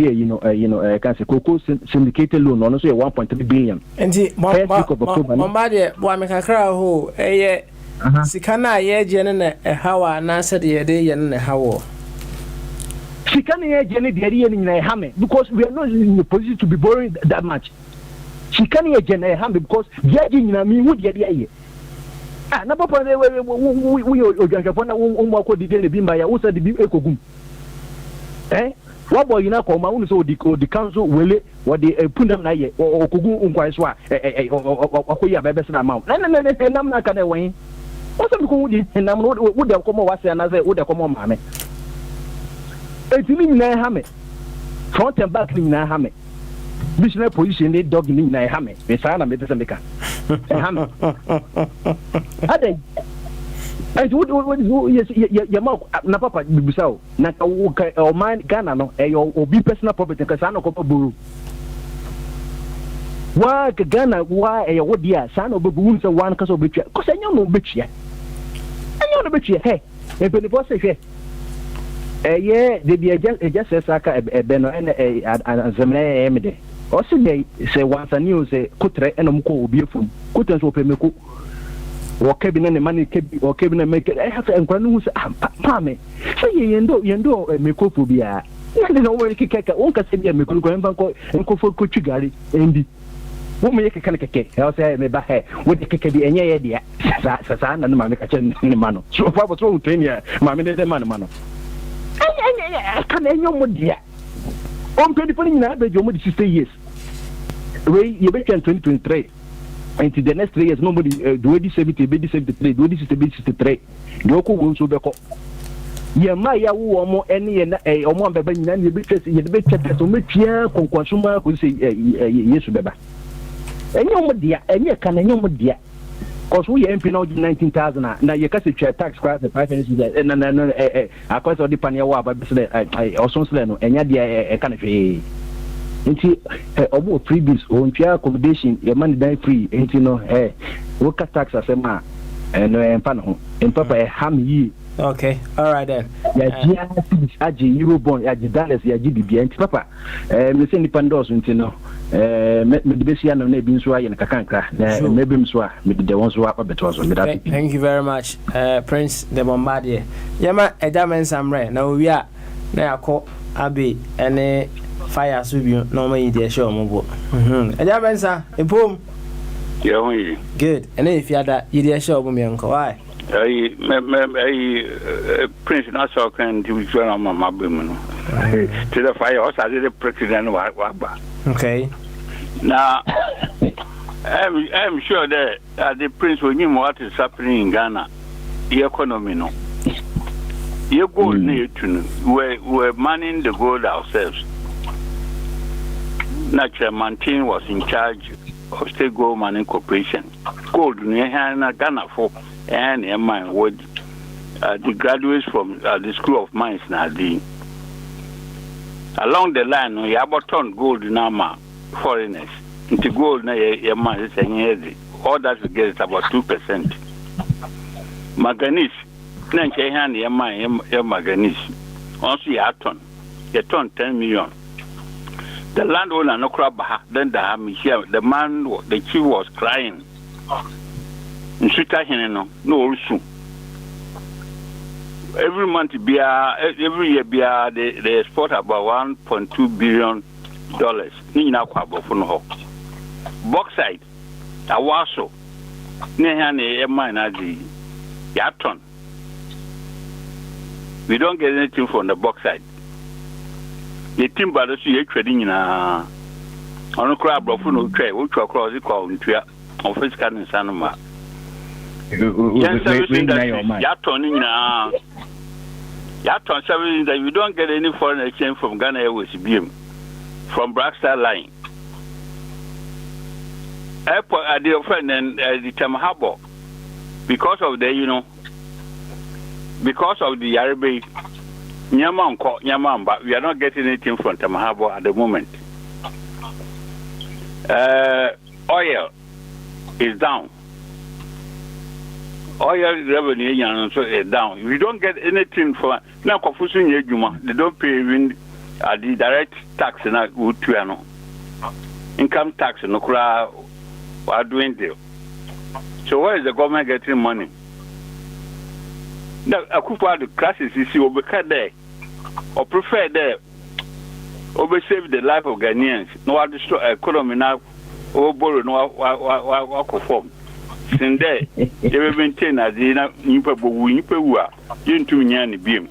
I can say cocoa syndicated loan on also 1.3 billion. And the Mombadia, Boamaka who a Sikana, ye, Jen, a how I answered the day and a how. She can't Jenny the area in a hammer because we are not in a position to be borrowing that much. She can't hear Jenny a hammer because Judging me would get the idea. Number we are Japan, who did the beam by a also the Eco. What boy you now call my own so the council will it what they put them or Kugu Unquaiswa or Koya Babes amount. And I'm not going away. What's the good and I'm not would have come over and I say, would have come on, mammy. It's in a hammer. Front and back in a hammer. Missionary position, they dog in a hammer. Miss Anna made the America. A hammer. And what is your mouth? Napapa, Bisau, Naka, or mine, Ghana, or be personal property, Casano Copaburu. Why Ghana, why a wood dear, son of baboons, one castle bitch? Because I know no bitch yet. I know the bitch yet. Hey, if the boss say, yeah, they be just a saka a beno and a zemne emide. Also, they say once a news a cutre and a muko beautiful. Couldn't open me cook. Or cabin and the money or cabin and make it. I have to inquire who's Pammy. Say, you know, a microphobia. I don't know where you kick a won't say a microphone and go for Kuchigari and won't make a cake. I'll say, maybe with the kick be any idea. Sassan and Mamma Kitchen in the mano. So, if I was wrong, 10 years, Mamma did the man. I can't know what dear. On 20 be jomo 60 years. We you be 2023. And to the next 3 years nobody do 70 be 73 do 60 be 63. The oko won so be ko. Ye ma ya wo omo ene ye omo beba nyina ye be twese ye be twese so metua konkonsuma ko se Yesu beba. Enye omo dia enye kan enye omo dia. Cause we MP now 19,000 na ye ka se twa tax class the 5 minutes na akwa so di pania wa ba be se oson se no enya dia ka na hwe. Nti obo freebies on twa accommodation ye man die free nti no we ka tax asema no empa no empa pa ham yi. Okay, all right then. Ya aji Eurobond, ya aji dollars, ya aji bibia. Nti papa, me se nipa ndoso nti no, me de besia no na ebi nso aye nkakanka. Na me bi nso a me de won so apa beto so me that. Thank you very much, Prince the Bombardier. Yama edamen samre na owi a na yakọ abi ene fire so bi no ma yi de show mo bo. Edamen sa epom. Yeah, we. Good. Ene if ya da yi de show bo me nko. Why? Prince Nassau can do my women. To the fire, also, the president. Okay. Now, I'm sure that the prince will know what is happening in Ghana. The economy, no. Your gold need to know. We're manning the gold ourselves. Natural Mountain was in charge of State Gold Mining Corporation. Gold, Ghana for. And in mind, what the graduates from the School of Mines now doing. Along the line, we have ton gold in our foreigners. Into gold, your mine is saying all that we get is about 2%. Manganese, Nancy hand your mine, your manganese. Also, your ton 10 million. The landowner no crab, then the man, the chief was crying. No, every month every year they export about $1.2 billion. Nina kwabo funo. Bauxite, awaso. Nehane mine the yaton. We don't get anything from the bauxite. The timber that you trading in on a crab funo trade, which across the call into office can in Sanoma. Yaton services that you don't get any foreign exchange from Ghana Airways BM from Blackstar Line. Airport at the friend and the Tam Harbor because of the because of the Arabic Nyamam, but we are not getting anything from Tam Harbor at the moment. Oil is down. Oil revenue is down. If you don't get anything for now, they don't pay even the direct tax in income tax no crowd are doing deal. So where is the government getting money? Now, I could the classes you see over there or prefer there over save the life of Ghanaians. No, I destroy economy now or borrow no form. In there, they will maintain as the Nipa into Nyani beam.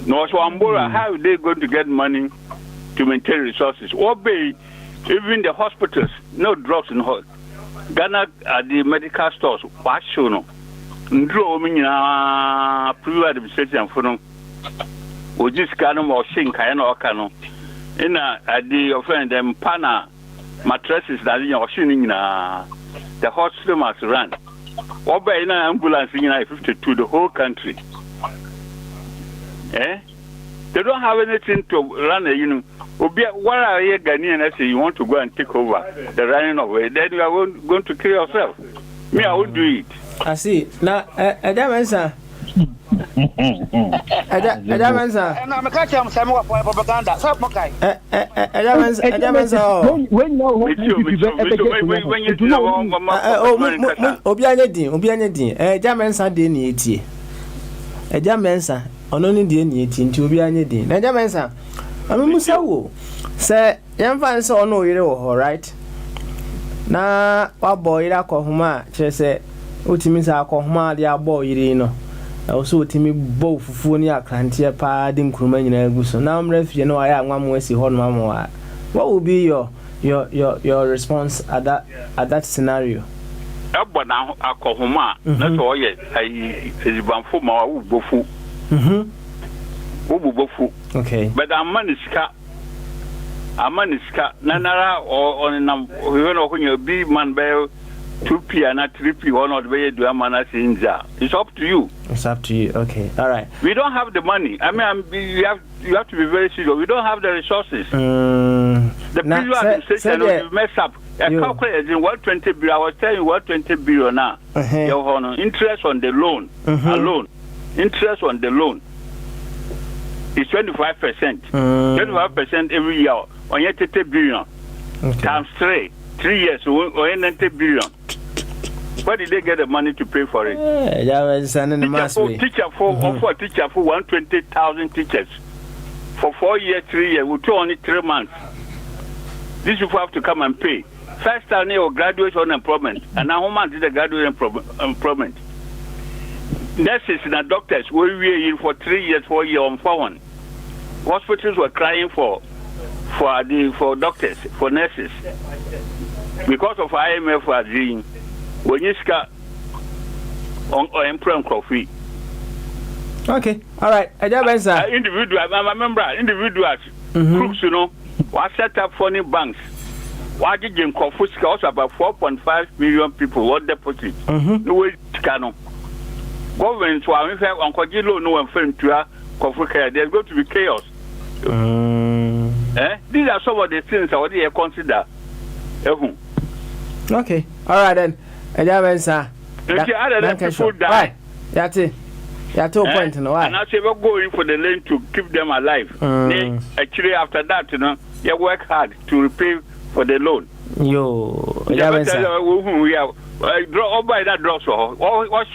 No, so Ambora, how are they going to get money to maintain resources? Obey even the hospitals, no drugs in hot. Ghana at the medical stores, what show no? Ndro Mina, private administration for them. Or just Kano or Sing Kayano or Kano. In at the offend them pana mattresses that you're shooting the hospital must run. Or by an ambulance in 52 the whole country. They don't have anything to run what are you Ghanaian and say you want to go and take over the running away? Then you are going to kill yourself. Me, I will do it. I see. Now, Adamansa. Adamansa. And I'm a catcher, I'm some propaganda. Adamansa. When Obianedin. Adamansa didn't eat. Adamansa. Only the eating to Obianedin. Adamansa. I'm Musawo. Say, young fans all know you all right. Na what boy that call huma, say, Utimisa call huma, dear boy, you know. also timi bow fufu ni akrantie pa de nkruma nyina agu so now I'm refugee no aya anwamo asi ho no amwa. What will be your response at that scenario? Abona akohoma na so ye ezibanfo ma wo bofu. Wo bofu. Okay. But amaniska nanara on nam we no kunyo bi man be 2p and 3p or not be do amana sinja. It's up to you. It's up to you. Okay. All right. We don't have the money. I mean, you have to be very serious. We don't have the resources. The previous administration will mess up. I calculated in 120 billion. I was telling you 120 billion now. Interest on the loan alone. Interest on the loan is 25%. 25% every year. On your 30 billion times 3 years, or 90 billion. Where did they get the money to pay for it? Teacher for 120,000 teachers for 4 years, 3 years. We took only 3 months. These people have to come and pay. First time they graduate unemployment, and now how much is the graduate employment? Nurses and doctors were here for 3 years, 4 years on 4-1. Hospitals were crying for doctors, for nurses, because of IMF agreeing. When you scar on employment coffee. Okay, all right. Individual, I remember individuals, crooks, you know, was set up funny banks. Why did you confuse also about 4.5 million people what deposit? No way, Cano. Government, while in fact, Uncle Gilo, no one friend to her, there's going to be chaos. These are some of the things I would consider. Okay, all right then. Sir. People die. Point no why. And I say we're going for the lane to keep them alive. Actually, after that, you know, you work hard to repay for the loan. Yo, we are buy that drugs or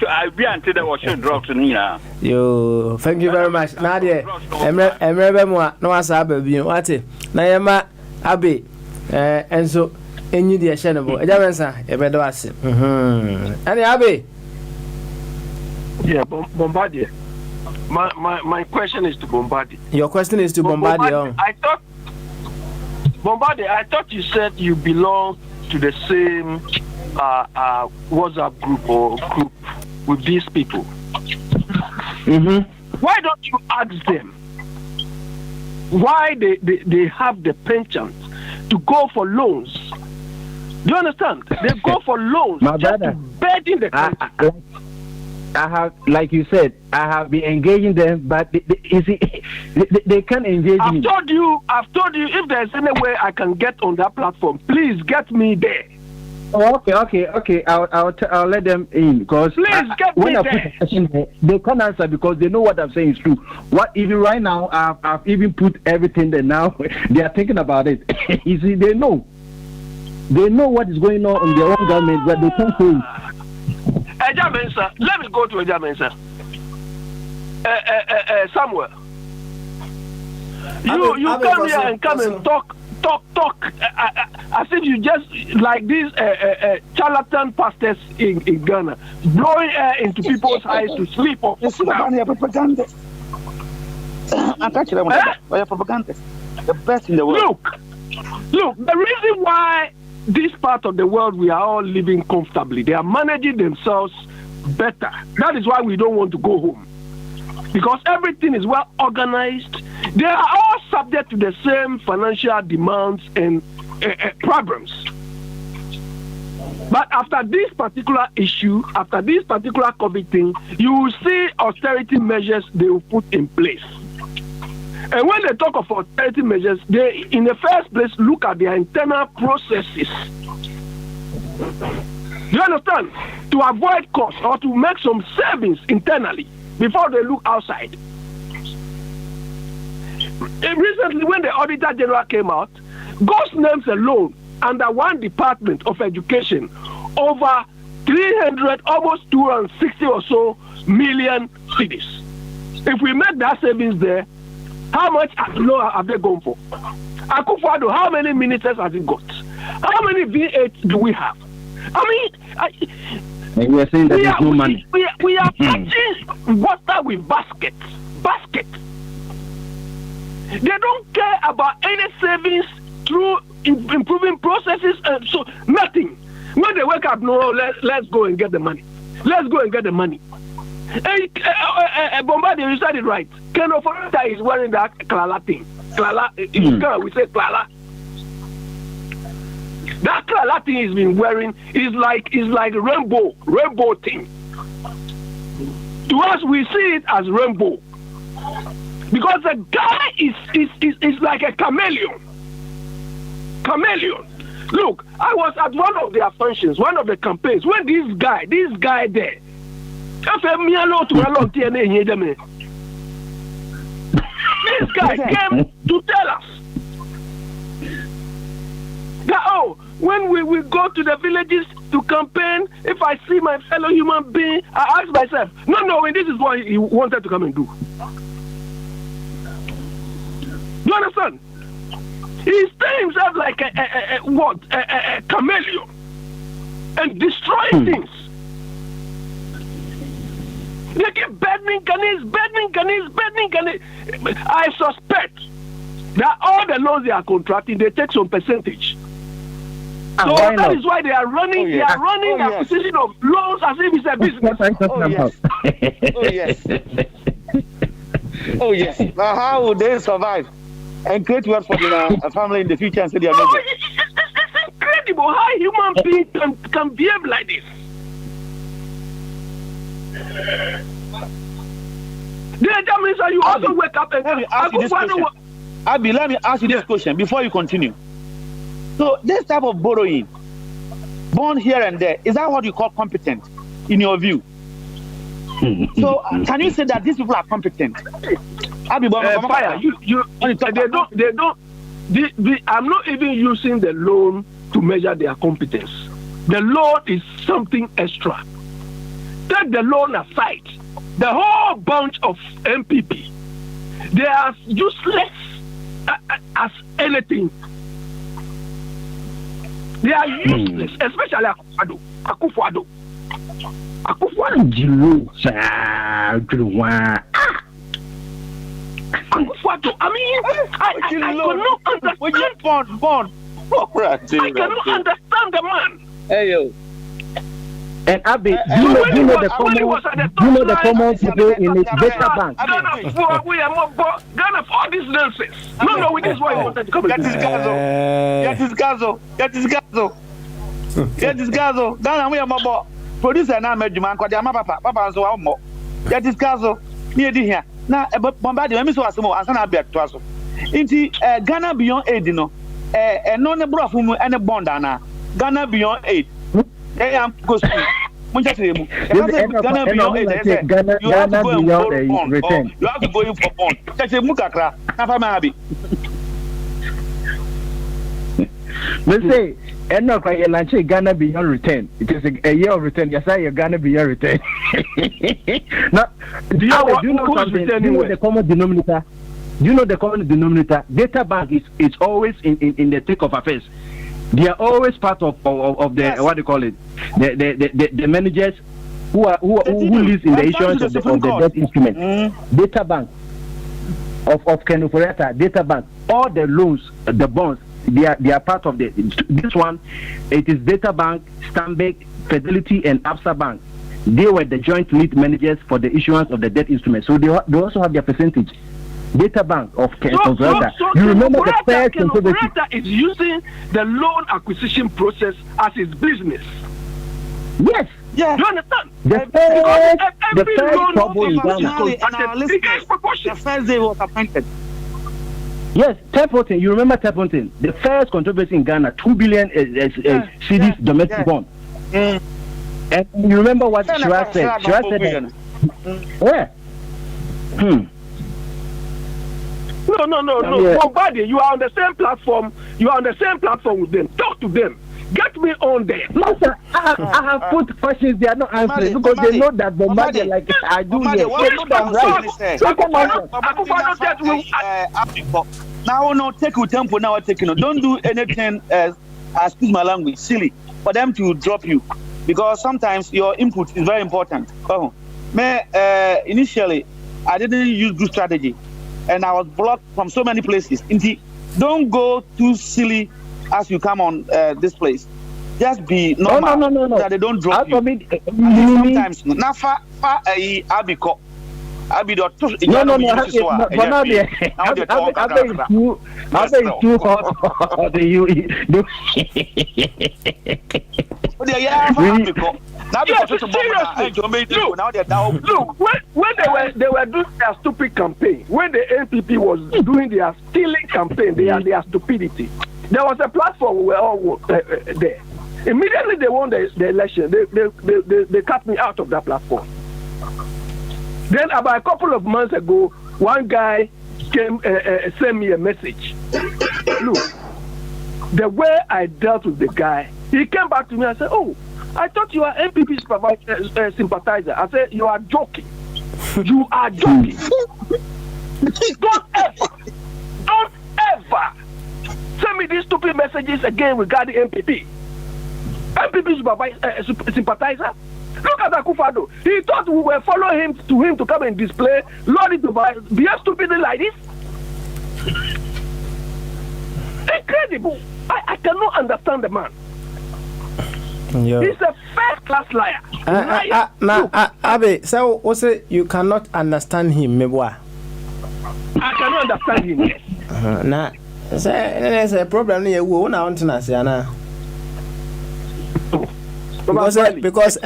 I be until they was drugs in here. Yo, thank you very much. Nadia, Emre mo no asa baby. What it? Na yema Abe and so enyi de shenebo. Ejabensa e bedo ase. Ani Abe. Yeah, Bombardier. My question is to Bombardier. Your question is to Bombardier. I thought you said you belong to the same WhatsApp group or group with these people. Why don't you ask them why they have the penchant to go for loans? Do you understand? They go for loans just to bed in the country. I have, like you said, I have been engaging them, but they can't engage me. I've told you, if there's any way I can get on that platform, please get me there. Oh, okay. I'll let them in because please get me there. They can't answer because they know what I'm saying is true. What even right now I've even put everything there now. They are thinking about it. You see, they know what is going on in their own government, but they can't say it. Ejamensa, let me go to Ejamensa. Samuel, you come here and come and talk as if you just like these charlatan pastors in Ghana, blowing air into people's eyes to sleep off. Propaganda. Propaganda. The best in the world. Look, the reason why this part of the world we are all living comfortably, they are managing themselves better. That is why we don't want to go home. Because everything is well organized. They are all subject to the same financial demands and problems. But after this particular issue, after this particular COVID thing, you will see austerity measures they will put in place. And when they talk of austerity measures, they, in the first place, look at their internal processes. Do you understand? To avoid costs or to make some savings internally before they look outside. And recently, when the Auditor General came out, Ghost names alone under one department of education over 300, almost 260 or so million cedis. If we make that savings there, how much low have they gone for? Akufo-Addo, how many ministers has it got? How many V8 do we have? I mean, and we are saying that there's no money. We are fetching water with basket. They don't care about any savings through improving processes, so nothing. When they wake up, no, let's go and get the money. Let's go and get the money. Bombardier, you said it right. Ken Oforita is wearing that Klala thing. Klala, we say Klala. That Klala thing he's been wearing is like rainbow thing. To us, we see it as rainbow. Because the guy is like a chameleon. Look, I was at one of their functions, one of the campaigns, when this guy there, this guy came to tell us that, when we go to the villages to campaign, if I see my fellow human being, I ask myself, no, this is what he wanted to come and do. You understand? He's telling himself like a chameleon and destroying things. They keep burning Ghanaians. I suspect that all the loans they are contracting, they take some percentage. So that is why they are running. They are running the acquisition of loans as if it's a business. Oh yes. Now how would they survive and create wealth for their family in the future and say they are not? It's incredible how human beings can behave like this. That means that you also wake up and let me ask you this question before you continue. So this type of borrowing, born here and there, is that what you call competent in your view? So can you say that these people are competent? I'm not even using the loan to measure their competence. The loan is something extra. Take the loan aside. The whole bunch of MPP, they are useless as anything. They are useless, especially Akufo-Addo. Akufo-Addo. I mean, I cannot understand the man. Hey yo. And Abby, you know the common people in it, Beta Bank. We are more Ghana for all this nonsense. No, this is why I wanted to come. Get this gazo. Ghana, we are more producer now, Medjuman, Papa, so I'm more. Get this gazo near the here. Now, Bombardier, let me so as more as an abet to us. Inti Ghana beyond aid, you know, and non a bluff and a bond, Ghana beyond aid. I am going to Ghana beyond aid. You have to go and return. You have to go in for bond. That's a mukakra. Nafamabi. Let's say, and not quite a lunch Ghana beyond return. It is a year of return. Yes, I Ghana beyond return. Now, do you know something? Do you know the common denominator? Do you know the common denominator? Data bank is always in the thick of affairs. They are always part of the what do you call it? The managers who live in the issuance of the debt instrument. Data bank of Ken Oforita, data bank, all the loans, the bonds, they are part of this one. It is Data Bank, Stanbic, Fidelity, and Absa Bank. They were the joint lead managers for the issuance of the debt instrument. So they also have their percentage. Data Bank of Ken Oforita. You remember the first controversy is using the loan acquisition process as his business. Yes. Yeah. You understand? The first trouble in Ghana. The first day was appointed. Yes, Tepotin. You remember Tepotin? The first controversy in Ghana, 2 billion cedis domestic bond. And you remember what Shiraz said? Shiraz said that. No. Bombardier, you are on the same platform. With them. Talk to them. Get me on there. No, sir. I have put questions they are not answering because they know that Bombardier, like I do here. They know that right. Now, no, take your tempo. Now, don't do anything, excuse my language, silly, for them to drop you. Because sometimes your input is very important. Initially, I didn't use good strategy, and I was blocked from so many places. Don't go too silly as you come on this place. Just be normal. No. That they don't drop you. Sometimes, now I'll be caught. I'll be the too hot. Look, when they were doing their stupid campaign, when the NPP was doing their stealing campaign, their stupidity, there was a platform we were all there. Immediately they won the election, they cut me out of that platform. Then about a couple of months ago, one guy came sent me a message. Look, the way I dealt with the guy, he came back to me and said, "Oh, I thought you are NPP sympathizer." I said, "You are joking. You are joking. Don't ever send me these stupid messages again regarding NPP. NPP sympathizer. Look at Akufado. He thought we were following him to come and display Lord to behave stupidly like this. Incredible. I cannot understand the man. Yo. He's a first-class liar. Abe, so what's it? You cannot understand him, Mebwa. I cannot understand him. Yes. Nah, there's a problem here. We want to say, Anna. Because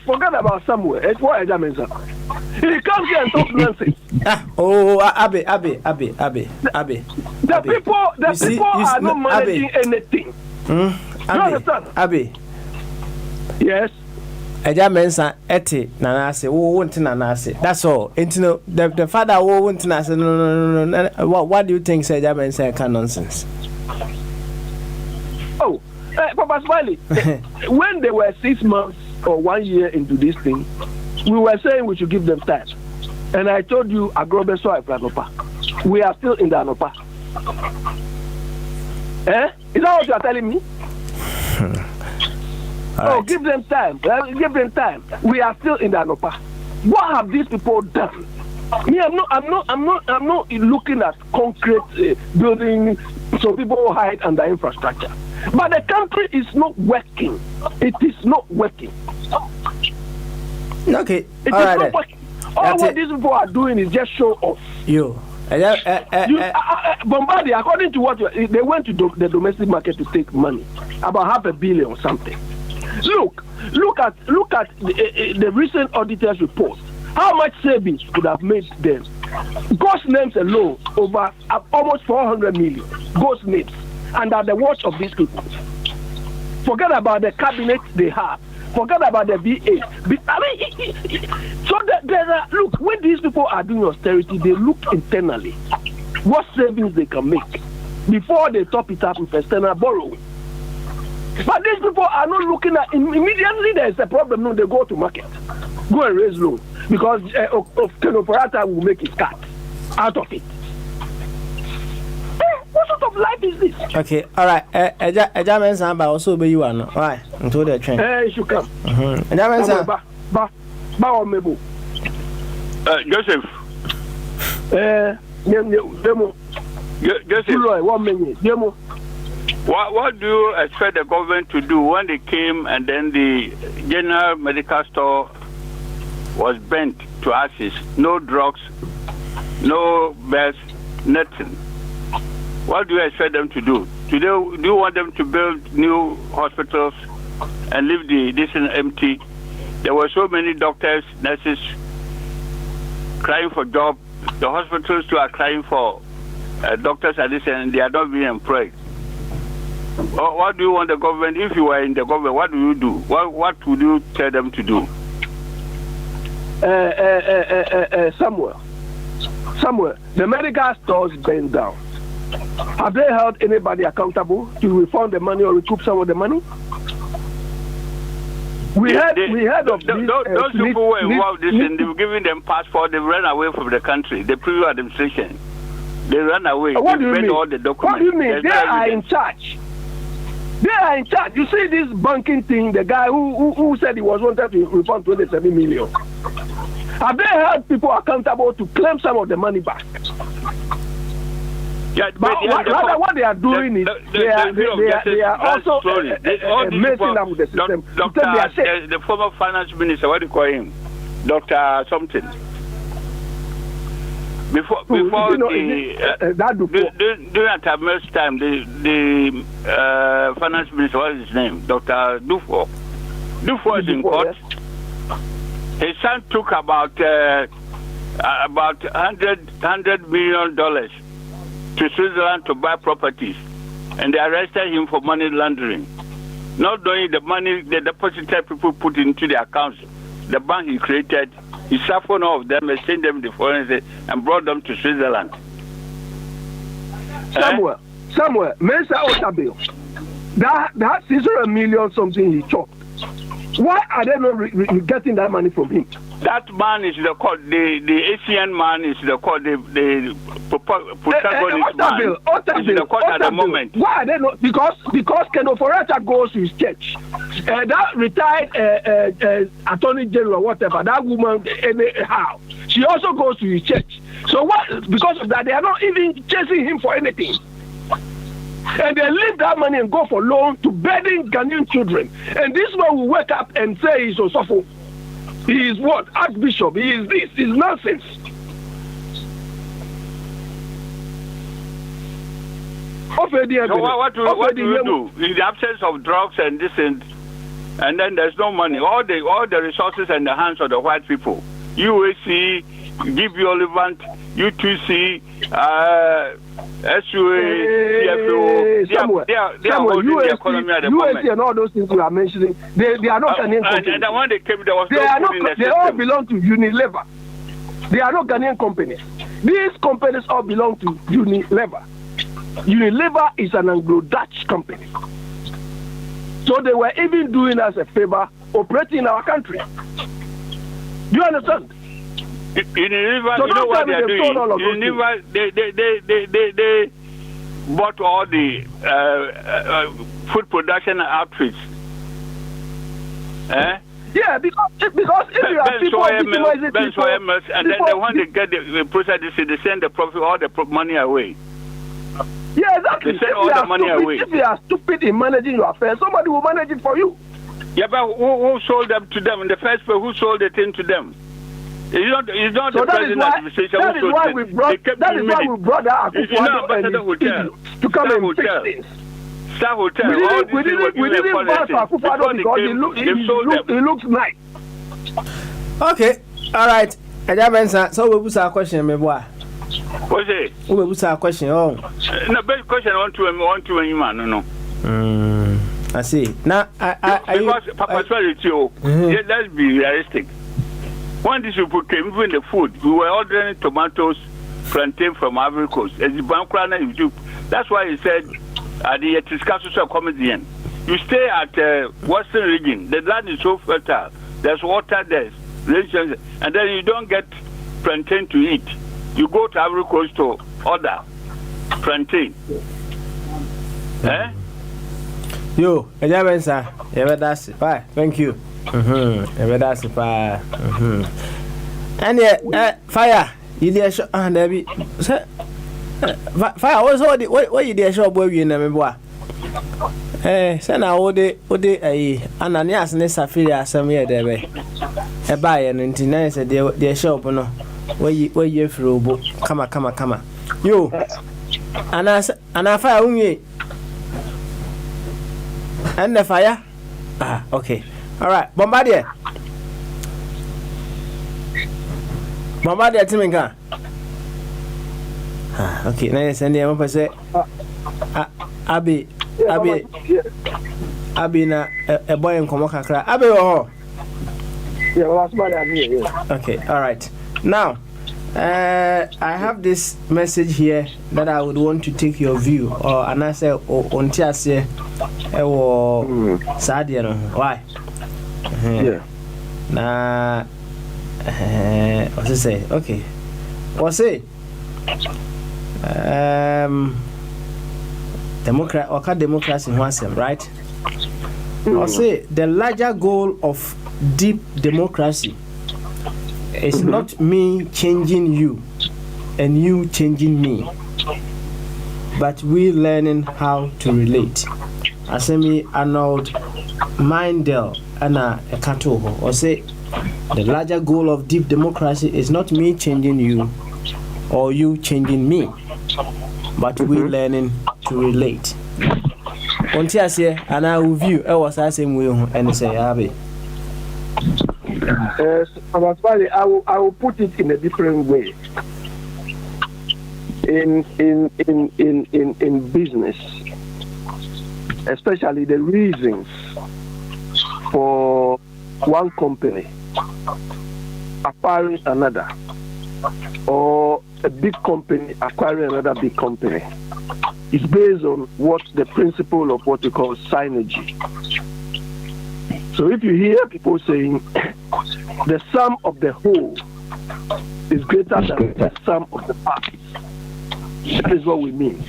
forget about Samuel. It's what Eja Mensa. He comes here and talks nonsense. Abe. The people are not managing anything. You understand? Abe. Yes. Eja Mensa eti nanase wo wonti nanase. That's all. The father wo wonti nanase. No. What do you think Eja Mensa can nonsense? Oh, Papa Smiley. When they were 6 months or 1 year into this thing, we were saying we should give them time. And I told you Agrobeso Papa. We are still in the Anopa. Is that what you are telling me? Right. Give them time. Give them time. We are still in the Anopa. What have these people done? Me, I'm not looking at concrete building so people hide under infrastructure. But the country is not working. It is not working. Okay. It is not working. All what these people are doing is just show off. Bombardier, according to what they went to the domestic market to take money, about $500 million or something. Look at the recent auditors' report. How much savings could have made them? Ghost names alone over almost 400 million. Ghost names under the watch of these people. Forget about the cabinet they have. Forget about the VA. Look, when these people are doing austerity, they look internally what savings they can make before they top it up with external borrowing. But these people are not looking at immediately there is a problem. No, they go to market, go and raise loan because operator will make his cut out of it. What sort of life is this? Okay, all right. Eja Mensa ba also be you ano. Why? Until the train. You should come. Eja Mensa. Ba o mebo. Joseph. Demo. Joseph. 1 minute. Demo. What do you expect the government to do when they came and then the general medical store was burnt to ashes? No drugs, no beds, nothing. What do you expect them to do? Do you want them to build new hospitals and leave this empty? There were so many doctors, nurses crying for jobs. The hospitals too are crying for doctors and they are not being employed. What do you want the government? If you were in the government, what do you do? What would you tell them to do? Samuel, the medical stores burned down. Have they held anybody accountable to refund the money or recoup some of the money? We heard of those people who were involved in this, and they were giving them passport. They ran away from the country. The previous administration, they ran away. What do you mean? All the documents. What do you mean? They are in charge. They are in charge. You see this banking thing. The guy who said he was wanted to refund 27 million. Have they held people accountable to claim some of the money back? Yeah, but rather what they are doing is they are also messing up with the system. The former finance minister, what do you call him? Dr. something. Before during Atamir's time, the finance minister, what is his name? Dr. Dufour. Dufour is in court. His son took about $100 million to Switzerland to buy properties, and they arrested him for money laundering. Not knowing the money the deposited people put into the accounts, the bank he created, he suffered all of them, exchanged them to foreign and brought them to Switzerland. Somewhere, Mensa Otabil, that 600 million something he chopped. Why are they not getting that money from him? That man is the Asian man is the protagonist man. Is the court at the moment. Why are they not? Because Keno Foreta goes to his church. That retired attorney general or whatever, that woman anyhow, she also goes to his church. So what? Because of that, they are not even chasing him for anything. And they leave that money and go for loan to bedding Ghanaian children. And this man will wake up and say he's Osofo. He is what? Archbishop. He is this. It's nonsense. So what do you do in the absence of drugs and this and then there's no money? All the resources in the hands of the white people. UAC, Give You Olivant, U2C, SUA, CFO. They are holding the economy at the moment. UAC and all those things you are mentioning, they are not Ghanaian companies. And when they came, there was they all belong to Unilever. They are not Ghanaian companies. These companies all belong to Unilever. Unilever is an Anglo-Dutch company. So they were even doing us a favor operating in our country. Do you understand? Unilever, so you know what they are doing? Unilever, they bought all the food production outfits. Yeah, because if you have people victimizing people, and then they want to get the process, they send the profit, all the money away. Yeah, exactly. They send all the money away. If you are stupid in managing your affairs, somebody will manage it for you. Yeah, but who sold them to them in the first place? Who sold the thing to them? It's not so the president administration. That is why we brought that Akufo-Addo to come and fix things. Star Hotel. We didn't vote for Akufo-Addo because he looks nice. Okay, all right. So we put our question, my boy. What's it? We put our question. Oh, no, best question. I want to you, man. No. I see. Now, because Papa said it too. Let's be realistic. When these people came, even the food, we were ordering tomatoes, plantain from Ivory Coast. That's why he said the Tiscasus comedian. You stay at Western region. The land is so fertile. There's water there, and then you don't get plantain to eat. You go to Ivory Coast to order plantain. Yo, sir. That's it. Bye. Thank you. That's it. Bye. And fire. You did show and there fire. What you did show boy you never boy. Send out the Ananias and Safira some year there. A buy and nice at their shop. No, where you through. Come on. You and I fire only. And the fire? Okay. All right. Bombardier, Timinga. Okay. Now, send the one say, Abby, na a boy in Komokakra. Abby, oh. Yeah, last man I'm here. Okay. All right. Now, I have this message here that I would want to take your view or an answer on Tiasia or Sadia. Why? Yeah. Nah. What's it say? Okay. What's it? Democracy wants him, right? I'll say the larger goal of deep democracy is not me changing you and you changing me, but we learning how to relate. Asemi Arnold Mindell Anna Ekatoho or say the larger goal of deep democracy is not me changing you or you changing me, but we learning to relate. Until I say, and I will view, I was asking you, and say, Abby. I will put it in a different way. In business, especially the reasons for one company acquiring another, or a big company acquiring another big company, is based on what the principle of what we call synergy. So if you hear people saying the sum of the whole is greater than the sum of the parts, that is what we mean.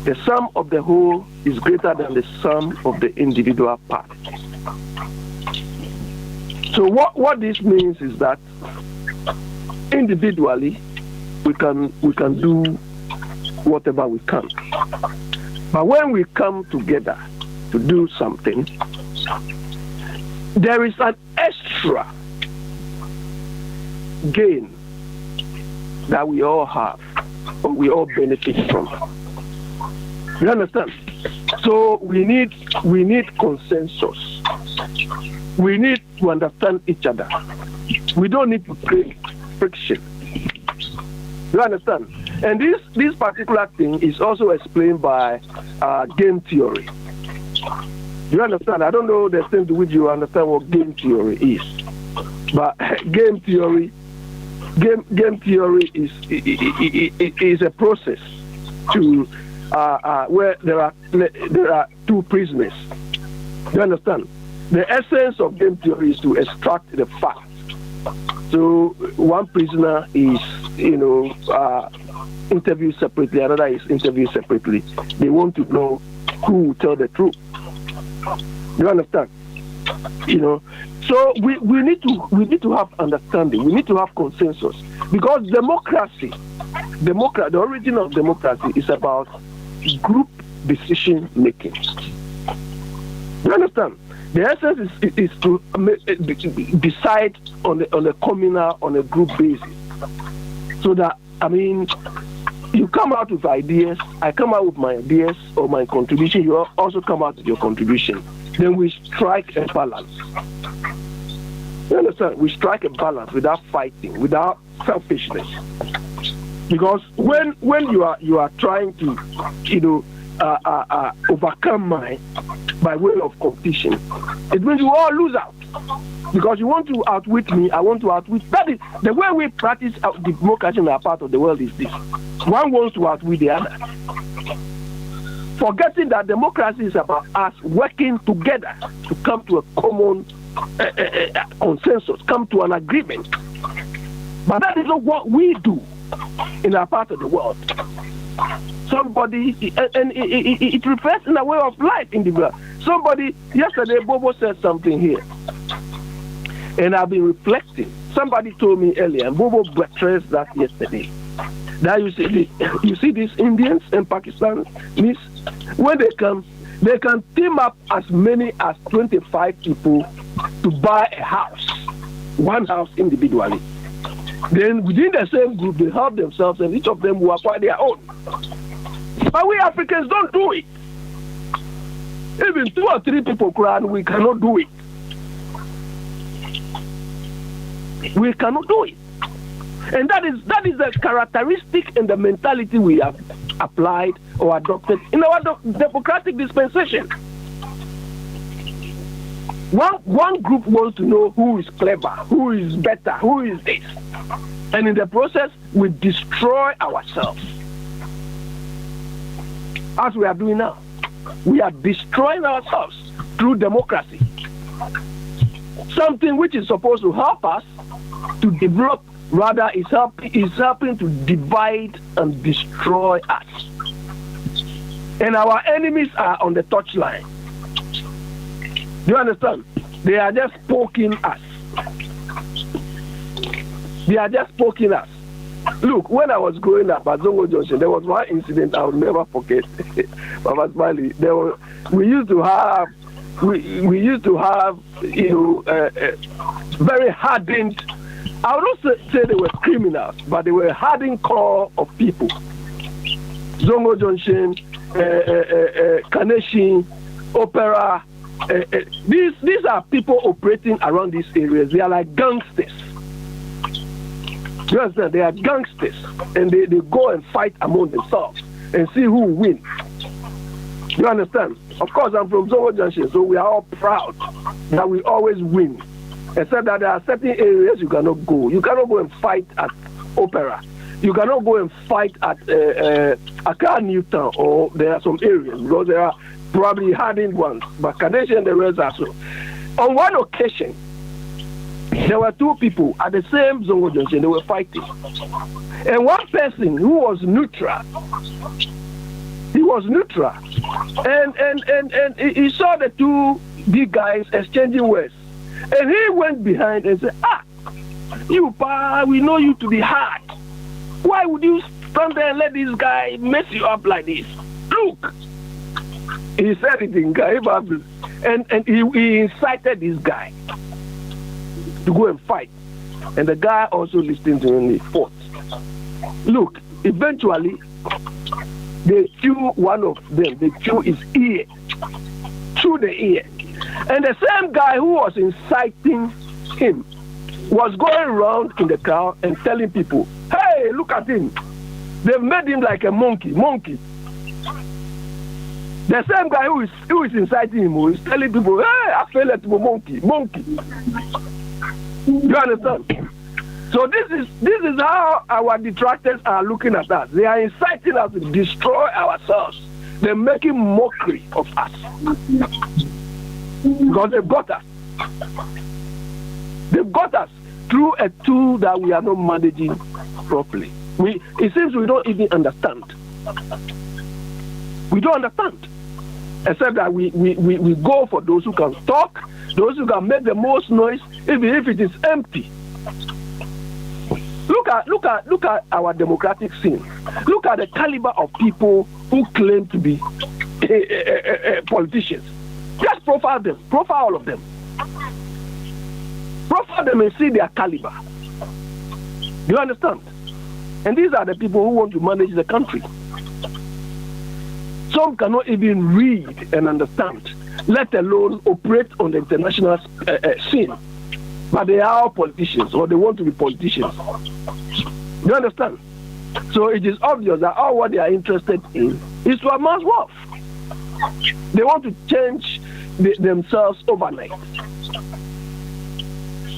The sum of the whole is greater than the sum of the individual parts. So what this means is that individually we can do whatever we can. But when we come together to do something, there is an extra gain that we all have, or we all benefit from. You understand? So we need consensus. We need to understand each other. We don't need to create friction. You understand? And this particular thing is also explained by game theory. You understand? I don't know the extent to which you understand what game theory is, but game theory is a process to where there are two prisoners. You understand? The essence of game theory is to extract the facts. So one prisoner is, interviewed separately, another is interviewed separately. They want to know who will tell the truth. You understand? So we need to have understanding. We need to have consensus, because the origin of democracy is about group decision making. You understand? The essence is to decide on a communal, on a group basis. So that, you come out with ideas, I come out with my ideas or my contribution, you also come out with your contribution. Then we strike a balance. You understand? We strike a balance without fighting, without selfishness. Because when you are trying to, overcome mine by way of competition, it means you all lose out. Because you want to outwit me, I want to outwit. That is the way we practice democracy in our part of the world is this. One wants to outwit the other. Forgetting that democracy is about us working together to come to a common consensus, come to an agreement. But that is not what we do in our part of the world. Somebody, and it refers in a way of life in the world. Somebody, yesterday, Bobo said something here, and I've been reflecting. Somebody told me earlier, and Bobo buttressed that yesterday, that you see these Indians and Pakistanis, when they come, they can team up as many as 25 people to buy a house, one house individually. Then within the same group, they help themselves, and each of them will acquire their own. But we Africans don't do it. Even 2 or 3 people cry, we cannot do it. We cannot do it. And that is the characteristic and the mentality we have applied or adopted in our democratic dispensation. One group wants to know who is clever, who is better, who is this. And in the process, we destroy ourselves. As we are doing now. We are destroying ourselves through democracy. something which is supposed to help us to develop, rather is helping to divide and destroy us. And our enemies are on the touchline. Do you understand? They are just poking us. They are just poking us. Look, when I was growing up at Zongo Junction, there was one incident I will never forget. Baba Smiley, we used to have, very hardened. I would not say they were criminals, but they were hardened core of people. Zongo Junction, Kaneshi, Opera. These are people operating around these areas. They are like gangsters. You understand? They are gangsters, and they go and fight among themselves and see who will win. You understand? Of course, I'm from Zongo Junction, so we are all proud that we always win. Except that there are certain areas you cannot go. You cannot go and fight at Opera. You cannot go and fight at Accra Newtown, or there are some areas because there are probably hardened ones. But Kadesh and the rest are so. On one occasion, there were two people at the same Zongo Junction. They were fighting, and one person who was neutral. He was neutral, and he saw the two big guys exchanging words, and he went behind and said, "You pa, we know you to be hard. Why would you stand there and let this guy mess you up like this? Look." He said it in Gai, and he incited this guy to go and fight. And the guy also listened to him and he fought. Look, eventually, they chew one of them, they chew his ear, through the ear. And the same guy who was inciting him was going around in the crowd and telling people, "Hey, look at him. They've made him like a monkey. The same guy who is inciting him is telling people, "Hey, I feel like a monkey. You understand? So this is how our detractors are looking at us. They are inciting us to destroy ourselves. They're making mockery of us because they've got us. They've got us through a tool that we are not managing properly. It seems we don't even understand. We don't understand. Except that we go for those who can talk, those who can make the most noise, even if it is empty. Look at our democratic scene. Look at the caliber of people who claim to be politicians. Just profile them. Profile all of them. Profile them and see their caliber. You understand? And these are the people who want to manage the country. Some cannot even read and understand, let alone operate on the international scene. But they are all politicians, or they want to be politicians. You understand? So it is obvious that all what they are interested in is to amass wealth. They want to change themselves overnight.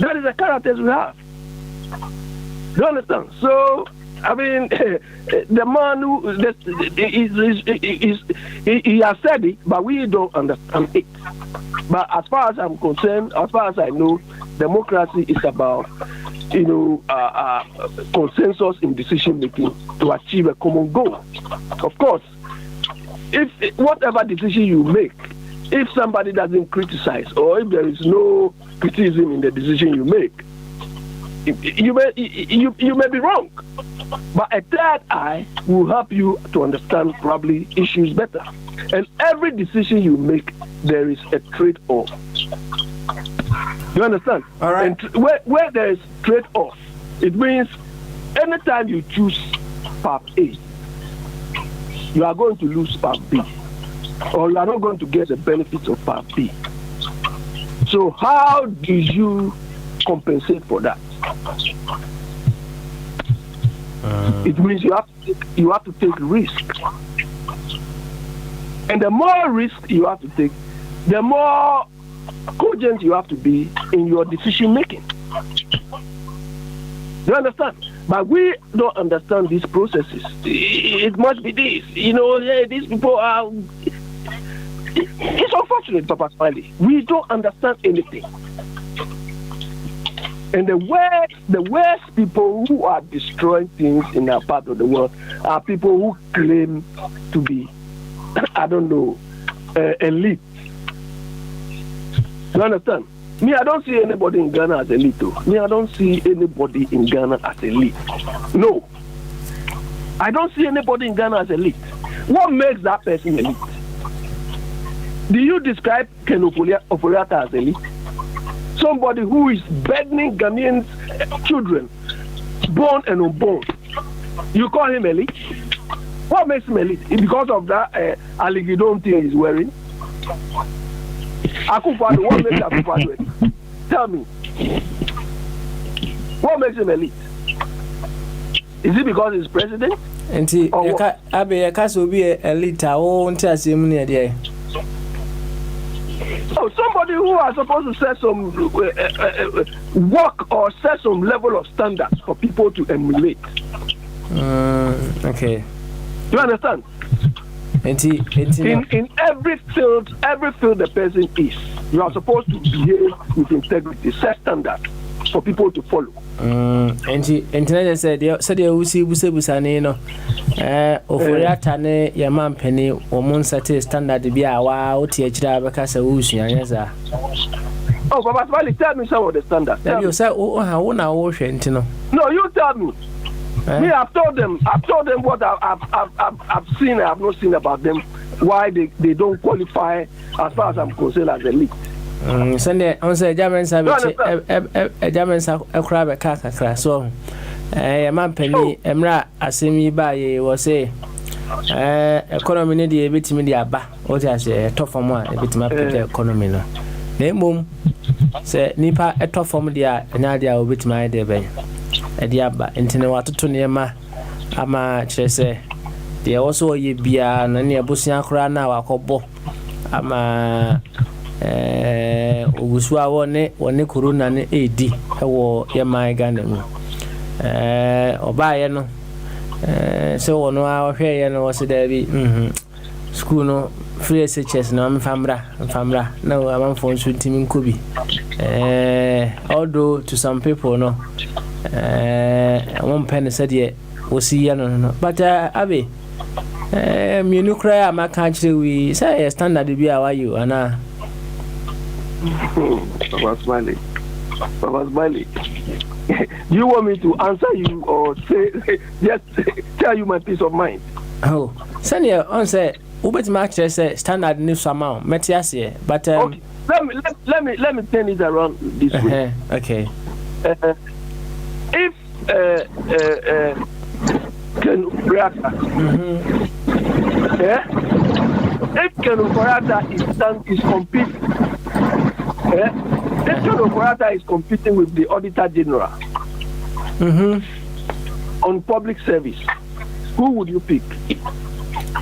That is the characters we have. You understand? So, I mean, the man who he has said it, but we don't understand it. But as far as I'm concerned, as far as I know, democracy is about, consensus in decision making to achieve a common goal. Of course, if whatever decision you make, if somebody doesn't criticize, or if there is no criticism in the decision you make, you may be wrong. But a third eye will help you to understand probably issues better. And every decision you make, there is a trade-off. You understand? All right. And where there is trade-off, it means anytime you choose path A, you are going to lose path B, or you are not going to get the benefits of path B. So how do you compensate for that? It means you have to take risk, and the more risk you have to take, the more cogent you have to be in your decision making. You understand? But we don't understand these processes. It must be this. These people are. It's unfortunate, Papa Smiley. We don't understand anything. And the worst people who are destroying things in our part of the world are people who claim to be, I don't know, elite. You understand? Me, I don't see anybody in Ghana as elite. Me, I don't see anybody in Ghana as elite. No. I don't see anybody in Ghana as elite. What makes that person elite? Do you describe Ken Oforiatta as elite? Somebody who is burdening Ghanaian children, born and unborn. You call him elite? What makes him elite? Because of that Aligidon thing he's wearing? Akufo-Addo, what makes Akufo-Addo elite? Tell me. What makes him elite? Is it because he's president? Oh, somebody who are supposed to set some work or set some level of standards for people to emulate. Okay. You understand? In every field the person is, you are supposed to behave with integrity, set standards for people to follow. Internet said you see Busani Oforiatta ne Yaman Penny or Monsate standard be a wow, THR because a Wusian. Oh, Papa Smiley, tell me some of the standards. You say, oh, how now, Washington? No, you tell me. Me, I've told them what I've seen, I have not seen about them, why they don't qualify as far as I'm concerned as elite. Sunday on say Germans have a Germans a crab a car so a man penny emra asemi by was say economy need a bit media ba what I say a tough one a bit my economy no name say nipa a tough form dia nadia will bit my day bay a diaba intene watoto nema ama kire say there also ye bia na ne abusia kra na wakobo ama Ogusua wone corona ne edi ewo ye man Ghana mu obaye no so wono a hwe ye no wose da bi school no free SHS na famra na amanfo nso ntimi nkobi although to some people no won pen said ye wosi ye no but abi me nu kra am kan kire wi say standard bi a wa you ana Papa Smiley. Do you want me to answer you or say just tell you my peace of mind? Oh, Sanya on say Ubet Mark say standard news amount Metias but okay. Let me turn it around this way. Okay. If Ken Oforiatta if Ken Oforiatta is competing if Ken Oforiatta is competing with the Auditor General on public service, who would you pick?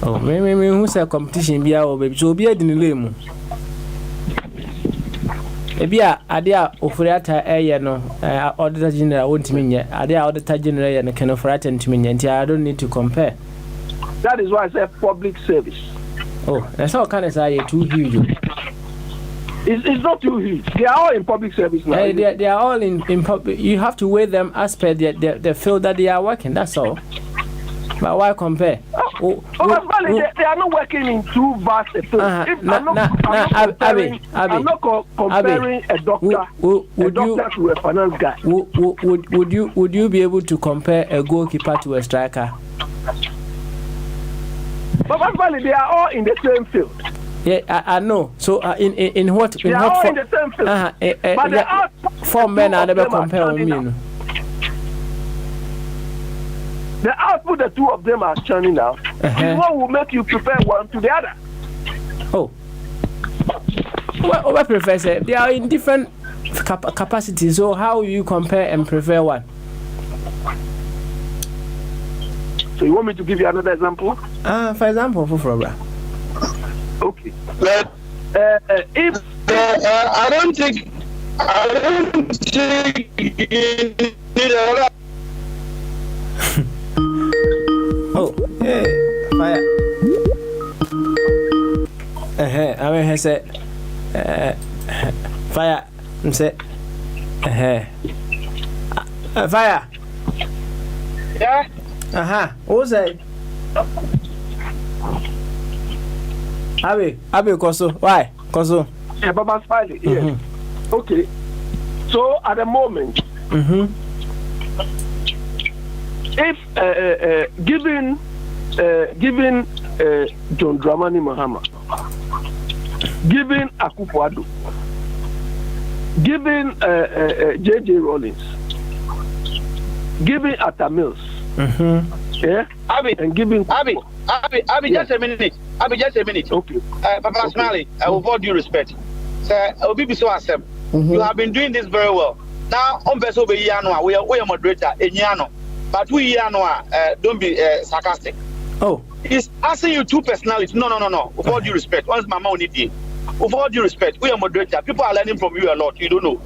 Oh, me who's a competition be our baby, so be a dinilemu. Ebia, Adia Oforiatta no Auditor General won't mean yet. Adia Auditor General and Ken Oforiatta to me, and I don't need to compare. That is why I said public service. Oh, that's all kind of say too huge. It's not too huge. They are all in public service now. They are all in public. You have to weigh them as per the field that they are working. That's all. But why compare? They are not working in too vast a field. I'm not comparing a doctor to a finance guy. Would you be able to compare a goalkeeper to a striker? But they are all in the same field. Yeah, I know. So in what they are all in the same field. But the output, 4 men are never compare with me. The output the two of them are churning out is what will make you prefer one to the other. Oh. Well, I prefer say they are in different capacities. So how you compare and prefer one? So you want me to give you another example? For example, for okay. If I don't think oh, hey, fire. mean, say, fire. Say, fire. Yeah. Who's that? Abi, Koso. Why? Koso. Yeah, Papa Smiley. Yes. Okay. So at the moment, if given John Dramani Mahama, given Akufo-Addo, given J.J. Rawlings, given Atta Mills, yeah, and giving Abi, just a minute. Just a minute. Okay. Papa Smiley, with all due respect, sir, Obi so accept. You have been doing this very well. Now, on Beso be Yano, we are moderator in Yano, but we Yano, don't be sarcastic. Oh, he's asking you two personalities. No. With all due respect, once my mom need you. With all due respect, we are moderator. People are learning from you a lot. You don't know.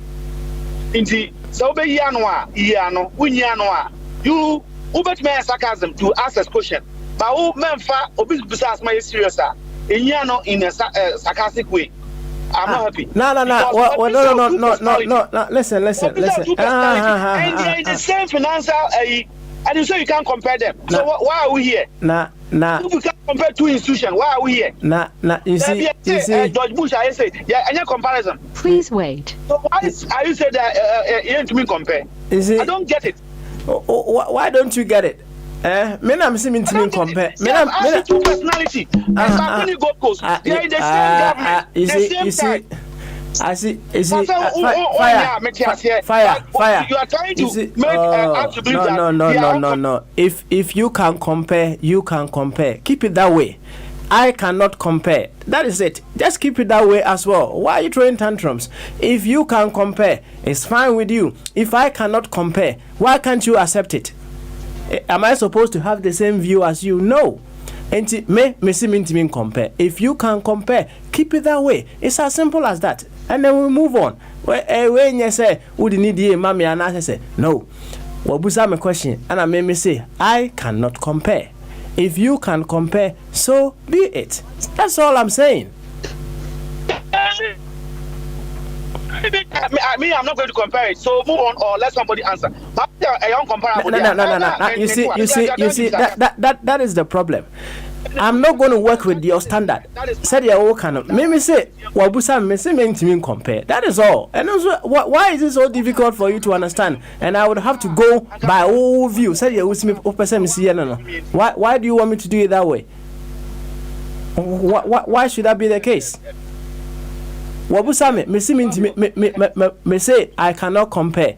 Indeed, so be Yano, we Yano, you bet me sarcasm to ask a question. But who men fa obi bisa my serious Yano in a sarcastic way. I'm not happy. No. Listen. And they're in the same financial, and you say you can't compare them. So why are we here? Nah. If we can't compare two institutions, why are we here? Nah. You see. George Bush, I say, yeah, any comparison. Please wait. So why are you saying that you ain't to me compare? I don't get it. Why don't you get it? Me na me compare. Me na two personality. And when you go coast, they are in the same government. You see. I see. Fire. You are trying to make us to believe that. No. If you can compare, you can compare. Keep it that way. I cannot compare. That is it. Just keep it that way as well. Why are you throwing tantrums? If you can compare, it's fine with you. If I cannot compare, why can't you accept it? Am I supposed to have the same view as you? No. And me compare. If you can compare, keep it that way. It's as simple as that. And then we move on. When you say, would you need the mommy? And I say, no. Well, busa me question. And I made me say, I cannot compare. If you can compare, so be it. That's all I'm saying. I'm not going to compare it. So move on, or let somebody answer. But a young comparable. No. You see. That is the problem. I'm not going to work with your standard. Said you all kind of. Maybe say, Wabusa, me say me compare. That is all. And also, why is it so difficult for you to understand? And I would have to go by all view. Said you me no. Why do you want me to do it that way? Why should that be the case? Wabusa me say I cannot compare.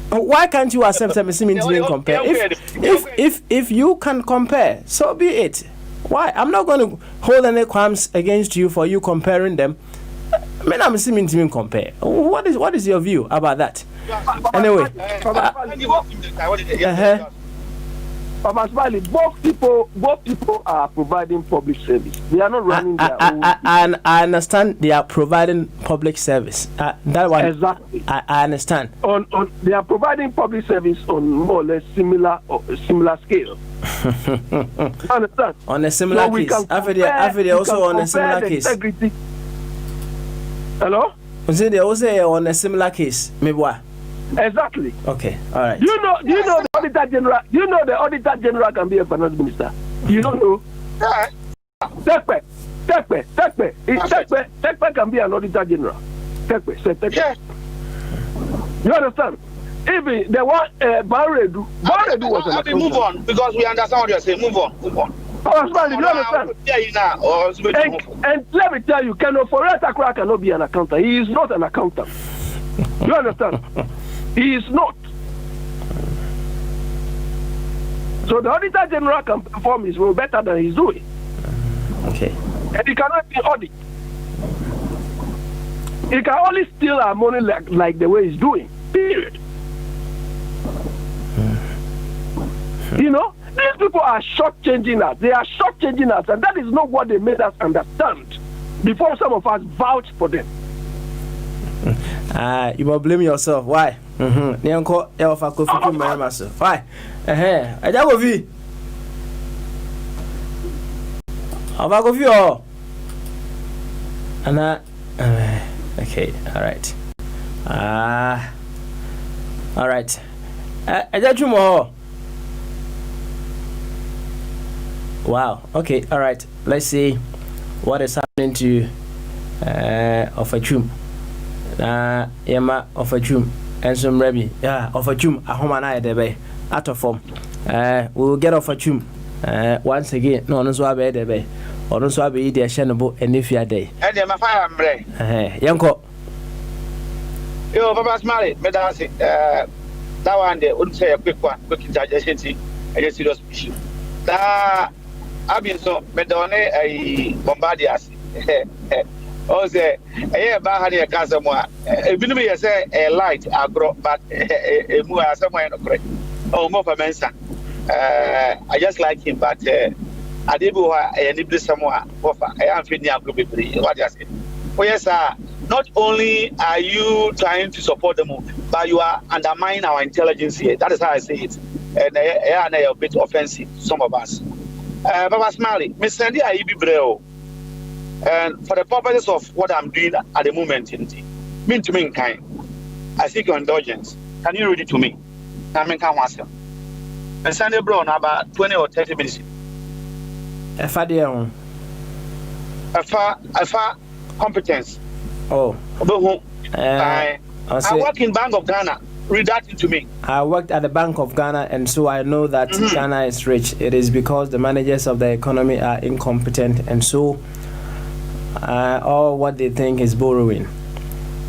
Why can't you accept me compare? If you can compare, so be it. Why? I'm not going to hold any crimes against you for you comparing them. I'm assuming compare. What is your view about that? Anyway. Papa Smiley, both people are providing public service. They are not running their own. I understand they are providing public service. That one exactly. I understand. They are providing public service on more or less similar scale. Understand? On a similar case. After also on a similar case. Integrity. Hello? They also on a similar case. Maybe what? Exactly. Okay. All right. Do you know the Auditor General? Do you know the Auditor General can be a finance minister? You don't know. Tekpe can be an Auditor General. Tekpe. You understand? Even the one Baredu was an accountant. Move on, because we understand what you're saying. Move on. Oh, you understand? And let me tell you, Keno Foreta cannot be an accountant. He is not an accountant. You understand? He is not. So the Auditor General can perform his role better than he's doing. Okay. And he cannot be audit. He can only steal our money like the way he's doing. Period. You know, these people are short-changing us. They are short-changing us, and that is not what they made us understand before some of us vouch for them. You must blame yourself. Why? Why? I just go V. Anna, okay, all right. All right. Wow. Okay. All right. Let's see what is happening to of a chum. Yema of a chum and some rebby. Yeah, of a chum. A home and I debe out of form. We will get off a chum. Once again, no one's wabe debe. Or no swabe the shenable and if you day. And then my fire am ready. Yanko. Yo, Papa's married, Medasi. That one day wouldn't say a quick digestion. I just see those issues. I've been so Medone a bombardias. Oh, say, a bahari a casamwa. A binumi say a light, a grow, but a mua somewhere in a great. Oh, more for Mensa. I just like him, but I did a somewhere. I am feeling a group. What you say? Oh, yes, sir. Not only are you trying to support the move, but you are undermining our intelligence here. That is how I say it. And they are a bit offensive, some of us. Baba Smiley, Miss Sandy, I be brave. And for the purposes of what I'm doing at the moment, mean to me kind, I seek your indulgence. Can you read it to me? I mean, can myself. And Sandy Brown, about 20 or 30 minutes. A far competence. Oh. I work in Bank of Ghana. Read that to me. I worked at the Bank of Ghana, and so I know that Ghana is rich. It is because the managers of the economy are incompetent, and so all what they think is borrowing.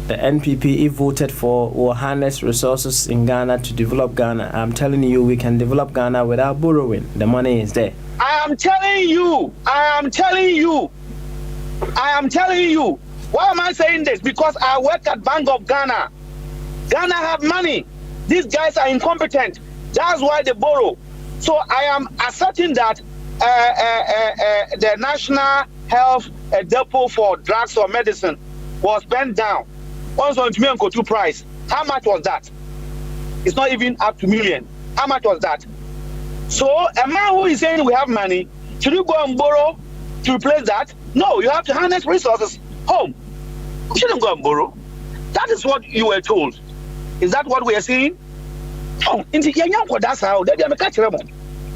The NPP, if voted for, will harness resources in Ghana to develop Ghana. I'm telling you, we can develop Ghana without borrowing. The money is there. I am telling you. Why am I saying this? Because I work at Bank of Ghana. Ghana have money. These guys are incompetent. That's why they borrow. So I am asserting that the National Health Depot for Drugs or Medicine was bent down. Also, to price. How much was that? It's not even up to million. How much was that? So a man who is saying we have money, should you go and borrow to replace that? No, you have to harness resources home. You shouldn't go and borrow. That is what you were told. Is that what we are seeing? Oh, in the young that's how they are catching them.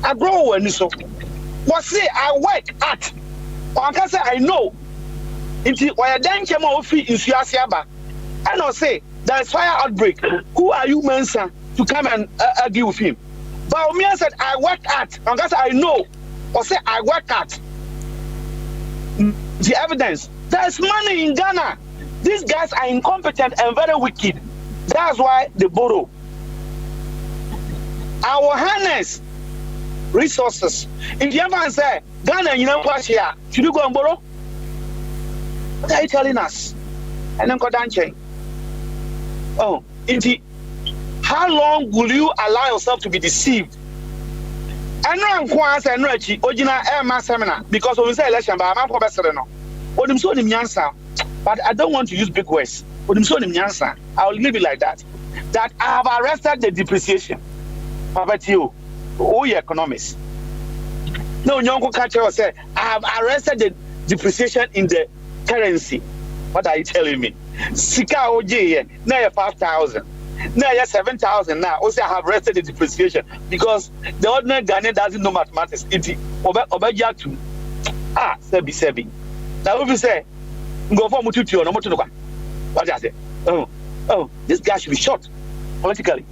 I grow when so. What say I work at? Or I can say I know. Into why I then came out in Siaba. And I'll say there's fire outbreak. Who are you, Mensa, to come and argue with him? But me said I work at. And I said I know. Or say I work at. The evidence. There's money in Ghana. These guys are incompetent and very wicked. That's why they borrow. Our harness resources. If you ever say, Ghana, you know what's here, should you go and borrow? What are you telling us? And then go down chain. Oh, indeed. How long will you allow yourself to be deceived? And now I'm going to say, original air seminar, because when we say election, but I'm not but I don't want to use big words. I'll leave it like that. That I have arrested the depreciation. Poverty, economists. No, Nyonko Kache will say, I have arrested the depreciation in the currency. What are you telling me? Sika OJ, now 5,000. Now 7,000 now. Also, I have arrested the depreciation because the ordinary Ghanaian doesn't know mathematics. It's Obajatu. Sebi. Now, if you say, go for Mututu or no Mutunuka, what I say? Oh, this guy should be shot politically.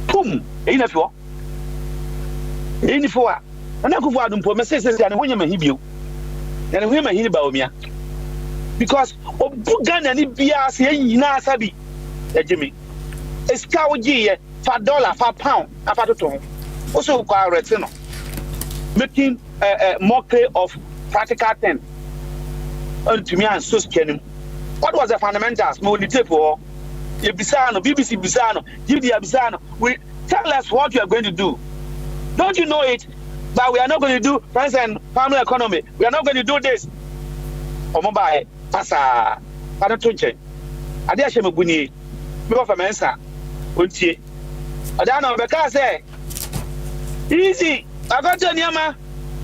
Boom. Enough for. And I go for Adam for messages and when you may hear and when you hear about me. Because Ghana ni bia say nyina sabi Jimmy. Eska oji $5, £5 afato. Also kwa retino. Making mockery of practical things. To me and so scared. What was the fundamentals? We will take for Bisano, BBC Bisano, GD Bisano. We tell us what you are going to do. Don't you know it? But we are not going to do friends and family economy. We are not going to do this. Omobae, Pasa, Panatunche. Adia Shemabuni, Bill of Mensa, Unti. Adana Becca say, easy. I got your Yama,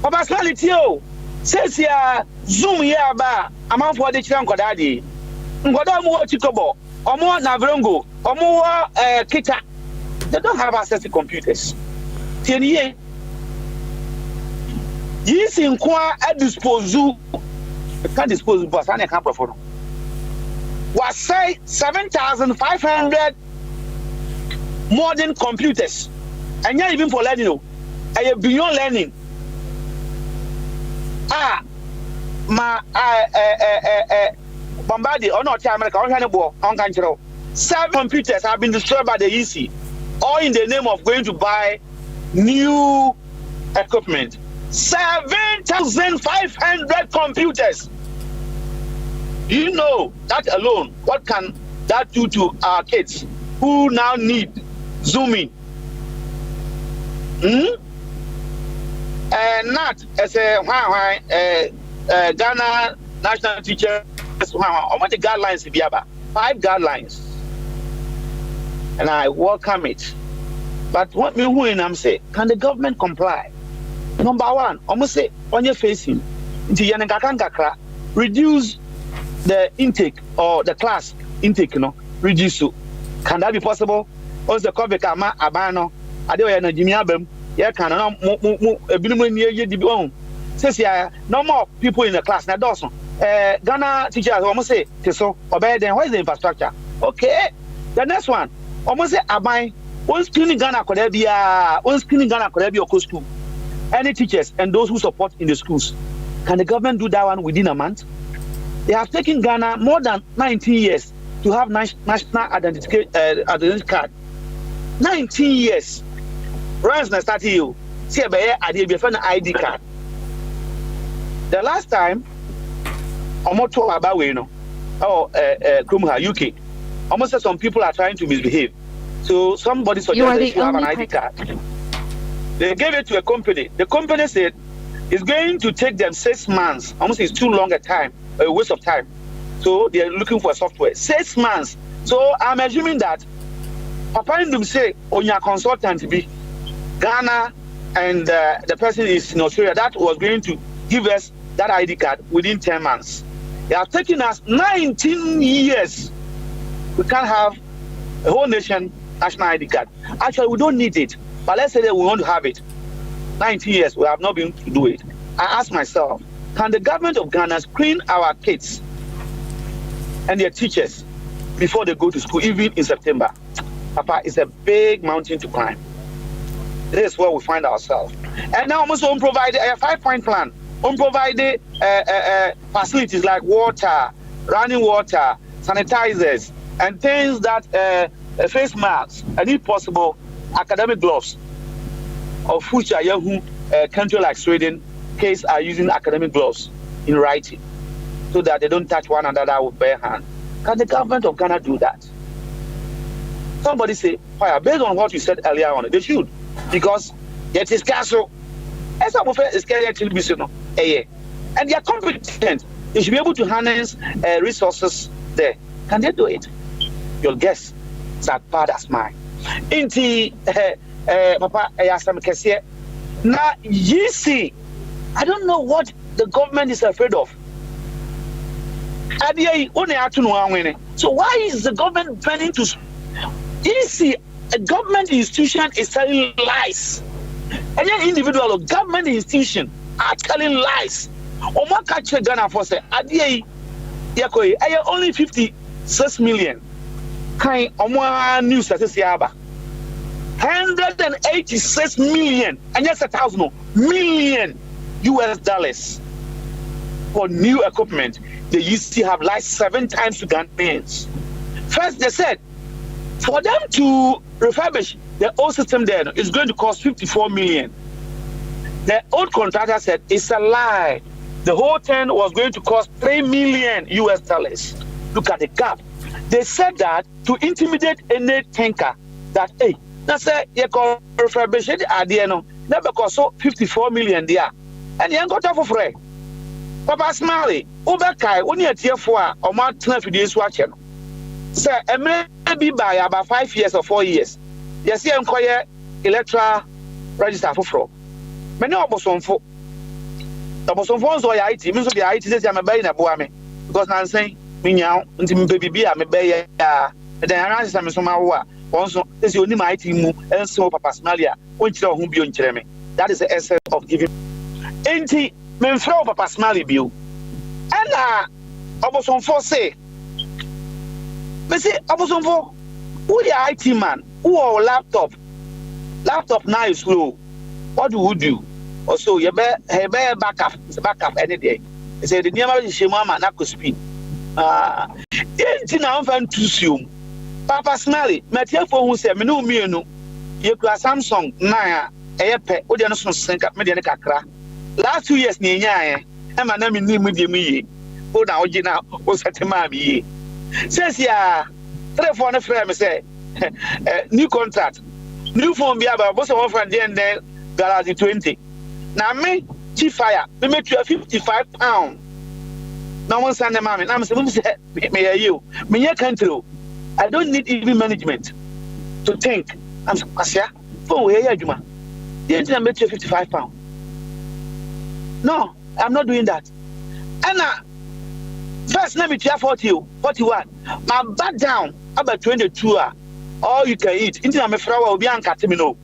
Papa Smality, says here, Zoom here ba amount for the chiran koda de. Ngoda mo chikobo, omo na vrongo, omo kita. They don't have access to computers. Tieniye. Yes in kwa a dispose can't dispose but I can't perform. Was say 7,500 modern computers. And yeah, even for learning, beyond learning. Bombarded or not America on control. 7 computers have been destroyed by the EC, all in the name of going to buy new equipment. 7,500 computers. You know that alone, what can that do to our kids who now need Zooming? Not as a Ghana national teacher. What the guidelines be about? 5 guidelines, and I welcome it. But what me who I'm say, can the government comply? Number 1, almost say on your facing, reduce the intake or the class intake, reduce. Can that be possible? Also, the COVID kama abano. Adewa na Jimmy Abem. Yeah, can says no more people in the class. Now, Dawson, Ghana teachers almost say, so, obey then where's the infrastructure? Okay. The next one, almost say, Abai, one screening Ghana could be a school. Any teachers and those who support in the schools. Can the government do that one within a month? They have taken Ghana more than 19 years to have national identity card. 19 years. Runs na start you. See a ID card. The last time, almost talk about Krumha, UK. Almost said some people are trying to misbehave. So somebody suggested they should have an ID card. They gave it to a company. The company said it's going to take them 6 months. Almost it's too long a time, a waste of time. So they're looking for software. 6 months. So I'm assuming that Papa Ndum say on your consultant be Ghana and the person is in Australia that was going to give us that ID card within 10 months. They have taken us 19 years. We can't have a whole nation national ID card. Actually, we don't need it. But let's say that we want to have it. 19 years, we have not been able to do it. I ask myself, can the government of Ghana screen our kids and their teachers before they go to school, even in September? Papa, it's a big mountain to climb. This is where we find ourselves. And now almost provide a 5-point plan. Provide facilities like water, running water, sanitizers, and things that face masks, and if possible, academic gloves, of which a young country like Sweden case are using academic gloves in writing so that they don't touch one another with bare hand. Can the government of Ghana do that? Somebody say, fire, based on what you said earlier on, they should, because it is castle. As I'm afraid it's and they are competent. They should be able to harness resources there. Can they do it? Your guess is as bad as mine. Inti Papa Ayasam Kessie. Now you see, I don't know what the government is afraid of. So why is the government planning to? You see, a government institution is telling lies. And an individual or government institution are telling lies. Oma catch Ghana for say, only 56 million. Kind Oma news that is 186 million, and yes, 1,000 million US dollars for new equipment. They used to have like 7 times to Ghanaians. First, they said for them to refurbish the old system there is going to cost 54 million. The old contractor said it's a lie. The whole thing was going to cost 3 million US dollars. Look at the gap. They said that to intimidate any tanker that, hey, that's a refurbish the idea no. Never cost so 54 million there. And you got off for free. Papa Smiley, Uberkai, only a tier 4 or more 12 days watching. Sir, maybe by about 5 years or 4 years. Yes, you inquire electoral register for fraud. Many of us on foot. Some phones or IT, means of the IT says I'm a bay in a boame because I'm saying, me now, until baby, I'm a bay. And then I answer some hour. Also, is only my team and so Papa Smalia, which you whom be on Jeremy. That is the essence of giving. Ain't he, men throw Papa Smiley bill. And I was on for say, me say, I was on for who the IT man, who are laptop now is slow. What do you do? Also, you better backup any day. They say the nearby Shimama not could speak. Now I'm to assume. Papa Smiley, my dear for who said, me no, you could Samsung, Naya, Airpet, or the National Center, Mediana Kakra. Last 2 years, near and my name is me. Oh, now, you know, was at Mammy. Says, yeah, 3 or 4 friends say, new contract, new phone, be about both of them, then Galaxy 20. Now, me, chief fire, we make you £55. Now, one Sunday, mammy, I'm saying, may you, me, country. I don't need even management to think. I'm saying, for where you are, the internet makes you £55. No, I'm not doing that. And first, let me try 41. My back down about 22. All you can eat. Internet me flour will be on Catimino.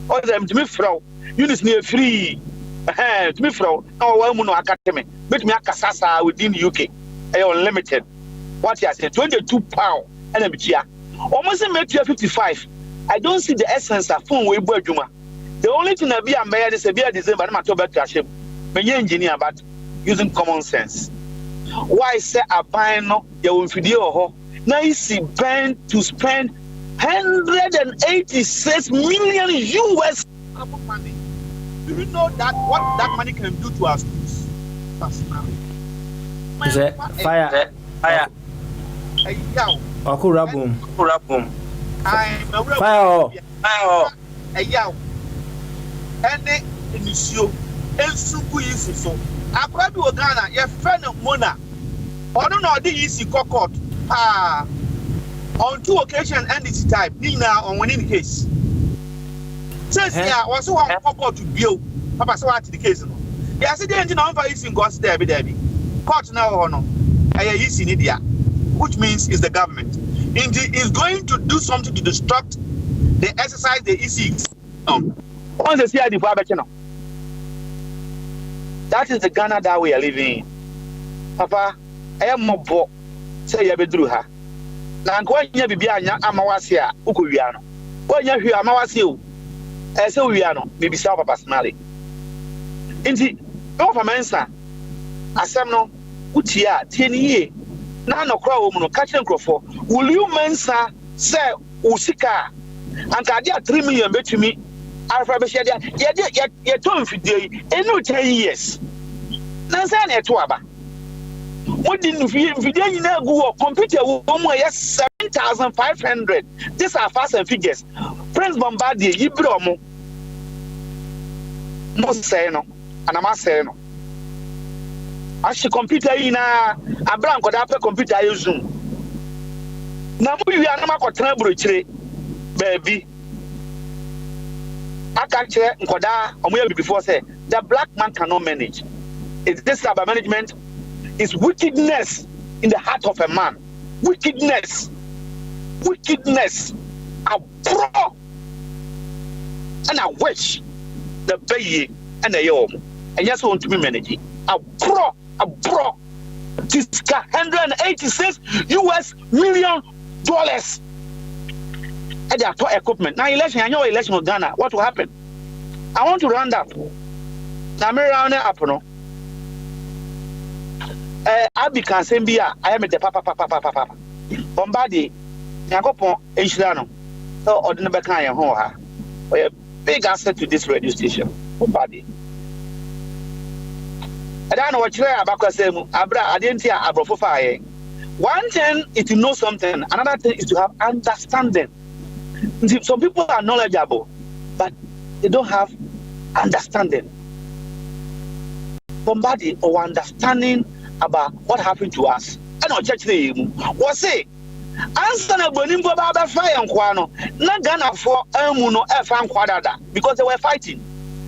All them to me flour. You just need free. To me flour. No one will not academy. But me a casasa within the UK. Unlimited. What you say? £22. And I'm here. Almost make you 55. I don't see the essence of phone we boy Juma. The only thing I be a mayor is a beer December. I'm not about to shame. Me engineer, but using common sense. Why say a buy no? You will video now you see Ben to spend 186 million US money. Do you know that what that money can do to us? Is it fire? Okura boom. Fire. And initio ensuku yisuso akwadu ogana ye friend Mona ono na odi yisi court on 2 occasions and this time nina on winning case says yeah was one court to bill papa so what the case no ya say dey na on yisi ngosi there court na ono aye yisi ni dia which means is the government is going to do something to disrupt the exercise the EC on the CID for abechino. That is the Ghana that we are living in. Papa, I am more poor. Say you be through her. Now, when you be anya amawasia, ukuwiano. When you hear amawasi, I say wiano, maybe South Papa Smiley. Inti, no for mensa. Asemno, utia, 10 years. Now no crowd woman catch them for. Will you mensa say usika? And kadia 3 million bet to me. Alpha Shadia, yet 10 years. Nansan at Waba. What didn't you know go computer yes 7,500. These are fast and figures. Prince Bombardier, Ibromo. No say no, and I'm saying no. As she computer in a blank or upper computer use Zoom. Now we are not going baby. I can't share Nkoda before say the black man cannot manage. It's this type of management is wickedness in the heart of a man. Wickedness. I pro and I wish the bay and the yom and yes want to be managing. I pro this $186 million. And they are equipment. Now election, I know election of Ghana. What will happen? I want to round up. Now me round up, no. I be can send be I am the papa. Bombardie, Yakopon, Enshirano. So ordinary kind of home. A big asset to this radio station. Bombardie. I don't know what you are about to say. I didn't hear about fire. One thing is to know something. Another thing is to have understanding. Some people are knowledgeable, but they don't have understanding. Bombardie or understanding about what happened to us. I know church name was say answer na bonimbo baba fire nkwano na Ghana for emuno efan kwadada because they were fighting.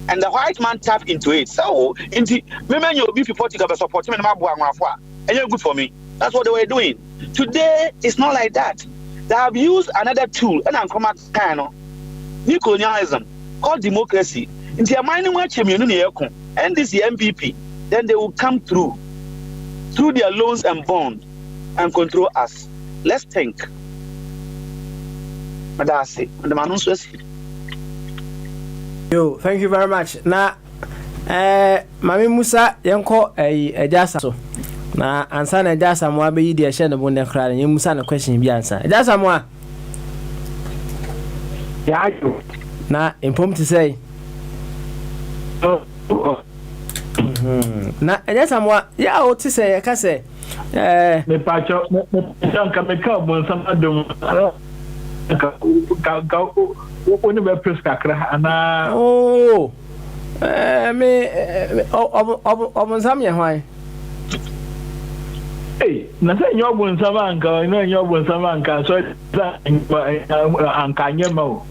and the white man tap into it. So, into women, you'll be people to support him and you're good for me. That's what they were doing. Today, it's not like that. They have used another tool, and I'm from a kind of colonialism called democracy. In their mining watch, and this MPP, then they will come through their loans and bonds and control us. Let's think. Yo, thank you very much. Na Mami Musa yanko ejasa so. Na ansa na ejasa mo abeyi de ehye ne bonne kra na Musa na question bi ansa. Ejasa mo a. Ya yo. Na impom to say. Na ejasa mo a ya o to say ka say me pacho nka me ka bon sama dum ka oni be press kakra ana oh me obon sam ye hwan na say nyo bon sama nka na nyo bon sama nka so anka nyema o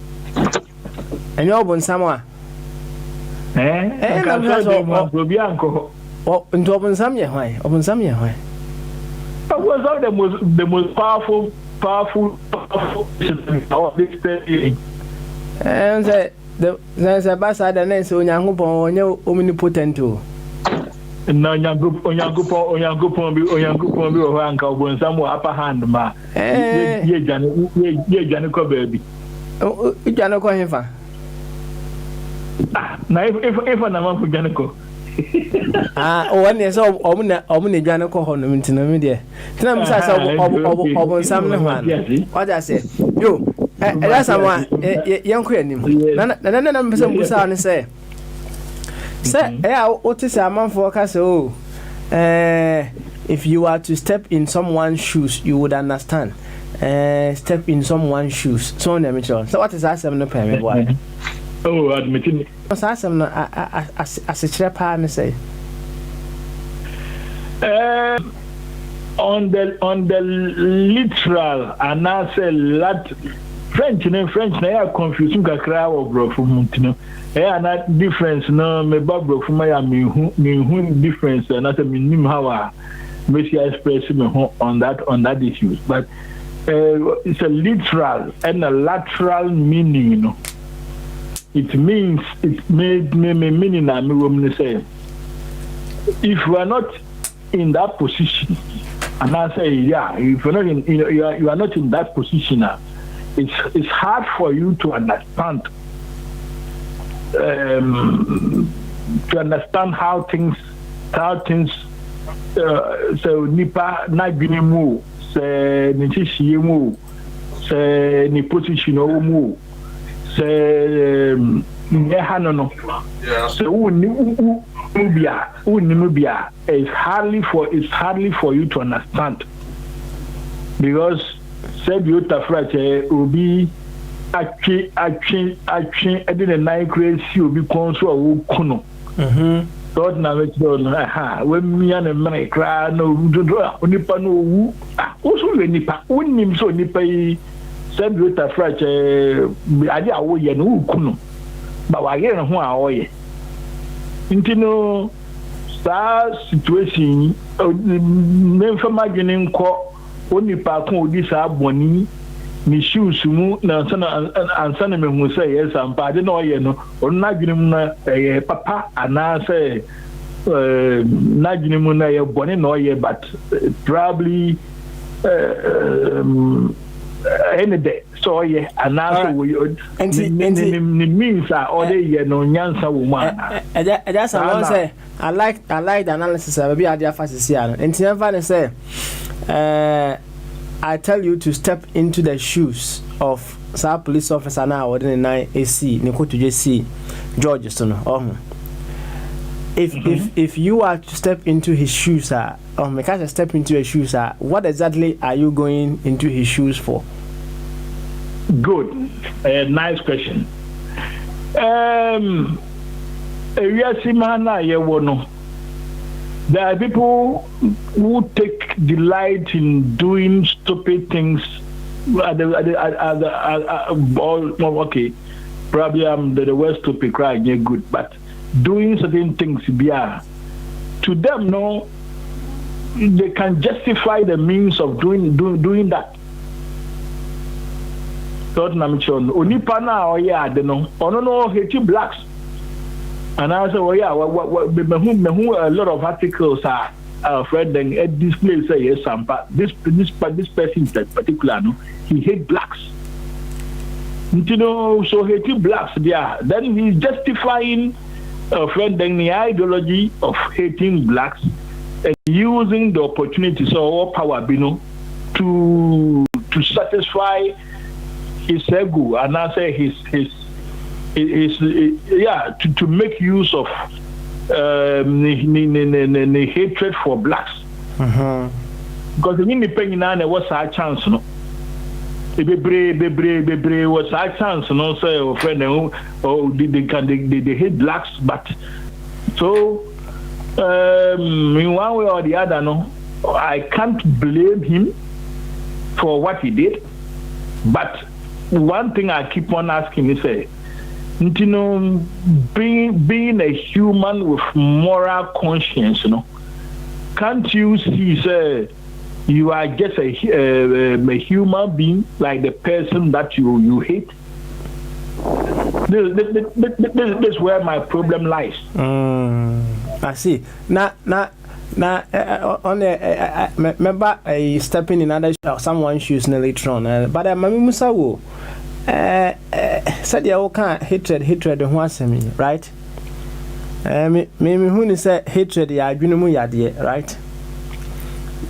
enyo obon sama nka so mo bi anko ndo obon sam ye hwan was all the most powerful and there's a bastard and so Yango omnipotent. No, Yango bi o anka obon some upper hand ma. Ye Janiko baby. Oh, Janiko hefa. Na if na man for Janiko. One is omni Janiko hono mintina me de. Tina misa sa obon sam ne hwan. What I say? Yo, that's someone yanko anim. Na misa musa ne say. Say, what is a man for ka say if you are to step in someone's shoes, you would understand. Step in someone's shoes. So let me tell. So what is that? Seven no boy. Oh, admitting. What's that? Some as a trap and say. On the literal and I say French na confusing kakra or bro from Muntino. Not difference no me bro from my me difference and not a minimum how me express me on that issue. But it's a literal and a lateral meaning, you know. It means it made me meaning I me say if we are not in that position, and I say if you're not you are not in that position now, it's hard for you to understand how things so nipa na gini mu se ni chichi mu se ni position o mu se nye hanono so unimubia it's hardly for you to understand because said you tafrache obi atwe edine nine crazy obi konso awu kuno God na we do when me and me cry no onipa no wu also we nipa wonim so nipa yi said you tafrache ade awo ye no kuno ba wa ye ho a oye intino sa situation me fa magene nko onipa kon odi sa boni ni shoes mu na ansana me hu say yes ampa de no ye no onna gwinim na papa ana say na gwinim na ye boni no ye but probably any day so ye ana so we ni means are all ye no nyansa wo ma that's I say I like the analysis of be adia facts here and never say I tell you to step into the shoes of some police officer now or the 9 AC Niko to JC George if you are to step into his shoes or make us step into his shoes what exactly are you going into his shoes for? Good, nice question. There are people who take delight in doing stupid things. Okay, probably I'm the worst stupid crying. Yeah, good, but doing certain things, to them, no, they can justify the means of doing that. Onipa na oya ade no ono no hate blacks, and I say me a lot of articles are Fred then display say yes this person in particular no he hate blacks, so hate blacks there. Then he's justifying Fred then the ideology of hating blacks and using the opportunities or power to satisfy his ego, and I say his to make use of the hatred for blacks. Because in the penny there was a chance, no. Bebre was a chance, no. Say, friend, they hate blacks, but so in one way or the other, no, I can't blame him for what he did, but one thing I keep on asking is, being a human with moral conscience, can't you see, you are just a human being like the person that you hate? This is where my problem lies. I see. Now, on remember stepping in other someone's shoes later on, but Mami Musa wo said you can't hatred wants me, right? Me who say hatred ya adwunumu yade, right?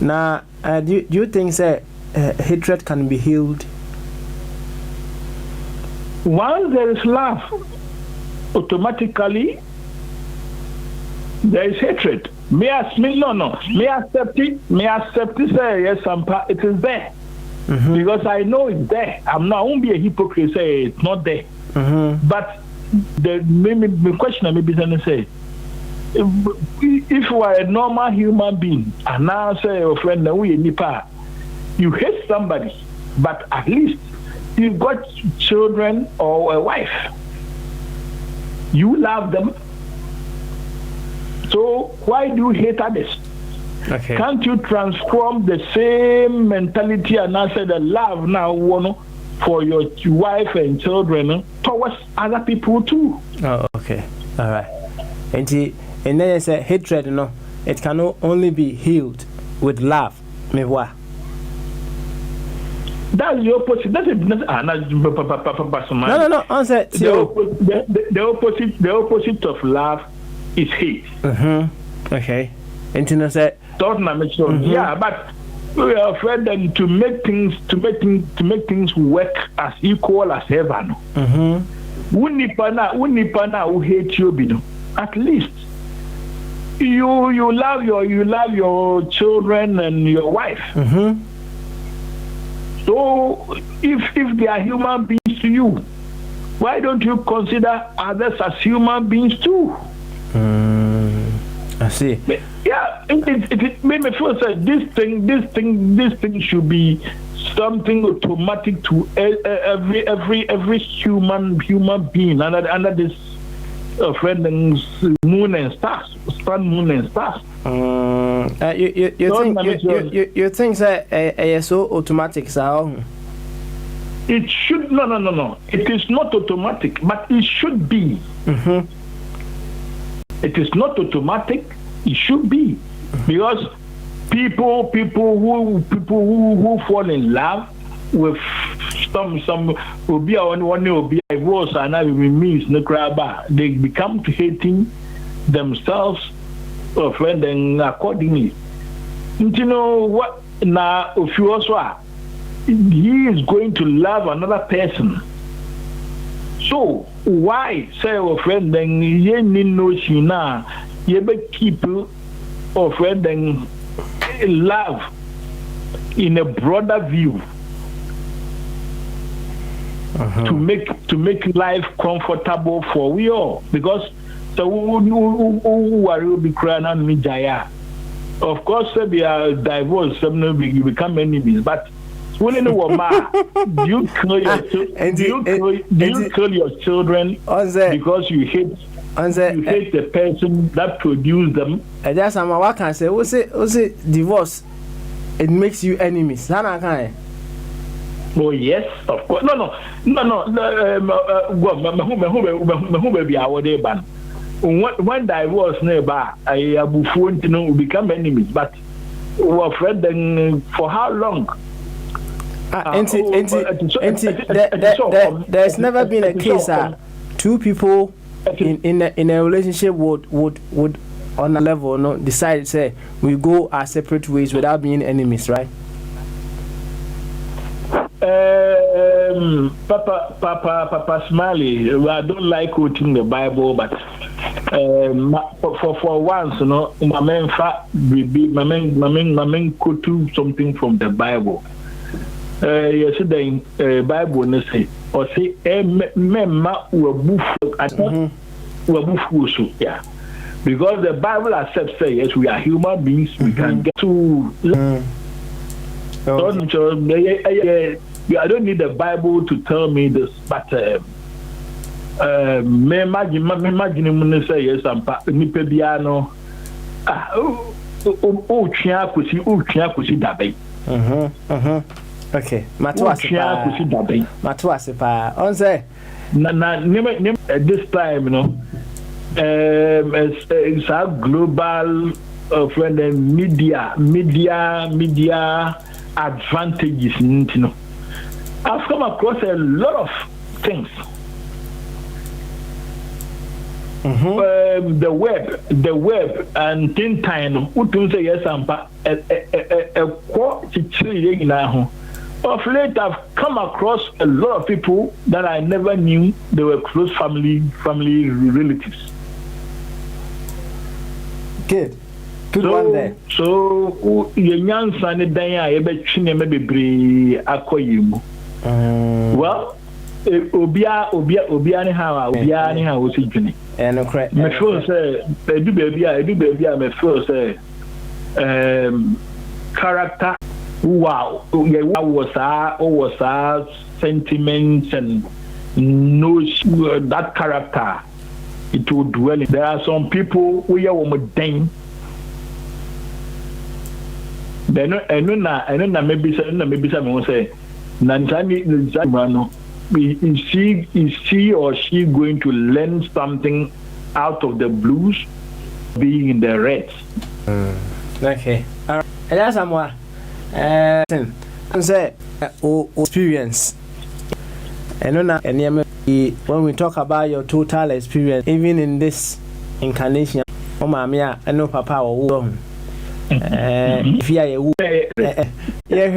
Now, do you think say hatred can be healed? Once there is love, automatically there is hatred. May accept it. Say yes, it is there. Because I know it's there. I won't be a hypocrite. Say it's not there. But the question I may be say, if you are a normal human being, and now say your friend, you hate somebody, but at least you've got children or a wife. You love them. So why do you hate others? Okay. Can't you transform the same mentality and answer the love now for your wife and children towards other people too? Oh, okay. All right. And then I say hatred, it can only be healed with love. Me what? That's the opposite. No. Answer. The opposite of love is hate. Okay. And I said, yeah, but we are afraid then to make things work as equal as ever. Unipana who hate you, at least you love your children and your wife. So if they are human beings to you, why don't you consider others as human beings too? I see. Yeah, it made me feel that this thing should be something automatic to every human being under this friend moon and stars, sun, moon and stars. You think that so automatic, so it should no. It is not automatic, but it should be. It is not automatic. It should be, because people who fall in love with some will be will be divorce and means no crab. They become to hating themselves or friend and accordingly. You know what? Now, if you also are, he is going to love another person. So why say a friend then ye no shina ye be keep a friend then love in a broader view to make life comfortable for we all, because so who are be crying and me jaya. Of course, they are divorced, some will become enemies, but When in a woman, do you kill your kill your children because you hate the person that produced them? And that's what can say. What's it divorce? It makes you enemies. Oh yes, of course. No. When divorce neighbor, I will become enemies. But we're afraid then for how long? There's never been a case that two people in a relationship would on a level decide say we go our separate ways without being enemies, right? Papa Smiley, I don't like quoting the Bible, but for once, my men quote something from the Bible. Yesterday, Bible say or say memma yeah, because the Bible accepts say yes, we are human beings, we can get to. I don't need the Bible to tell me this, but me imagine say yes, I'm nipa biano. Okay, Matwase pa. On say this time, it's a global friend and media advantages, I've come across a lot of things. The web, and tin time. Who say yes, of late, I've come across a lot of people that I never knew they were close family relatives. Good one there. So young son, well, Obia anyhow was it? And okay. My first say, I do baby. My first say, character. Wow, was our sentiments and knows that character. It would dwell. There are some people we are dang. Then I know maybe someone say, Nansani is she or she going to learn something out of the blues, being in the reds? Okay. All right. And that's more. Say experience. And when we talk about your total experience, even in this incarnation, oh mamma, I know Papa or if you are